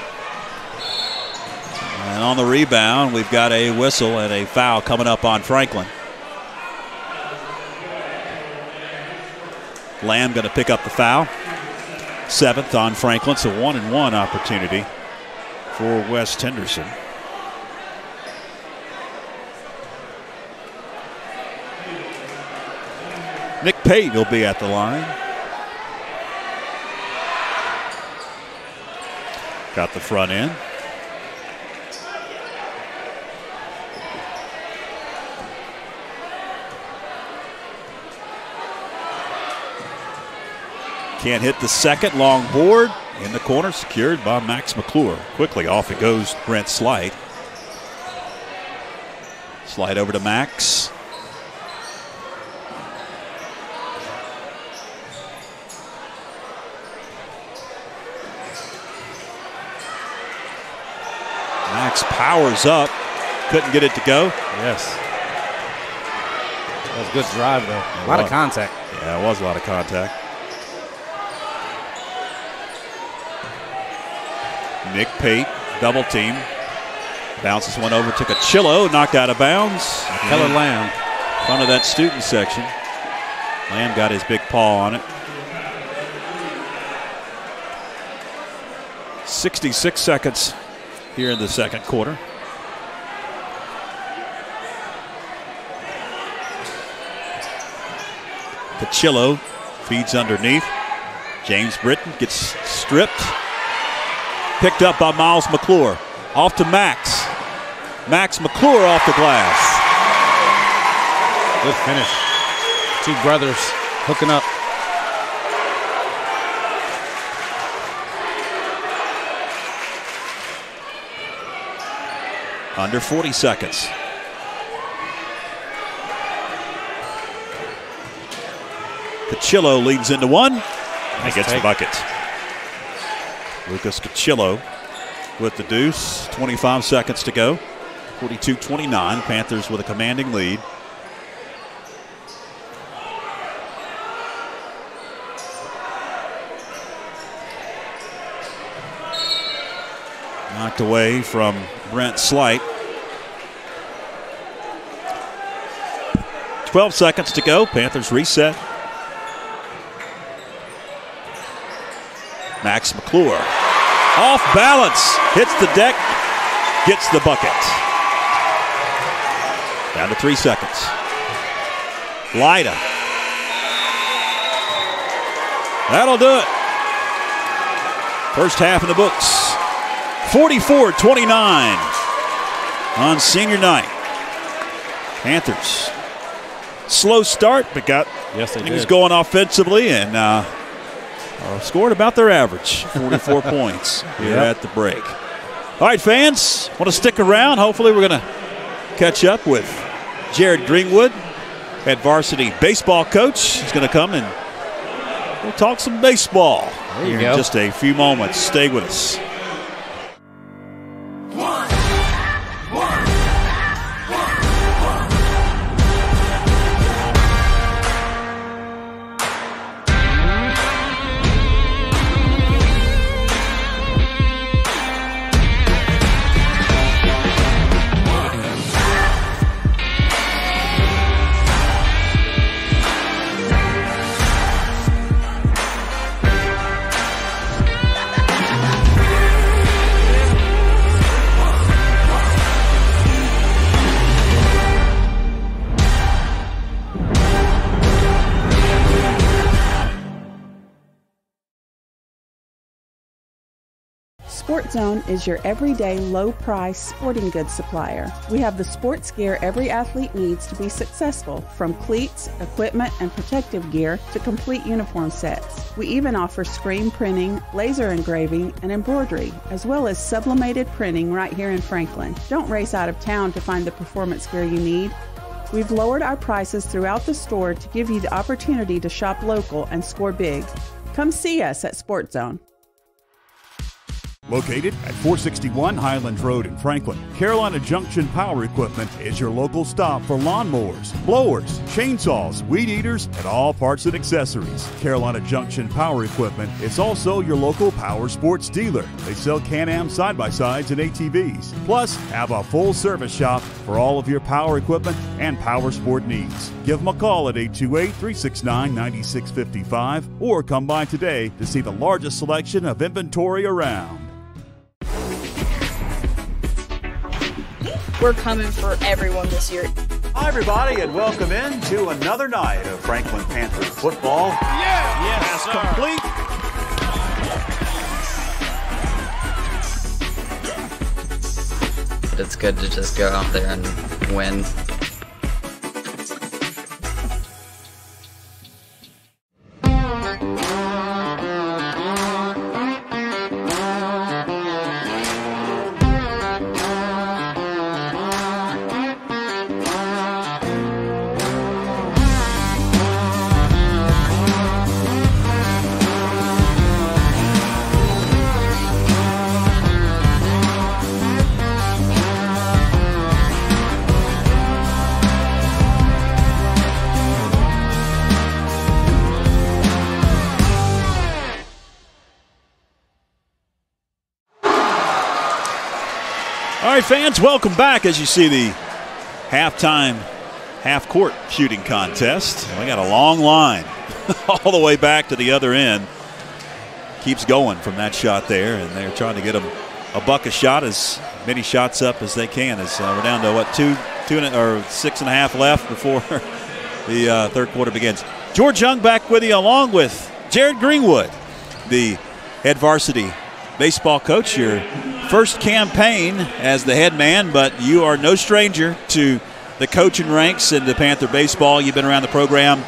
[SPEAKER 2] And on the rebound, we've got a whistle and a foul coming up on Franklin. Lamb going to pick up the foul. 7th on Franklin. It's a 1-and-1 opportunity for West Henderson. Nick Pate will be at the line. Got the front end. Can't hit the second. Long board in the corner, secured by Max McClure. Quickly off it goes Brent Slight. Slide over to Max. Max powers up. Couldn't get it to go.
[SPEAKER 3] Yes. That was a good drive, though. A lot of contact.
[SPEAKER 2] Yeah, it was a lot of contact. Nick Pate, double team. Bounces one over to Cachillo, knocked out of bounds.
[SPEAKER 3] Keller Lamb.
[SPEAKER 2] Front of that student section. Lamb got his big paw on it. 66 seconds here in the second quarter. Cachillo feeds underneath. James Britton gets stripped. Picked up by Miles McClure. Off to Max. Max McClure off the glass.
[SPEAKER 3] Good finish. Two brothers hooking up.
[SPEAKER 2] Under 40 seconds. Cachillo leads into one and gets the bucket. Lucas Cachillo with the deuce. 25 seconds to go. 42-29. Panthers with a commanding lead. Knocked away from Brent Slight. 12 seconds to go. Panthers reset. Max McClure. Off balance. Hits the deck. Gets the bucket. Down to 3 seconds. Lyda. That'll do it. First half in the books. 44-29 on senior night. Panthers. Slow start, but got things going offensively and scored about their average, 44 points here at the break. All right, fans, want to stick around? Hopefully we're going to catch up with Jared Greenwood, head varsity baseball coach. He's going to come and we'll talk some baseball here in just a few moments. Stay with us.
[SPEAKER 11] Sports Zone is your everyday low-price sporting goods supplier. We have the sports gear every athlete needs to be successful, from cleats, equipment, and protective gear to complete uniform sets. We even offer screen printing, laser engraving, and embroidery, as well as sublimated printing right here in Franklin. Don't race out of town to find the performance gear you need. We've lowered our prices throughout the store to give you the opportunity to shop local and score big. Come see us at Sports Zone.
[SPEAKER 6] Located at 461 Highlands Road in Franklin, Carolina Junction Power Equipment is your local stop for lawnmowers, blowers, chainsaws, weed eaters, and all parts and accessories. Carolina Junction Power Equipment is also your local power sports dealer. They sell Can-Am side-by-sides and ATVs, plus have a full service shop for all of your power equipment and power sport needs. Give them a call at 828-369-9655 or come by today to see the largest selection of inventory around.
[SPEAKER 8] We're coming for everyone this year.
[SPEAKER 13] Hi, everybody, and welcome in to another night of Franklin Panther football.
[SPEAKER 2] Pass complete.
[SPEAKER 9] It's good to just go out there and win.
[SPEAKER 2] All right, fans, welcome back. As you see the halftime half-court shooting contest. We got a long line all the way back to the other end. Keeps going from that shot there, and they're trying to get them a bucket shot, as many shots up as they can. As we're down to, what, 6.5 left before the third quarter begins. George Young back with you along with Jared Greenwood, the head varsity baseball coach. Your first campaign as the head man, but you are no stranger to the coaching ranks in the Panther baseball. You've been around the program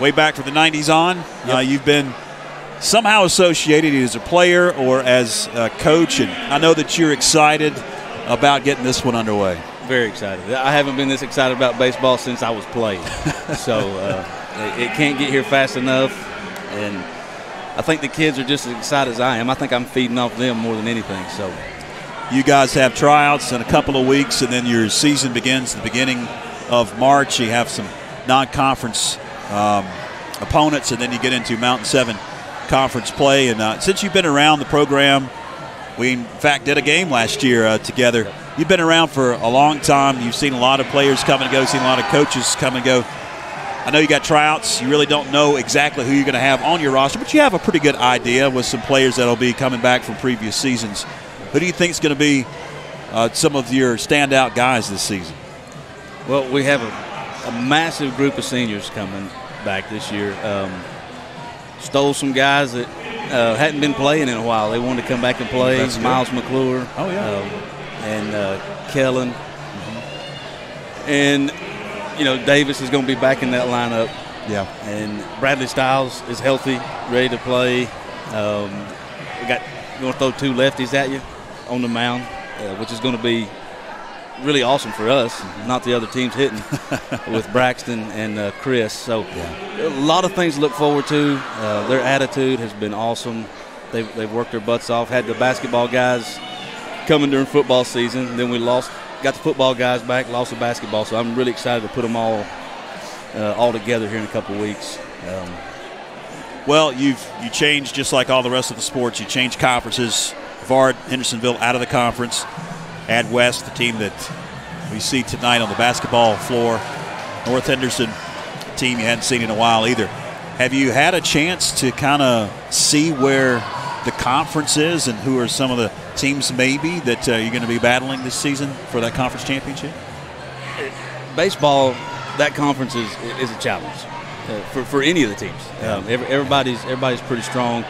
[SPEAKER 2] way back from the 90s on.
[SPEAKER 3] Yep.
[SPEAKER 2] You've been somehow associated either as a player or as a coach, and I know that you're excited about getting this one underway.
[SPEAKER 3] Very excited. I haven't been this excited about baseball since I was playing. So it can't get here fast enough, and I think the kids are just as excited as I am. I think I'm feeding off them more than anything. So
[SPEAKER 2] you guys have tryouts in a couple of weeks, and then your season begins at the beginning of March. You have some non-conference opponents, and then you get into Mountain 7 conference play. And since you've been around the program, we in fact did a game last year together. You've been around for a long time. You've seen a lot of players come and go, seen a lot of coaches come and go. I know you got tryouts. You really don't know exactly who you're going to have on your roster, but you have a pretty good idea with some players that will be coming back from previous seasons. Who do you think is going to be some of your standout guys this season?
[SPEAKER 3] Well, we have a massive group of seniors coming back this year. Stole some guys that hadn't been playing in a while. They wanted to come back and play.
[SPEAKER 2] That's
[SPEAKER 3] Miles
[SPEAKER 2] good.
[SPEAKER 3] McClure.
[SPEAKER 2] Oh, yeah.
[SPEAKER 3] And Kellen. And, you know, Davis is going to be back in that lineup.
[SPEAKER 2] Yeah.
[SPEAKER 3] And Bradley Stiles is healthy, ready to play. We got going to throw two lefties at you on the mound, which is going to be really awesome for us, not the other teams hitting with Braxton and Chris. So a lot of things to look forward to. Their attitude has been awesome. They've worked their butts off. Had the basketball guys coming during football season. Then we got the football guys back, lost the basketball. So I'm really excited to put them all together here in a couple of weeks.
[SPEAKER 2] Well, you changed just like all the rest of the sports. You changed conferences. Vard, Hendersonville out of the conference. Add West, the team that we see tonight on the basketball floor. North Henderson, a team you hadn't seen in a while either. Have you had a chance to kind of see where the conference is and who are some of the teams maybe that you're going to be battling this season for that conference championship?
[SPEAKER 3] Baseball, that conference is a challenge for any of the teams. Everybody's pretty strong.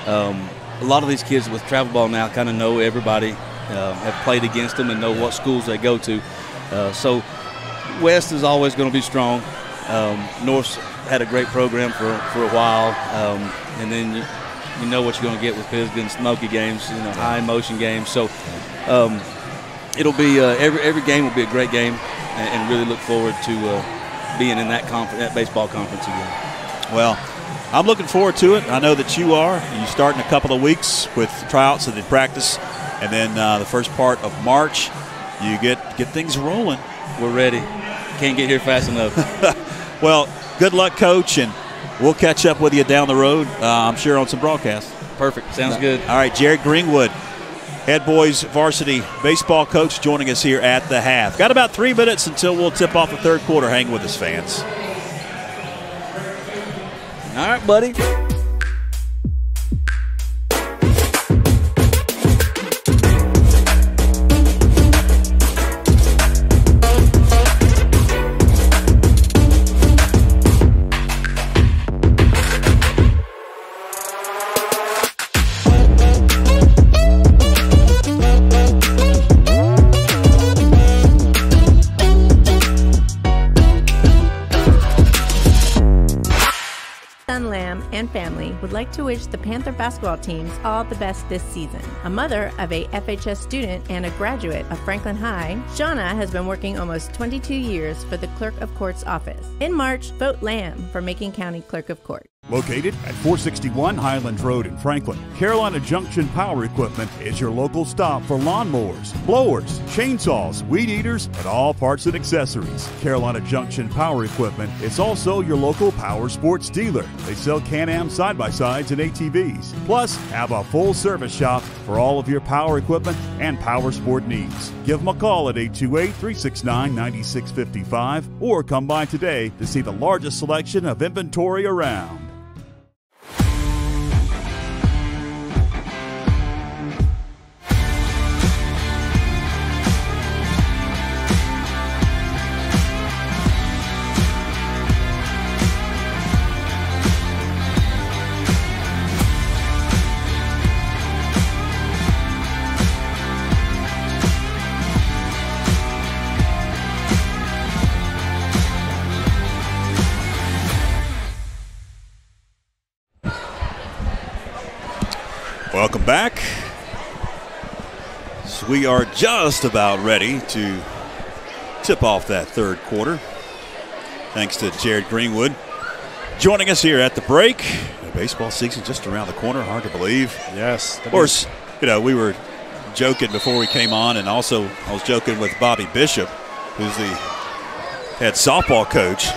[SPEAKER 3] A lot of these kids with travel ball now kind of know everybody, have played against them and know what schools they go to. So West is always going to be strong. North's had a great program for a while, and then you know what you're going to get with Pisgah, smoky games, high emotion games. So it'll be every game will be a great game, and really look forward to being in that baseball conference again.
[SPEAKER 2] Well, I'm looking forward to it. I know that you are. You start in a couple of weeks with tryouts and then practice, and then the first part of March, you get things rolling.
[SPEAKER 3] We're ready. Can't get here fast enough.
[SPEAKER 2] Well, good luck, Coach, and we'll catch up with you down the road, I'm sure, on some broadcasts.
[SPEAKER 3] Perfect. Sounds good.
[SPEAKER 2] All right, Jared Greenwood, head boys varsity baseball coach, joining us here at the half. Got about 3 minutes until we'll tip off the third quarter. Hang with us, fans.
[SPEAKER 3] All right, buddy.
[SPEAKER 7] And family would like to wish the Panther basketball teams all the best this season. A mother of a FHS student and a graduate of Franklin High, Shauna has been working almost 22 years for the Clerk of Court's office. In March, vote Lamb for Macon County Clerk of Court.
[SPEAKER 6] Located at 461 Highland Road in Franklin, Carolina Junction Power Equipment is your local stop for lawnmowers, blowers, chainsaws, weed eaters, and all parts and accessories. Carolina Junction Power Equipment is also your local power sports dealer. They sell Can-Am side-by-sides and ATVs, plus have a full service shop for all of your power equipment and power sport needs. Give them a call at 828-369-9655 or come by today to see the largest selection of inventory around.
[SPEAKER 2] Welcome back. So we are just about ready to tip off that third quarter. Thanks to Jared Greenwood joining us here at the break. The baseball season just around the corner. Hard to believe.
[SPEAKER 3] Yes.
[SPEAKER 2] Of course, you know, we were joking before we came on, and also I was joking with Bobby Bishop, who's the head softball coach.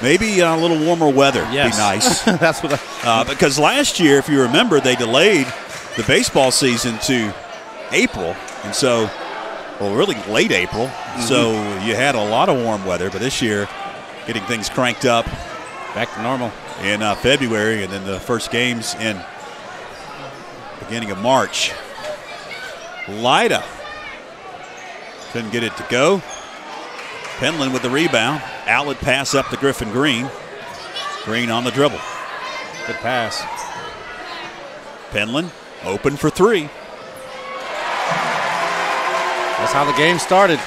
[SPEAKER 2] Maybe a little warmer weather would be nice.
[SPEAKER 3] That's what
[SPEAKER 2] because last year, if you remember, they delayed the baseball season to April, and so, well, really late April. So you had a lot of warm weather, but this year, getting things cranked up
[SPEAKER 3] back to normal
[SPEAKER 2] in February, and then the first games in beginning of March. Lyda couldn't get it to go. Penland with the rebound. Outlet pass up to Griffin Green. Green on the dribble.
[SPEAKER 3] Good pass.
[SPEAKER 2] Penland open for three.
[SPEAKER 3] That's how the game started.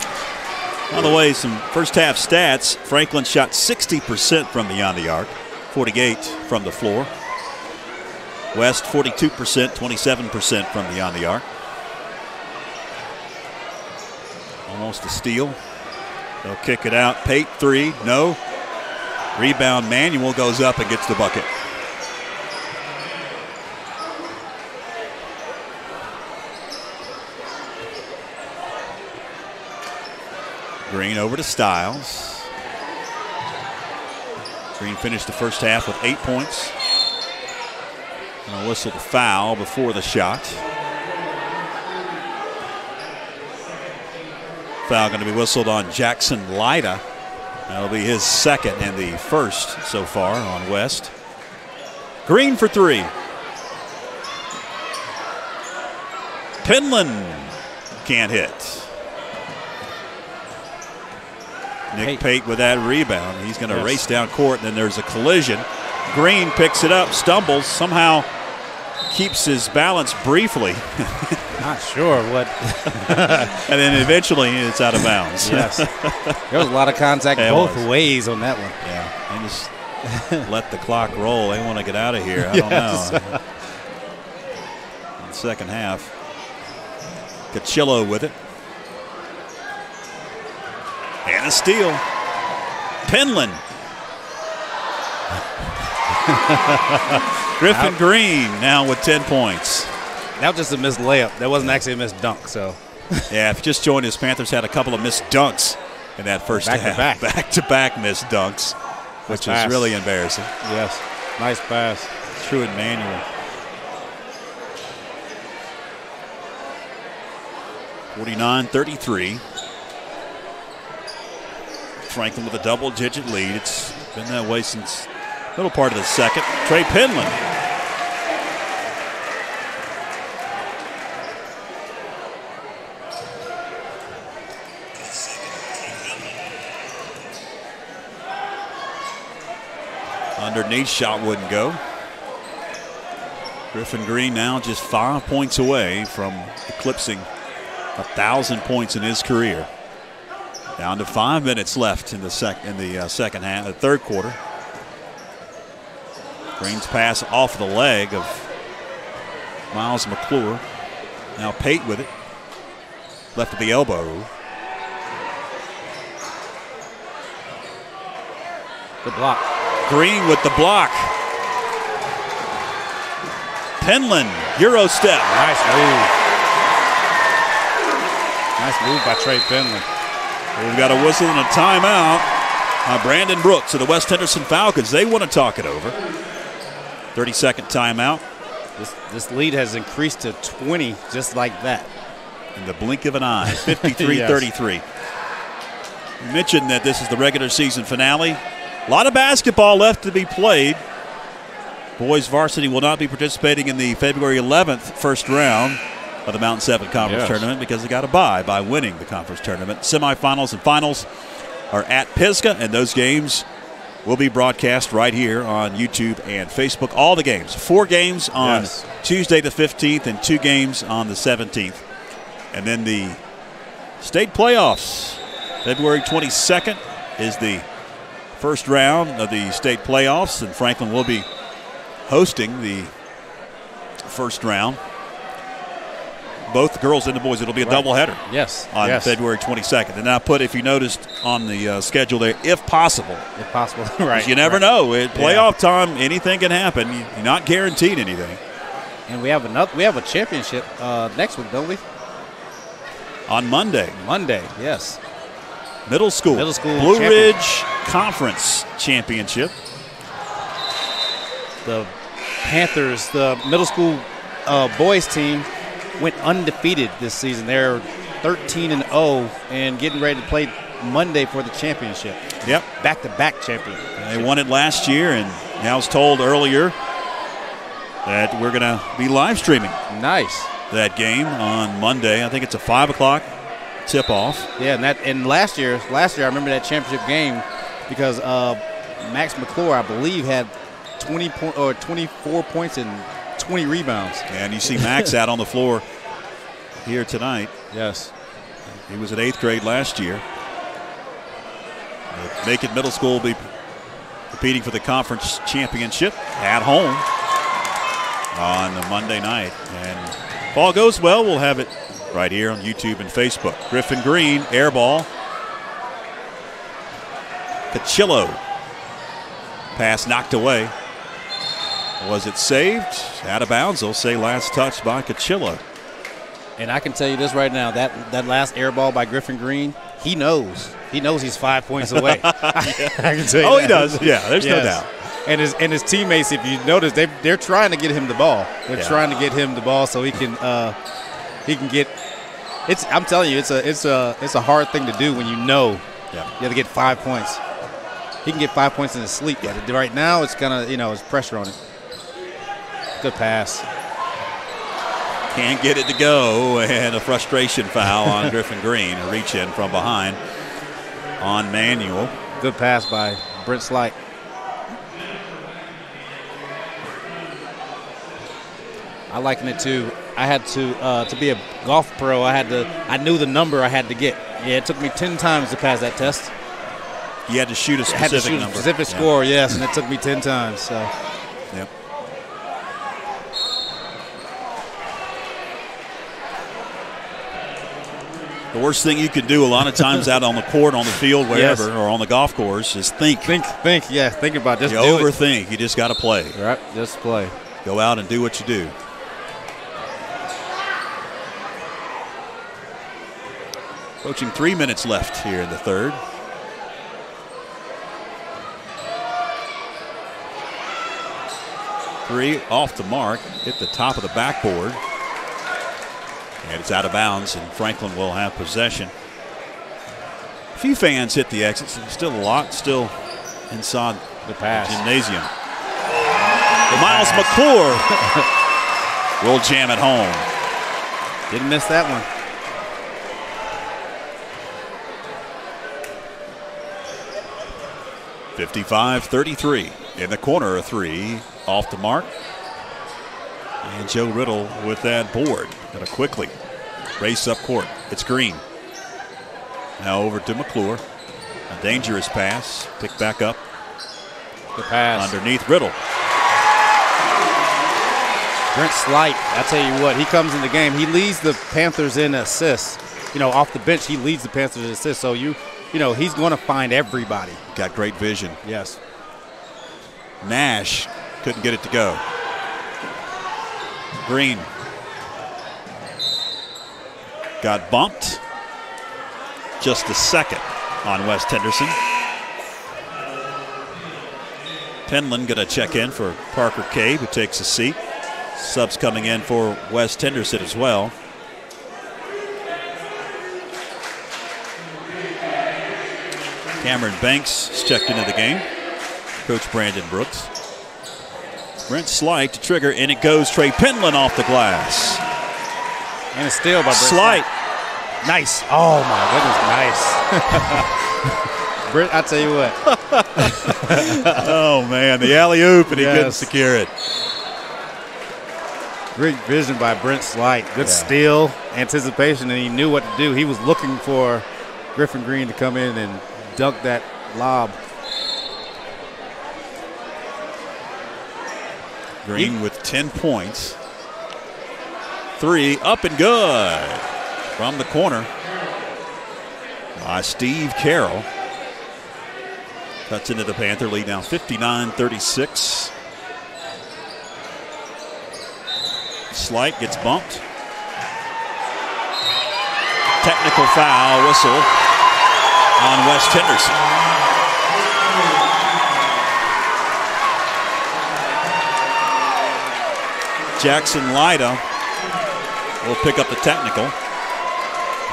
[SPEAKER 2] By the way, some first half stats. Franklin shot 60% from beyond the arc, 48 from the floor. West 42%, 27% from beyond the arc. Almost a steal. They'll kick it out. Pate, three, no. Rebound, Manuel goes up and gets the bucket. Green over to Stiles. Green finished the first half with 8 points. And a whistle to foul before the shot. Foul going to be whistled on Jackson Lyda. That'll be his second and the first so far on West. Green for three. Penland can't hit. Nick Pate with that rebound. He's going to race down court, and then there's a collision. Green picks it up, stumbles, somehow keeps his balance briefly.
[SPEAKER 3] Not sure what.
[SPEAKER 2] And then eventually it's out of bounds.
[SPEAKER 3] Yes. There was a lot of contact both ways on that one.
[SPEAKER 2] Yeah. They just let the clock roll. They want to get out of here. I don't know. In the second half, Cachillo with it. And a steal. Penland. Griffin Green now with 10 points.
[SPEAKER 3] That was just a missed layup. That wasn't actually a missed dunk. So,
[SPEAKER 2] yeah, if you just joined us, Panthers had a couple of missed dunks in that first half. Back-to-back missed dunks, which is really embarrassing.
[SPEAKER 3] Yes, nice pass.
[SPEAKER 2] True and Manuel. 49-33. Franklin with a double-digit lead. It's been that way since middle part of the second. Trey Penland. Underneath, shot wouldn't go. Griffin Green now just 5 points away from eclipsing 1,000 points in his career. Down to 5 minutes left in the second half, the third quarter. Green's pass off the leg of Miles McClure. Now Pate with it. Left at the elbow.
[SPEAKER 3] Good block.
[SPEAKER 2] Green with the block. Penland, Euro step.
[SPEAKER 3] Nice move. Nice move by Trey Penland.
[SPEAKER 2] We've got a whistle and a timeout by Brandon Brooks of the West Henderson Falcons. They want to talk it over. 30-second timeout.
[SPEAKER 3] This lead has increased to 20 just like that.
[SPEAKER 2] In the blink of an eye, 53-33. Yes. You mentioned that this is the regular season finale. A lot of basketball left to be played. Boys varsity will not be participating in the February 11th first round of the Mountain 7 Conference Tournament because they got a bye by winning the conference tournament. Semifinals and finals are at Pisgah, and those games will be broadcast right here on YouTube and Facebook. All the games. 4 games on Tuesday the 15th and 2 games on the 17th. And then the state playoffs. February 22nd is the first round of the state playoffs, and Franklin will be hosting the first round. Both the girls and the boys. It'll be a doubleheader.
[SPEAKER 3] Yes.
[SPEAKER 2] On February 22nd. And I put, if you noticed on the schedule there, if possible.
[SPEAKER 3] If possible, right.
[SPEAKER 2] You never know. At playoff time, anything can happen. You're not guaranteed anything.
[SPEAKER 3] And we have a championship next week, don't we?
[SPEAKER 2] On Monday.
[SPEAKER 3] Monday, yes.
[SPEAKER 2] Middle school Blue Ridge Conference Championship.
[SPEAKER 3] The Panthers, the middle school boys team, went undefeated this season. They're 13-0 and getting ready to play Monday for the championship.
[SPEAKER 2] Yep.
[SPEAKER 3] Back-to-back champion.
[SPEAKER 2] They won it last year, and I was told earlier that we're going to be live streaming.
[SPEAKER 3] Nice.
[SPEAKER 2] That game on Monday. I think it's a 5 o'clock tip-off.
[SPEAKER 3] Yeah, and last year I remember that championship game because Max McClure, I believe, had 24 points and 20 rebounds.
[SPEAKER 2] And you see Max out on the floor here tonight.
[SPEAKER 3] Yes.
[SPEAKER 2] He was in 8th grade last year. The Macon Middle School will be competing for the conference championship at home on the Monday night. And if all goes well, we'll have it right here on YouTube and Facebook. Griffin Green, air ball. Cachillo. Pass knocked away. Was it saved? Out of bounds. They'll say last touch by Cachillo.
[SPEAKER 3] And I can tell you this right now, that last air ball by Griffin Green, he knows. He knows he's 5 points away. I can tell you
[SPEAKER 2] that.
[SPEAKER 3] He
[SPEAKER 2] does. Yeah, there's no doubt.
[SPEAKER 3] And his teammates, if you notice, they're trying to get him the ball. They're trying to get him the ball so he can get. I'm telling you, it's a hard thing to do when you know you have to get 5 points. He can get 5 points in his sleep, but right now it's kind of it's pressure on it. Good pass.
[SPEAKER 2] Can't get it to go, and a frustration foul on Griffin Green. A reach in from behind on Manuel.
[SPEAKER 3] Good pass by Brent Slight. I liken it to I had to be a golf pro. I knew the number I had to get. Yeah, it took me 10 times to pass that test.
[SPEAKER 2] You had to shoot a specific
[SPEAKER 3] I had to shoot
[SPEAKER 2] number.
[SPEAKER 3] A specific score, yes, and it took me 10 times. So.
[SPEAKER 2] Yep. The worst thing you can do a lot of times out on the court, on the field, wherever, or on the golf course is think.
[SPEAKER 3] Think about this.
[SPEAKER 2] You overthink. You just got to play.
[SPEAKER 3] Right, just play.
[SPEAKER 2] Go out and do what you do. Approaching 3 minutes left here in the third. Three off the mark, hit the top of the backboard. And it's out of bounds, and Franklin will have possession. A few fans hit the exits. Still a lot still inside
[SPEAKER 3] the pass.
[SPEAKER 2] Gymnasium. Miles McClure will jam it home.
[SPEAKER 3] Didn't miss that one.
[SPEAKER 2] (55-33) in the corner of three, off the mark. And Joe Riddle with that board. Got to quickly race up court. It's Green. Now over to McClure. A dangerous pass. Picked back up.
[SPEAKER 3] The pass.
[SPEAKER 2] Underneath Riddle.
[SPEAKER 3] Brent Slight, I tell you what, he comes in the game. He leads the Panthers in assists. Off the bench, he leads the Panthers in assists. So, he's going to find everybody.
[SPEAKER 2] Got great vision.
[SPEAKER 3] Yes.
[SPEAKER 2] Nash couldn't get it to go. Green got bumped. Just a second on West Henderson. Penland going to check in for Parker Cave, who takes a seat. Subs coming in for West Henderson as well. Cameron Banks has checked into the game. Coach Brandon Brooks. Brent Slight to trigger, and it goes Trey Penland off the glass.
[SPEAKER 3] And a steal by Brent
[SPEAKER 2] Slight.
[SPEAKER 3] Nice. Oh, my goodness, nice. Brent, I tell you what.
[SPEAKER 2] Oh, man, the alley-oop, and he couldn't secure it.
[SPEAKER 3] Great vision by Brent Slight. Good steal, anticipation, and he knew what to do. He was looking for Griffin Green to come in and dunk that lob.
[SPEAKER 2] Green with 10 points. three, up and good from the corner by Steve Carroll. Cuts into the Panther lead now 59-36. Slight gets bumped. Technical foul whistle on West Henderson. Jackson Lyda will pick up the technical.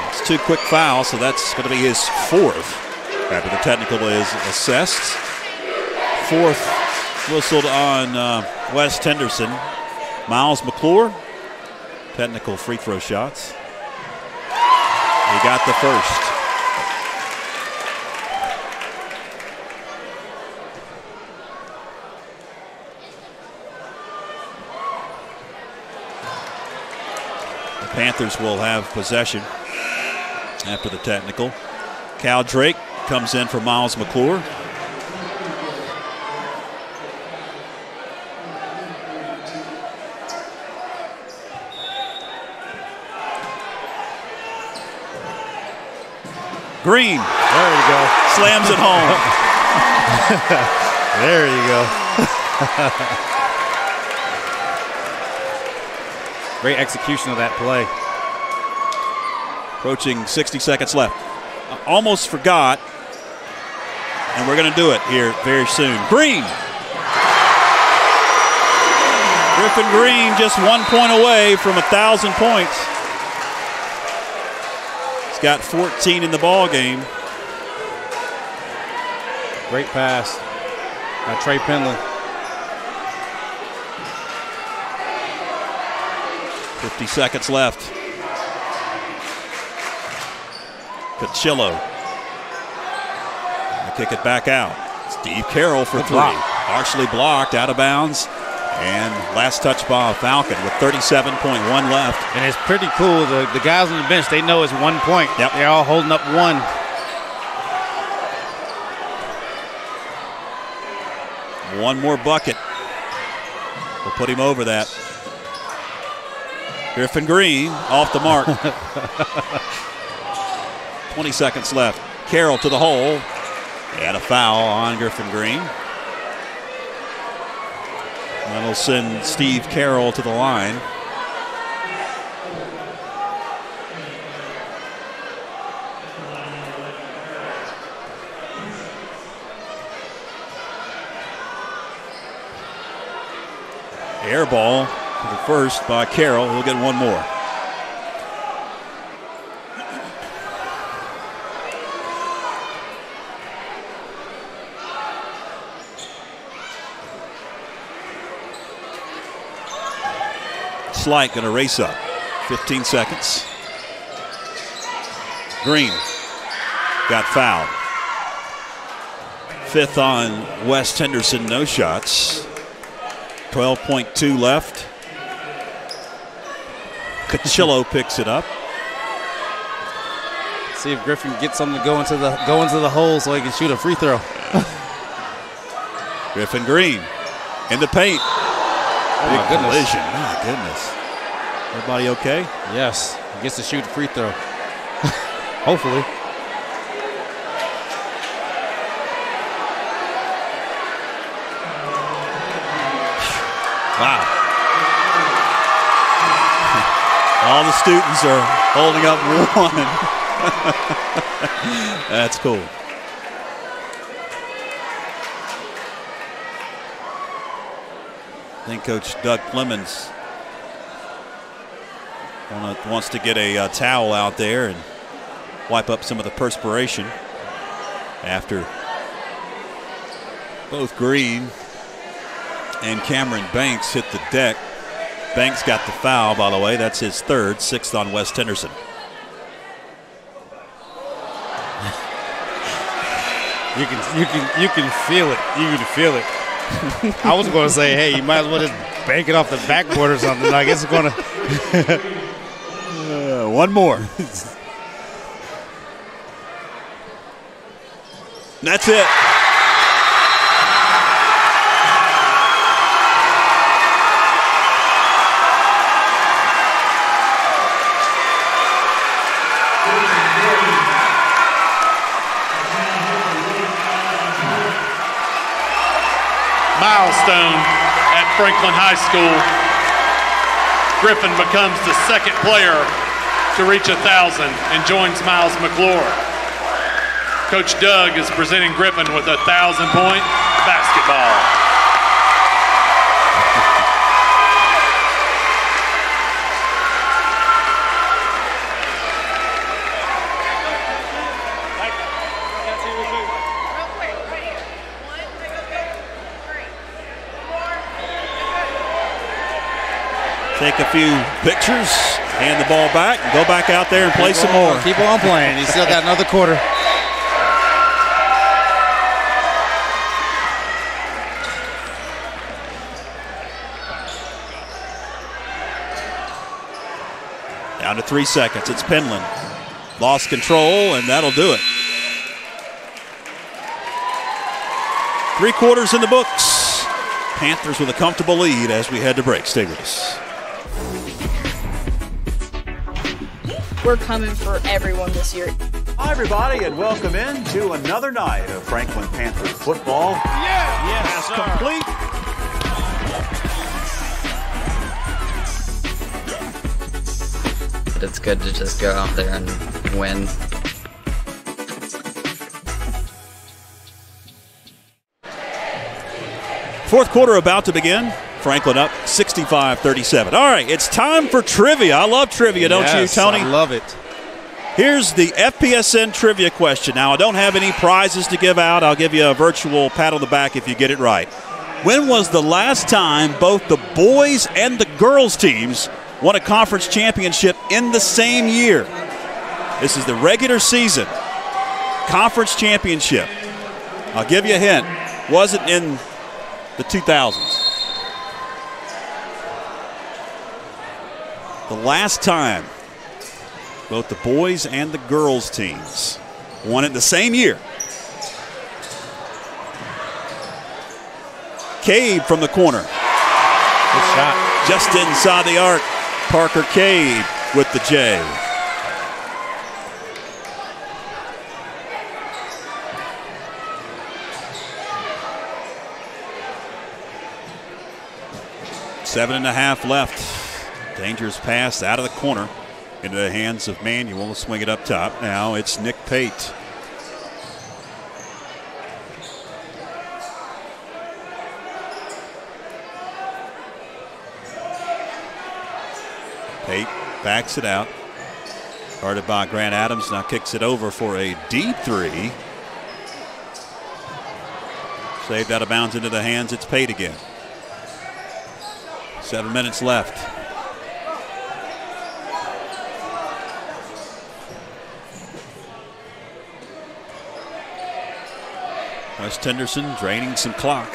[SPEAKER 2] It's 2 quick fouls, so that's going to be his 4th. After the technical is assessed. 4th whistled on West Henderson. Miles McClure, technical free throw shots. He got the first. The Panthers will have possession after the technical. Cal Drake comes in for Miles McClure. Green.
[SPEAKER 3] There you go.
[SPEAKER 2] Slams it home.
[SPEAKER 3] There you go. Great execution of that play.
[SPEAKER 2] Approaching 60 seconds left. I almost forgot, and we're going to do it here very soon. Green. Griffin Green just 1 point away from 1,000 points. He's got 14 in the ball game.
[SPEAKER 3] Great pass by Trey Penland.
[SPEAKER 2] 50 seconds left. Cachillo. Kick it back out. Steve Carroll for 3. Partially blocked, out of bounds. And last touch by Falcon with 37.1 left.
[SPEAKER 3] And it's pretty cool. The guys on the bench, they know it's 1 point.
[SPEAKER 2] Yep.
[SPEAKER 3] They're all holding up 1.
[SPEAKER 2] One more bucket will put him over that. Griffin Green off the mark. 20 seconds left. Carroll to the hole. And a foul on Griffin Green. That'll send Steve Carroll to the line. Air ball to the first by Carroll. He'll get one more. Slight going to race up. 15 seconds. Green got fouled. 5th on West Henderson, no shots. 12.2 left. Cachillo picks it up.
[SPEAKER 3] See if Griffin gets something to go into the hole so he can shoot a free throw.
[SPEAKER 2] Griffin Green in the paint.
[SPEAKER 3] Oh
[SPEAKER 2] Big
[SPEAKER 3] my goodness.
[SPEAKER 2] collision. My goodness. Everybody okay?
[SPEAKER 3] Yes. He gets to shoot a free throw. Hopefully.
[SPEAKER 2] Wow. All the students are holding up 1. That's cool. I think Coach Doug Clemens wants to get a towel out there and wipe up some of the perspiration after both Green and Cameron Banks hit the deck. Banks got the foul, by the way. That's his 3rd, 6th on West Henderson.
[SPEAKER 3] You can feel it. You can feel it. I was going to say, hey, you might as well just bank it off the backboard or something. I guess it's going to.
[SPEAKER 2] One more. That's it.
[SPEAKER 12] milestone at Franklin High School. Griffin becomes the second player to reach 1,000 and joins Miles McClure. Coach Doug is presenting Griffin with a 1,000-point basketball.
[SPEAKER 2] Take a few pictures, hand the ball back, and go back out there and play some more.
[SPEAKER 3] Keep on playing. He's still got another quarter.
[SPEAKER 2] Down to 3 seconds. It's Penland. Lost control, and that'll do it. 3 quarters in the books. Panthers with a comfortable lead as we head to break. Stay with us.
[SPEAKER 8] We're coming for everyone this year.
[SPEAKER 13] Hi, everybody, and welcome in to another night of Franklin Panthers football.
[SPEAKER 2] Yes, complete.
[SPEAKER 9] But it's good to just go out there and win.
[SPEAKER 2] Fourth quarter about to begin. Franklin up 65-37. All right, it's time for trivia. I love trivia, don't you, Tony?
[SPEAKER 3] I love it.
[SPEAKER 2] Here's the FPSN trivia question. Now, I don't have any prizes to give out. I'll give you a virtual pat on the back if you get it right. When was the last time both the boys and the girls teams won a conference championship in the same year? This is the regular season conference championship. I'll give you a hint. Wasn't in the 2000s. The last time both the boys and the girls teams won it the same year. Cade from the corner.
[SPEAKER 3] Good shot.
[SPEAKER 2] Just inside the arc. Parker Cade with the J. Seven and a half left. Dangerous pass out of the corner into the hands of Manuel. We'll swing it up top. Now it's Nick Pate. Pate backs it out. Guarded by Grant Adams. Now kicks it over for a deep three. Saved out of bounds into the hands. It's Pate again. 7 minutes left. West Henderson draining some clock.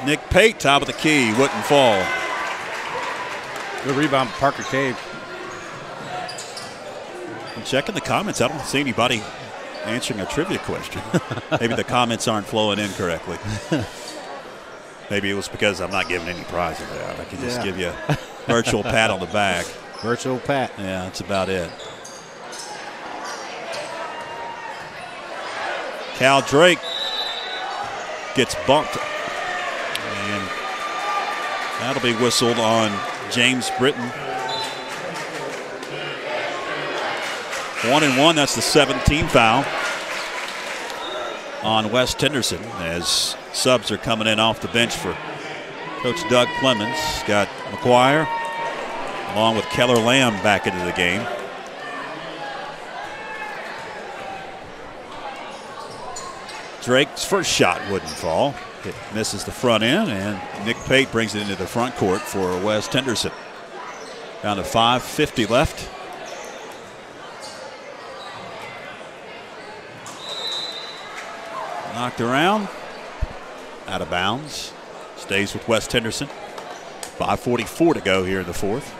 [SPEAKER 2] Nick Pate, top of the key, wouldn't fall.
[SPEAKER 3] Good rebound, Parker Cade.
[SPEAKER 2] I'm checking the comments. I don't see anybody answering a trivia question. Maybe the comments aren't flowing in correctly. Maybe it was because I'm not giving any prizes out. I can just give you a virtual pat on the back.
[SPEAKER 3] Virtual pat.
[SPEAKER 2] Yeah, that's about it. Cal Drake gets bumped. And that'll be whistled on James Britton. 1-1, that's the 17th foul on West Henderson as subs are coming in off the bench for Coach Doug Clemens. Got McGuire along with Keller Lamb back into the game. Drake's first shot wouldn't fall. It misses the front end, and Nick Pate brings it into the front court for West Henderson. Down to 5:50 left. Knocked around, out of bounds. Stays with West Henderson. 5:44 to go here in the fourth.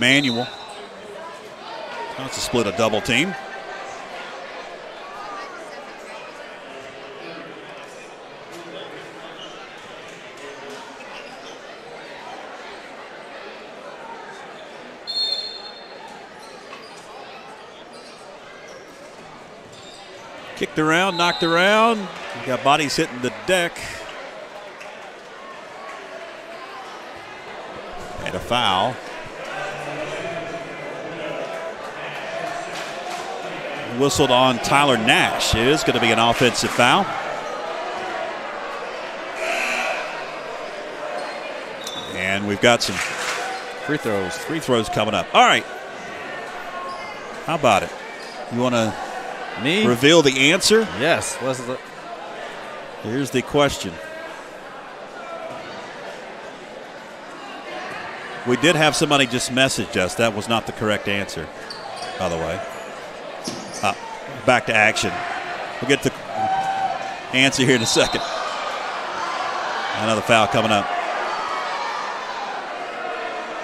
[SPEAKER 2] Manuel. That's a split, a double team. Kicked around, knocked around. We got bodies hitting the deck. And a foul. Whistled on Tyler Nash. It is going to be an offensive foul. And we've got some free throws coming up. All right. How about it? You want to reveal the answer?
[SPEAKER 3] Yes.
[SPEAKER 2] Here's the question. We did have somebody just message us. That was not the correct answer, by the way. Back to action. We'll get the answer here in a second. Another foul coming up.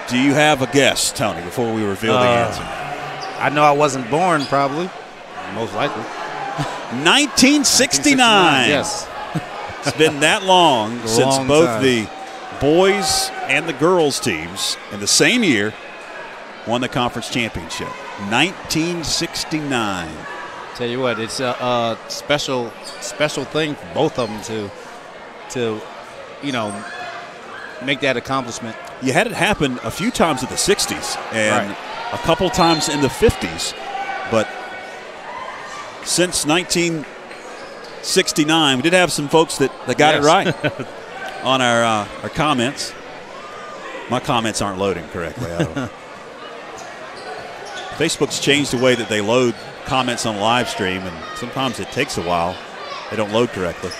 [SPEAKER 2] Do you have a guess, Tony, before we reveal the answer?
[SPEAKER 3] I know I wasn't born, probably. Most likely.
[SPEAKER 2] 1969.
[SPEAKER 3] Yes.
[SPEAKER 2] It's been that long since both
[SPEAKER 3] time.
[SPEAKER 2] the boys and the girls teams in the same year won the conference championship. 1969.
[SPEAKER 3] Tell you what, it's a special thing for both of them to make that accomplishment.
[SPEAKER 2] You had it happen a few times in the 60s and a couple times in the 50s, but since 1969, we did have some folks that got it right on our comments. My comments aren't loading correctly. I don't. Facebook's changed the way that they load comments on live stream, and sometimes it takes a while. They don't load correctly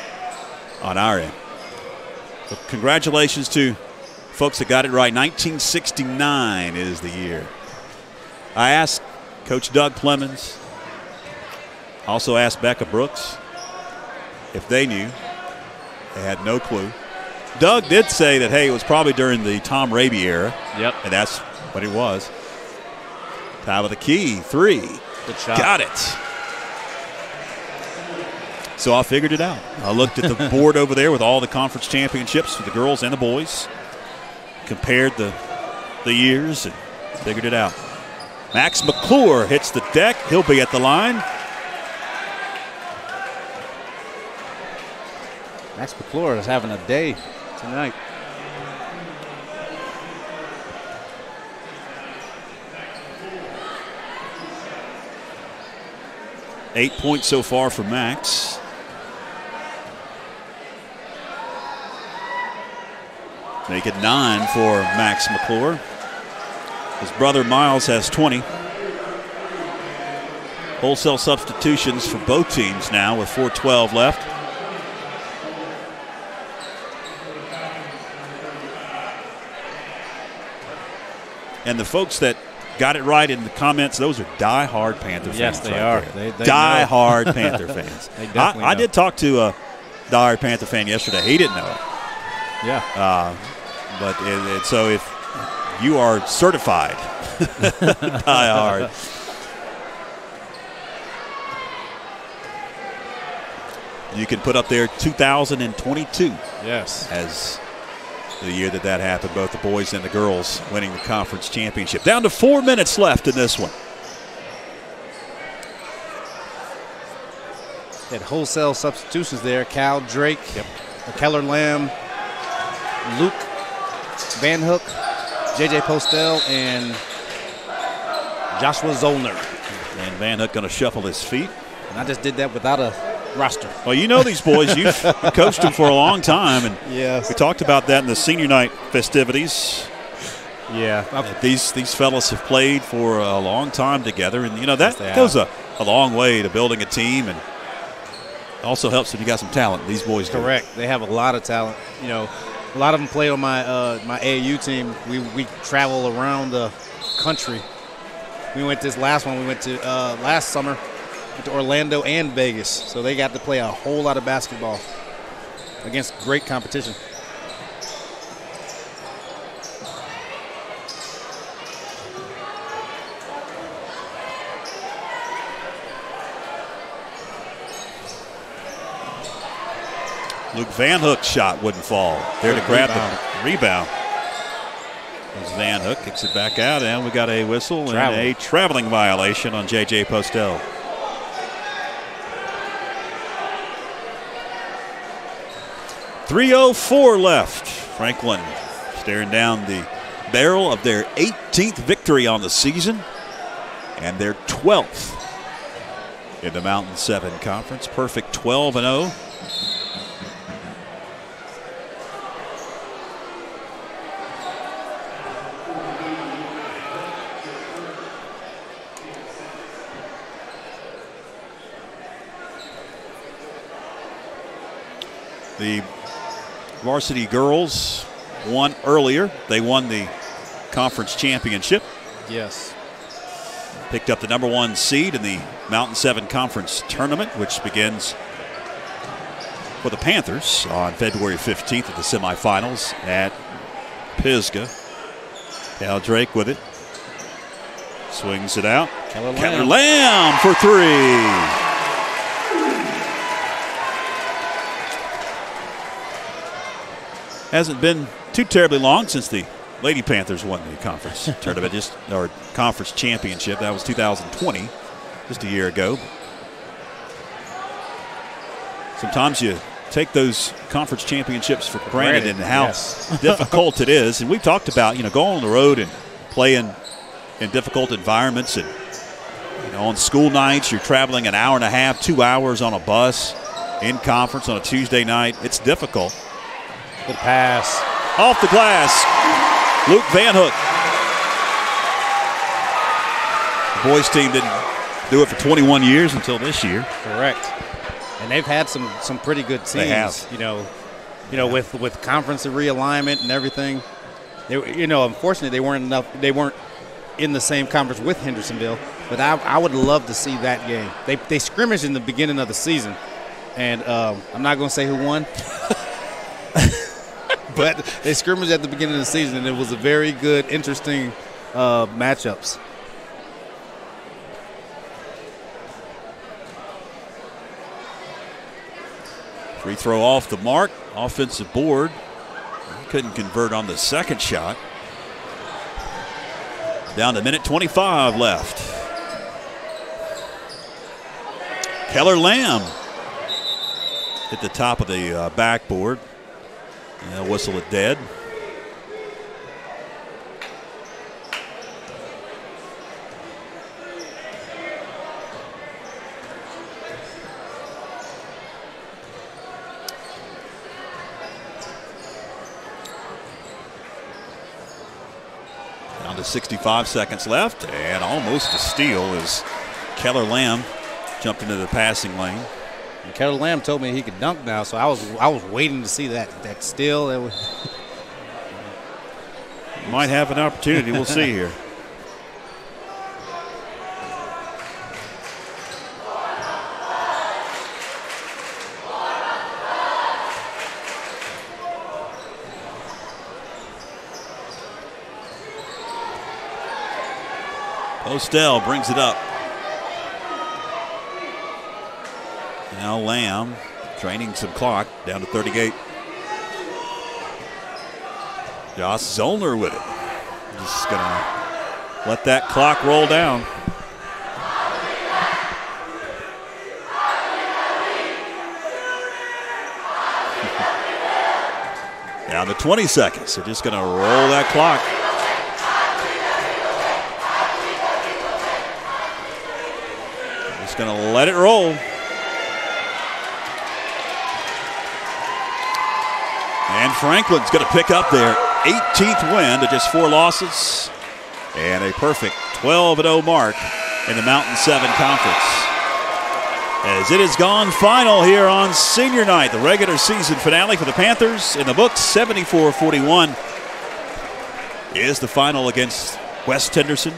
[SPEAKER 2] on our end. So congratulations to folks that got it right. 1969 is the year. I asked Coach Doug Clemens, also asked Becca Brooks if they knew. They had no clue. Doug did say that, hey, it was probably during the Tom Raby era.
[SPEAKER 3] Yep.
[SPEAKER 2] And that's what it was. Top of the key, 3.
[SPEAKER 3] Good shot.
[SPEAKER 2] Got it. So I figured it out. I looked at the board over there with all the conference championships for the girls and the boys. Compared the years and figured it out. Max McClure hits the deck. He'll be at the line.
[SPEAKER 3] Max McClure is having a day tonight.
[SPEAKER 2] Eight points so far for Max. Make it 9 for Max McClure. His brother Miles has 20. Wholesale substitutions for both teams now with 4:12 left. And the folks that got it right in the comments, those are die-hard Panther fans.
[SPEAKER 3] Yes, they
[SPEAKER 2] right
[SPEAKER 3] are.
[SPEAKER 2] They
[SPEAKER 3] know.
[SPEAKER 2] Die-hard Panther fans.
[SPEAKER 3] They definitely
[SPEAKER 2] I
[SPEAKER 3] know.
[SPEAKER 2] did talk to a die-hard Panther fan yesterday. He didn't know it.
[SPEAKER 3] Yeah.
[SPEAKER 2] But so if you are certified die-hard. You can put up there 2022.
[SPEAKER 3] Yes.
[SPEAKER 2] As the year that happened, both the boys and the girls winning the conference championship. Down to 4 minutes left in this one.
[SPEAKER 3] Had wholesale substitutions there. Cal Drake, Keller Lamb, Luke Van Hook, J.J. Postel, and Joshua Zollner.
[SPEAKER 2] And Van Hook going to shuffle his feet.
[SPEAKER 3] And I just did that without a roster.
[SPEAKER 2] Well, you know these boys. You've coached them for a long time. And
[SPEAKER 3] yes.
[SPEAKER 2] We talked about that in the senior night festivities.
[SPEAKER 3] Yeah.
[SPEAKER 2] These fellas have played for a long time together. And, you know, that goes a long way to building a team. And also helps if you got some talent. These boys do.
[SPEAKER 3] Correct. They have a lot of talent. You know, a lot of them play on my my AAU team. We travel around the country. We went this last one. We went to last summer. Went to Orlando and Vegas. So they got to play a whole lot of basketball against great competition.
[SPEAKER 2] Luke Van Hook's shot wouldn't fall. There to grab the rebound. As Van Hook kicks it back out, and we got a whistle and a traveling violation on J.J. Postel. .304 left. Franklin staring down the barrel of their 18th victory on the season and their 12th in the Mountain 7 Conference. Perfect 12-0. The varsity girls won earlier. They won the conference championship.
[SPEAKER 3] Yes.
[SPEAKER 2] Picked up the #1 seed in the Mountain 7 Conference tournament, which begins for the Panthers on February 15th at the semifinals at Pisgah. Cal Drake with it. Swings it out. Keller Lamb for 3. Hasn't been too terribly long since the Lady Panthers won the conference tournament, or conference championship. That was 2020, just a year ago. Sometimes you take those conference championships for granted and how difficult it is. And we've talked about, going on the road and playing in difficult environments. And, on school nights, you're traveling an hour and a half, 2 hours on a bus in conference on a Tuesday night. It's difficult.
[SPEAKER 3] Good pass.
[SPEAKER 2] Off the glass. Luke Van Hook. The boys team didn't do it for 21 years until this year.
[SPEAKER 3] Correct. And they've had some pretty good teams.
[SPEAKER 2] They have.
[SPEAKER 3] With conference realignment and everything. Unfortunately they weren't in the same conference with Hendersonville. But I would love to see that game. They scrimmaged in the beginning of the season. And I'm not going to say who won. But they scrimmaged at the beginning of the season, and it was a very good, interesting matchups.
[SPEAKER 2] Free throw off the mark, offensive board. Couldn't convert on the second shot. Down to minute 25 left. Keller Lamb hit the top of the backboard. They'll whistle it dead. Down to 65 seconds left, and almost a steal as Keller Lamb jumped into the passing lane.
[SPEAKER 3] And Keller Lamb told me he could dunk now, so I was waiting to see that steal.
[SPEAKER 2] Might have an opportunity. We'll see here. Postel brings it up. Now Lamb draining some clock down to 38. Josh Zollner with it. Just going to let that clock roll down. Down to 20 seconds. They're just going to roll that clock. Just going to let it roll. And Franklin's going to pick up their 18th win to just 4 losses and a perfect 12-0 mark in the Mountain 7 Conference. As it has gone final here on senior night, the regular season finale for the Panthers in the books, 74-41 is the final against West Henderson.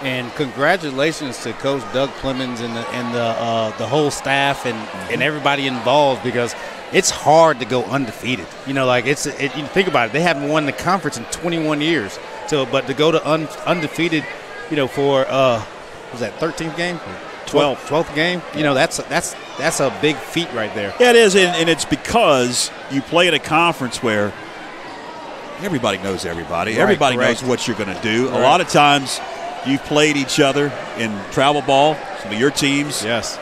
[SPEAKER 3] And congratulations to Coach Doug Clemens and the whole staff and everybody involved, because it's hard to go undefeated. You think about it, they haven't won the conference in 21 years. But to go to undefeated, for was that 13th game? 12th game. That's that's a big feat right there.
[SPEAKER 2] Yeah, it is, and it's because you play in a conference where everybody knows everybody.
[SPEAKER 3] Right,
[SPEAKER 2] everybody
[SPEAKER 3] correct.
[SPEAKER 2] knows what you're going to do.
[SPEAKER 3] Correct.
[SPEAKER 2] A lot of times you've played each other in travel ball, some of your teams.
[SPEAKER 3] Yes.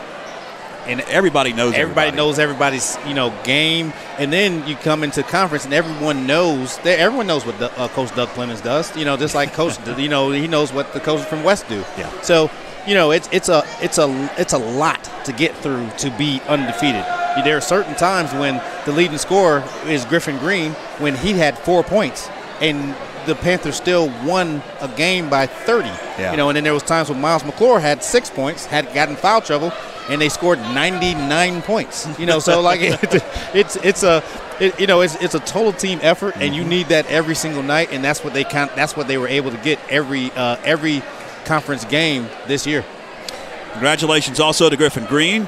[SPEAKER 2] And everybody knows
[SPEAKER 3] everybody knows everybody's game, and then you come into conference and everyone knows what Coach Doug Clemens does. Just like Coach, he knows what the coaches from West do.
[SPEAKER 2] Yeah.
[SPEAKER 3] So it's a lot to get through to be undefeated. There are certain times when the leading scorer is Griffin Green when he had 4 points and the Panthers still won a game by 30.
[SPEAKER 2] Yeah.
[SPEAKER 3] And then there was times when Miles McClure had 6 points, had gotten foul trouble, and they scored 99 points. So like it's a total team effort, and you need that every single night, and that's what they were able to get every conference game this year.
[SPEAKER 2] Congratulations also to Griffin Green.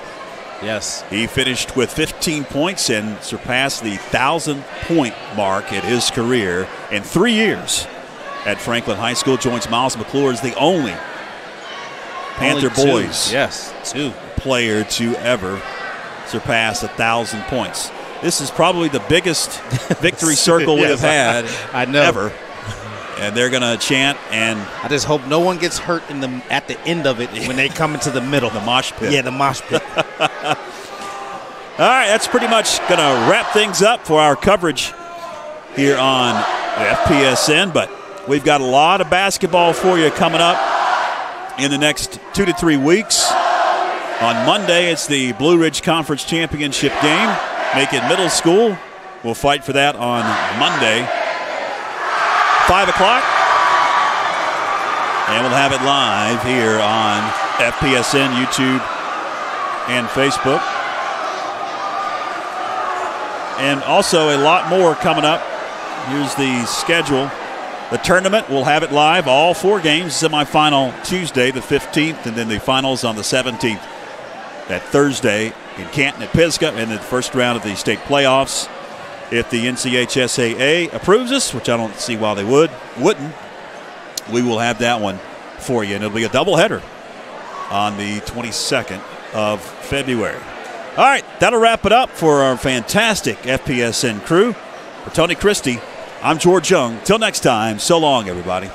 [SPEAKER 3] Yes.
[SPEAKER 2] He finished with 15 points and surpassed the 1,000-point mark in his career in 3 years at Franklin High School. Joins Miles McClure as the only Panther boys player to ever surpass 1,000 points. This is probably the biggest victory circle we have had ever. And they're going to chant, and
[SPEAKER 3] I just hope no one gets hurt at the end of it when they come into the middle.
[SPEAKER 2] The mosh pit.
[SPEAKER 3] Yeah, the mosh pit.
[SPEAKER 2] All right, that's pretty much going to wrap things up for our coverage here on FPSN. But we've got a lot of basketball for you coming up in the next 2 to 3 weeks. On Monday, it's the Blue Ridge Conference Championship game. Macon Middle School will fight for that on Monday. 5 o'clock, and we'll have it live here on FPSN, YouTube, and Facebook. And also a lot more coming up. Here's the schedule. The tournament, we'll have it live, all 4 games, semifinal Tuesday the 15th, and then the finals on the 17th. That Thursday in Canton at Pisgah, and the first round of the state playoffs. If the NCHSAA approves us, which I don't see why they wouldn't, we will have that one for you. And it'll be a doubleheader on the 22nd of February. All right, that'll wrap it up for our fantastic FPSN crew. For Tony Christie, I'm George Young. Till next time, so long, everybody.